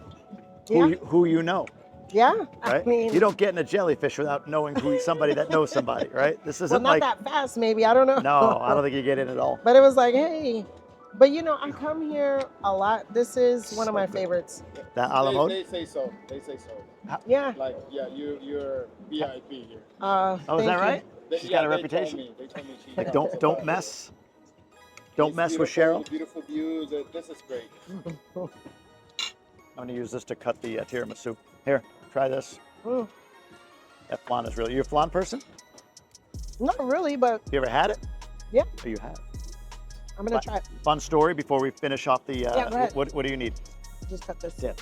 Yeah. Who you know, Yeah. right? I mean, you don't get in a Jellyfish without knowing somebody that knows somebody, right? This isn't well, not like that fast, maybe. I don't know. no, I don't think you get in at all. But it was like, hey. But you know, I come here a lot. This is one of my favorites. That a la mode? They say so. They say so. Yeah. Like, yeah, you're VIP here. Oh, is Thank that you. right? She's got a reputation. They told me she. Like don't mess. Don't It's mess with beautiful, Cheryl. Beautiful views. This is great. I'm gonna use this to cut the tiramisu. Here, try this. Mm. That flan is really. You a flan person? Not really, but You ever had it? Yeah. Oh, you have. I'm gonna try it. Fun story before we finish off the. go ahead. What do you need? Just cut this. Yeah.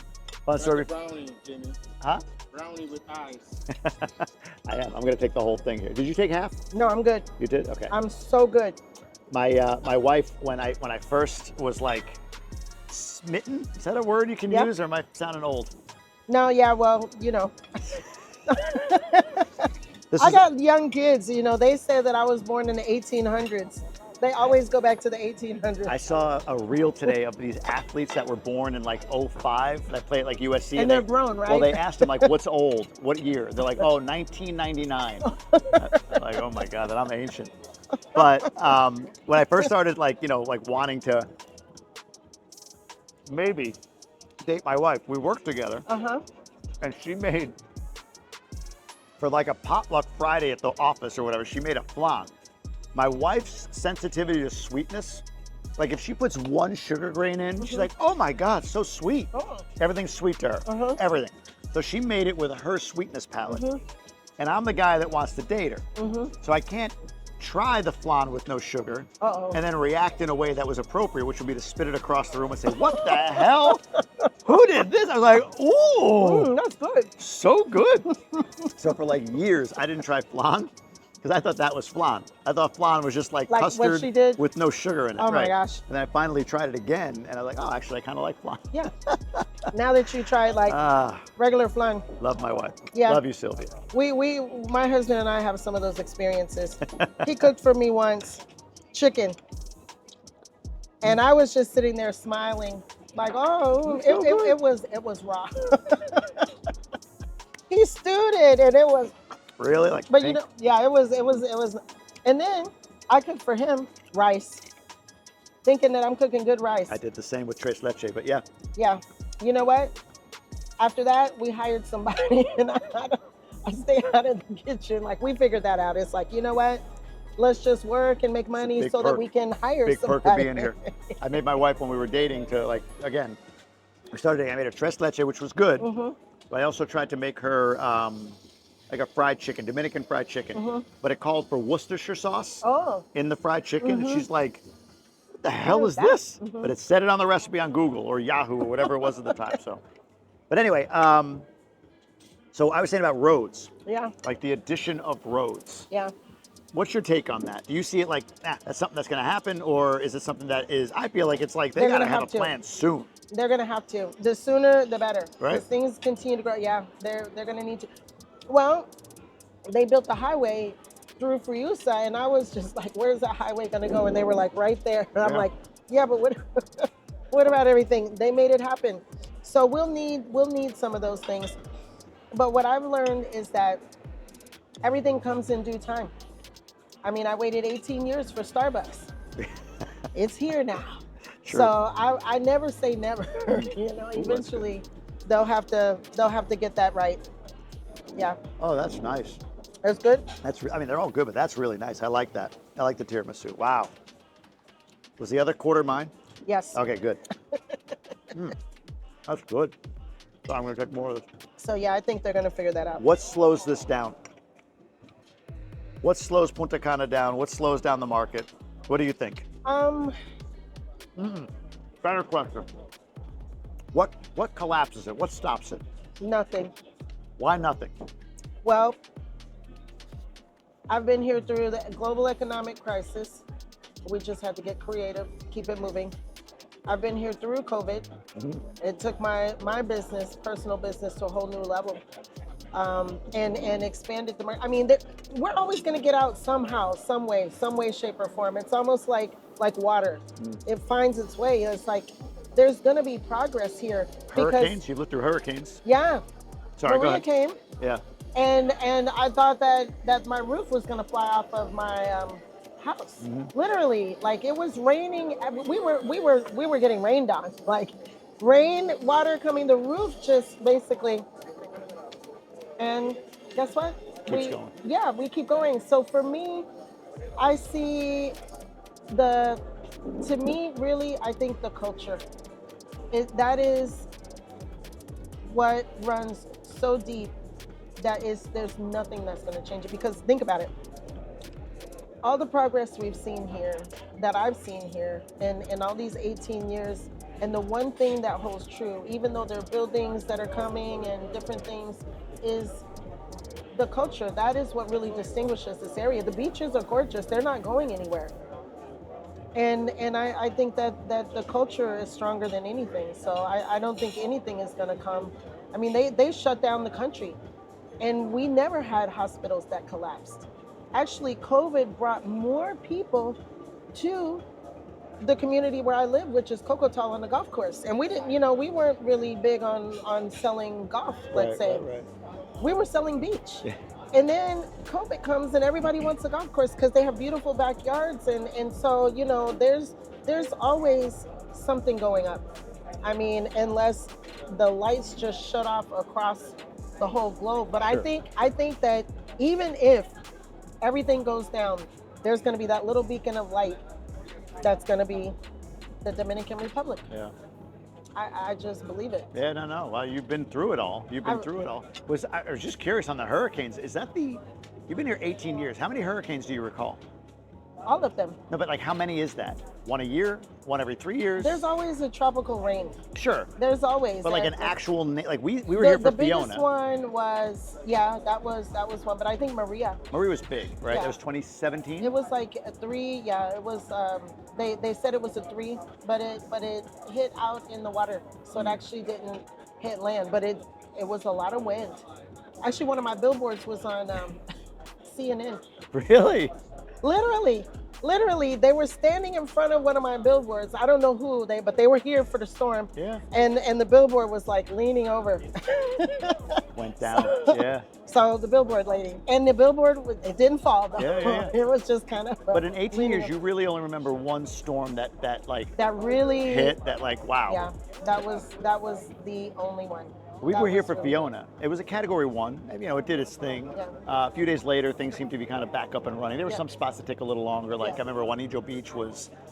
Fun story. Brownie, Jimmy. Huh? Brownie with ice. I am. I'm gonna take the whole thing here. Did you take half? No, I'm good. You did. Okay. I'm so good. My wife, when I first was like smitten. Is that a word you can Yep. use, or am I sounding old? No, yeah, well, you know. This I is- got young kids, you know, they say that I was born in the 1800s. They always go back to the 1800s. I saw a reel today of these athletes that were born in like 05 that play at like USC. And they're grown, right? Well, they asked them like, what's old? What year? They're like, oh, 1999. I'm like, oh my God, that I'm ancient. But when I first started like wanting to maybe date my wife, we worked together Uh-huh. and she made, for like a potluck Friday at the office or whatever, she made a flan. My wife's sensitivity to sweetness, like if she puts one sugar grain in, she's like, oh my God, so sweet. Oh. Everything's sweet to her, Uh-huh. everything. So she made it with her sweetness palette. Mhm. And I'm the guy that wants to date her. Mhm. So I can't try the flan with no sugar Uh-oh. and then react in a way that was appropriate, which would be to spit it across the room and say, what the hell? Who did this? I was like, ooh, That's good. so good. So for like years, I didn't try flan because I thought that was flan. I thought flan was just like Like what custard she did? with no sugar in it. Oh my right. gosh. And then I finally tried it again and I was like, oh, actually, I kind of like flan. Yeah. Now that you tried like Ah, regular flan, love my wife. Yeah. Love you, Sylvia. my husband and I have some of those experiences. He cooked for me once, chicken. And I was just sitting there smiling, like, oh, it was raw. He stewed it and it was, Really? Like, but pink? you know, yeah, it was, and then I cooked for him rice, thinking that I'm cooking good rice. I did the same with tres leche, but yeah. Yeah, you know what? After that, we hired somebody, and I stay out of the kitchen. Like, we figured that out. It's like, you know what? Let's just work and make money big so that perk. we can hire Big somebody. perk of being here. I made my wife when we were dating to like, again, we started dating, I made her tres leche, which was good. But I also tried to make her like a fried chicken, Dominican fried chicken. But it called for Worcestershire sauce in the fried chicken. And she's like, what the hell is this? But it said it on the recipe on Google or Yahoo or whatever it was at the time. So, but anyway, so I was saying about roads. Yeah, Like the addition of roads. yeah. What's your take on that? Do you see it like, that's something that's going to happen? Or is it something that is, I feel like it's like they They're got to gonna have a have to. plan soon. They're gonna have to. The sooner, the better. Right. As things continue to grow, yeah, they're gonna need to. Well, they built the highway through Friusa, and I was just like, "Where's that highway gonna go?" And they were like, "Right there." And I'm Yeah. like, "Yeah, but what? What about everything?" They made it happen. So we'll need some of those things. But what I've learned is that everything comes in due time. I mean, I waited 18 years for Starbucks. It's here now. Sure. So I never say never. You know, eventually they'll have to get that right. Yeah, Oh, that's nice. that's good. I mean, they're all good, but that's really nice. I like that. I like the tiramisu. Wow. Was the other quarter mine? Yes. Okay, good. That's good. So I'm going to take more of this. So yeah, I think they're gonna figure that out. What slows this down? What slows Punta Cana down? What slows down the market? What do you think? Better question. What collapses it? What stops it? Nothing. Why nothing? Well, I've been here through the global economic crisis. We just had to get creative, keep it moving. I've been here through COVID. It took my business, personal business, to a whole new level, and expanded the market. I mean, we're always going to get out somehow, some way, shape, or form. It's almost like water. It finds its way. It's like there's going to be progress here. Hurricanes? You've lived through hurricanes. Yeah. Sorry, go Maria ahead. came. Yeah. And I thought that my roof was gonna fly off of my house. Literally, like it was raining. We were getting rained on. Like rain, water coming. The roof just basically. And guess what? Keeps going. Yeah, we keep going. So for me, I see to me, really, I think the culture. That is what runs so deep. There's nothing that's going to change it, because think about it. All the progress we've seen here, that I've seen here in all these 18 years, and the one thing that holds true, even though there are buildings that are coming and different things, is the culture. That is what really distinguishes this area. The beaches are gorgeous. They're not going anywhere. And I think that the culture is stronger than anything. So I don't think anything is going to come. I mean, they shut down the country. And we never had hospitals that collapsed. Actually, COVID brought more people to the community where I live, which is Cocotal on the golf course. And we didn't, we weren't really big on selling golf, let's say. Right. We were selling beach. And then COVID comes and everybody wants a golf course because they have beautiful backyards. And so, there's always something going up. I mean, unless the lights just shut off across the whole globe. But Sure. I think that even if everything goes down, there's going to be that little beacon of light that's going to be the Dominican Republic. Yeah. I just believe it. Yeah, no. Well, you've been through it all. I was just curious on the hurricanes. Is that you've been here 18 years. How many hurricanes do you recall? All of them. No, but like how many is that? One a year? One every 3 years? There's always a tropical rain. Sure. There's always. But like an actual, like we were here for the Fiona. biggest one was, that was one, but I think Maria. Maria was big, right? Yeah. That was 2017? It was like a 3, it was, they said it was a 3, but it hit out in the water, so it actually didn't hit land, but it was a lot of wind. Actually, one of my billboards was on CNN. Really? Literally, they were standing in front of one of my billboards. I don't know who but they were here for the storm. Yeah. And the billboard was like leaning over. Went down, yeah. So the billboard lady, and the billboard, it didn't fall though. Yeah. It was just kind of. But in 18 years, leaning you really only remember one storm that that really hit, that like, wow. Yeah, that was the only one. We That were here was for really Fiona. It was a category 1. You know, it did its thing. Yeah. A few days later, things seemed to be kind of back up and running. There were Yeah. some spots that took a little longer. Like Yeah. I remember Juanillo Beach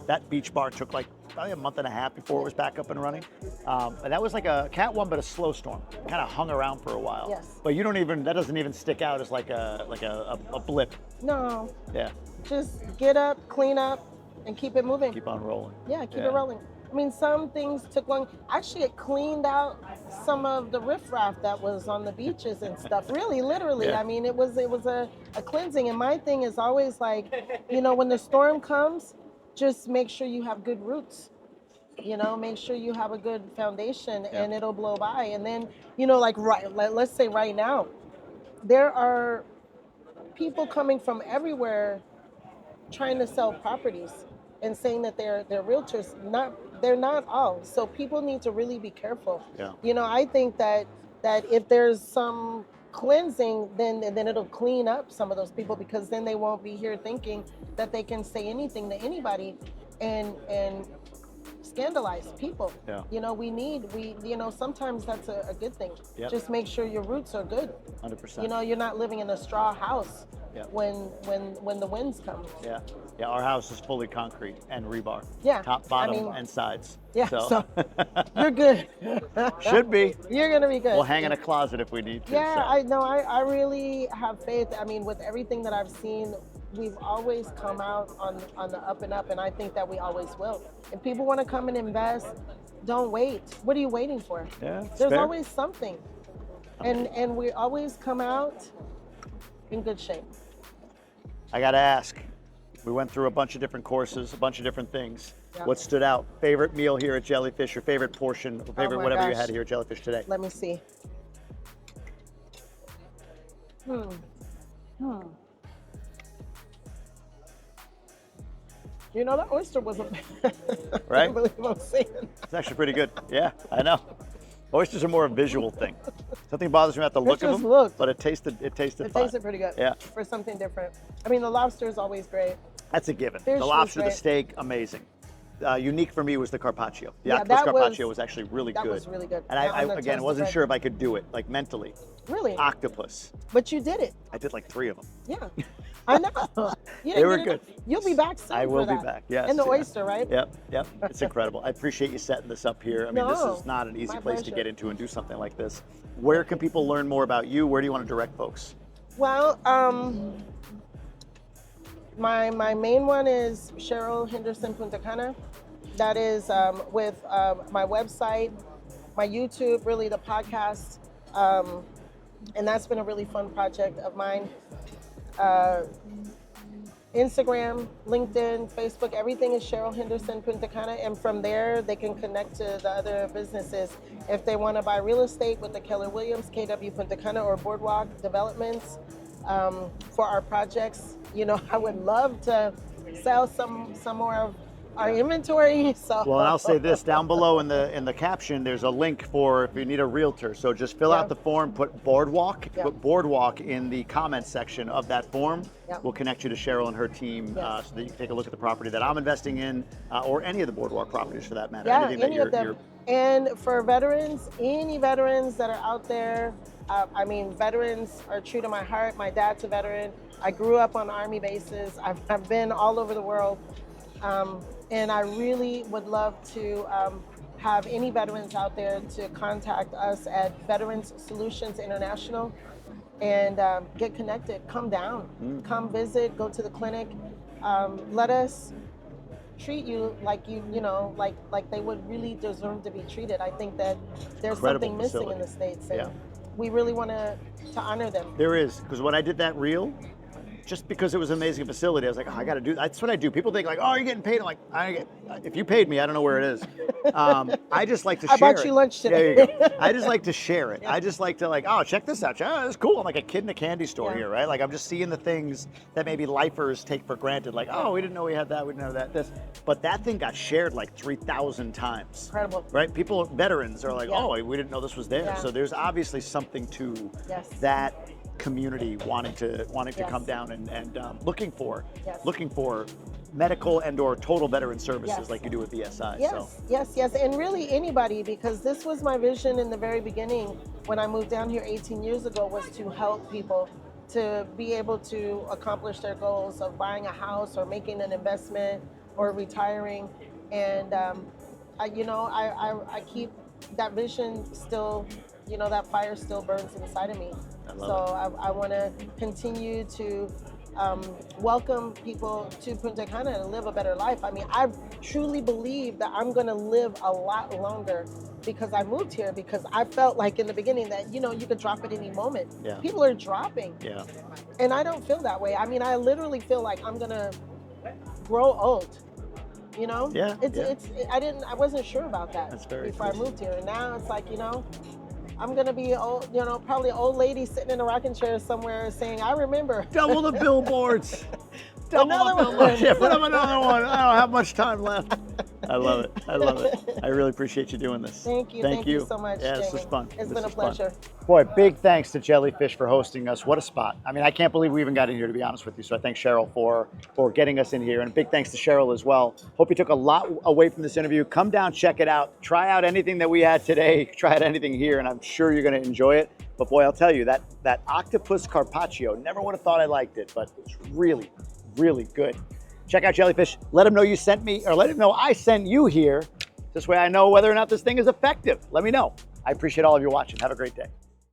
that beach bar took like probably a month and a half before it was back up and running. And that was like a Cat 1, but a slow storm. Kind of hung around for a while. Yes. But that doesn't even stick out as like a blip. No, Yeah. just get up, clean up, and keep it moving. Keep on rolling. Yeah, keep it rolling. I mean, some things took long. Actually, it cleaned out some of the riffraff that was on the beaches and stuff. Really, literally. Yeah. I mean, it was a cleansing. And my thing is always like, you know, when the storm comes, just make sure you have good roots. You know, make sure you have a good foundation, and it'll blow by. And then, you know, let's say right now, there are people coming from everywhere trying to sell properties and saying that they're realtors. They're not all. So people need to really be careful. Yeah. You know, I think that if there's some cleansing, then it'll clean up some of those people, because then they won't be here thinking that they can say anything to anybody and scandalize people. Yeah. You know, you know, sometimes that's a good thing. Yep. Just make sure your roots are good. 100%. You know, you're not living in a straw house Yeah. when the winds come. Yeah. Yeah, our house is fully concrete and rebar. Yeah, Top, bottom, I mean, and sides. Yeah, So, so you're good. should be. You're gonna be good. We'll hang in a closet if we need to. Yeah, so. I know. I really have faith. I mean, with everything that I've seen, we've always come out on the up and up, and I think that we always will. If people want to come and invest, don't wait. What are you waiting for? Yeah, it's There's fair. always something, and we always come out in good shape. I got to ask. We went through a bunch of different courses, a bunch of different things. Yeah. What stood out? Favorite meal here at Jellyfish, your favorite portion, or favorite my whatever you gosh. had here at Jellyfish today? Let me see. You know, that oyster wasn't bad. Right? I can't believe I'm saying that. It's actually pretty good. Yeah, I know. Oysters are more a visual thing. Something bothers me about the look of just them, looked. but it tasted It fine. tasted pretty good. Yeah. For something different. I mean, the lobster is always great. That's a given. Fish The was lobster, the great. steak, amazing. Unique for me was the carpaccio. The Yeah, octopus that carpaccio was- was actually really that good. was really good. And Yeah, I on the again, toasted wasn't bread. sure if I could do it, like mentally. Really? Octopus. But you did it. I did like 3 of them. Yeah. I know. You They didn't were get good. enough. You'll be back soon. I will for be that. back, yes, And the yeah. oyster, right? Yep. It's incredible. I appreciate you setting this up here. I mean, this No, is not an easy my place to pleasure. get into and do something like this. Where can people learn more about you? Where do you want to direct folks? Well, my main one is Cheryl Henderson Punta Cana. That is with my website, my YouTube, really the podcast, and that's been a really fun project of mine. Instagram, LinkedIn, Facebook, everything is Cheryl Henderson Punta Cana, and from there they can connect to the other businesses. If they want to buy real estate with the Keller Williams, KW Punta Cana, or Boardwalk Developments for our projects, you know, I would love to sell some more of our inventory. So Well, and I'll say this, down below in the caption, there's a link for if you need a realtor. So just fill out the form, put Boardwalk, put Boardwalk in the comments section of that form. We'll connect you to Cheryl and her team so that you can take a look at the property that I'm investing in, or any of the Boardwalk properties for that matter. Yeah, Anything that any of them. And for veterans, any veterans that are out there, I mean, veterans are true to my heart. My dad's a veteran. I grew up on Army bases. I've been all over the world. And I really would love to have any veterans out there to contact us at Veterans Solutions International and get connected. Come down, come visit, go to the clinic. Let us treat you like like they would really deserve to be treated. I think that there's Incredible something missing facility. in the States, and we really want to honor them. There is, because when I did that reel, just because it was an amazing facility, I was like, oh, I got to do. That's what I do. People think like, oh, you're getting paid. I'm like, if you paid me, I don't know where it is. I just like to share I bought it. you lunch today. There you go. I just like to share it. I just like to oh, check this out. Oh, that's cool. I'm like a kid in a candy store here, right? Like I'm just seeing the things that maybe lifers take for granted. Like, oh, we didn't know we had that. We didn't know that. This, but that thing got shared like 3,000 times. Incredible. Right? People, veterans, are like, oh, we didn't know this was there. Yeah. So there's obviously something to that community wanting to come down and looking for medical and or total veteran services Yes. like you do with VSI. Yes, So. yes, and really anybody, because this was my vision in the very beginning when I moved down here 18 years ago, was to help people to be able to accomplish their goals of buying a house or making an investment or retiring. And I keep that vision still, that fire still burns inside of me. I want to continue to welcome people to Punta Cana to live a better life. I mean, I truly believe that I'm going to live a lot longer because I moved here, because I felt like in the beginning that, you could drop at any moment. Yeah. People are dropping. Yeah. And I don't feel that way. I mean, I literally feel like I'm going to grow old. Yeah. I wasn't sure about that before I moved here. And now it's like, I'm gonna be old, probably an old lady sitting in a rocking chair somewhere saying, I remember. Double the billboards. Double Another the billboards. one. Yeah, put up another one. I don't have much time left. I love it. I love it. I really appreciate you doing this. Thank you. Thank you so much, Yeah, this Jamie. was fun. It's been a pleasure. Boy, big thanks to Jellyfish for hosting us. What a spot. I mean, I can't believe we even got in here, to be honest with you. So I thank Cheryl for getting us in here. And a big thanks to Cheryl as well. Hope you took a lot away from this interview. Come down, check it out. Try out anything that we had today. Try out anything here, and I'm sure you're going to enjoy it. But boy, I'll tell you, that octopus carpaccio, never would have thought I liked it, but it's really, really good. Check out Jellyfish. Let them know you sent me, or let them know I sent you here. This way I know whether or not this thing is effective. Let me know. I appreciate all of you watching. Have a great day.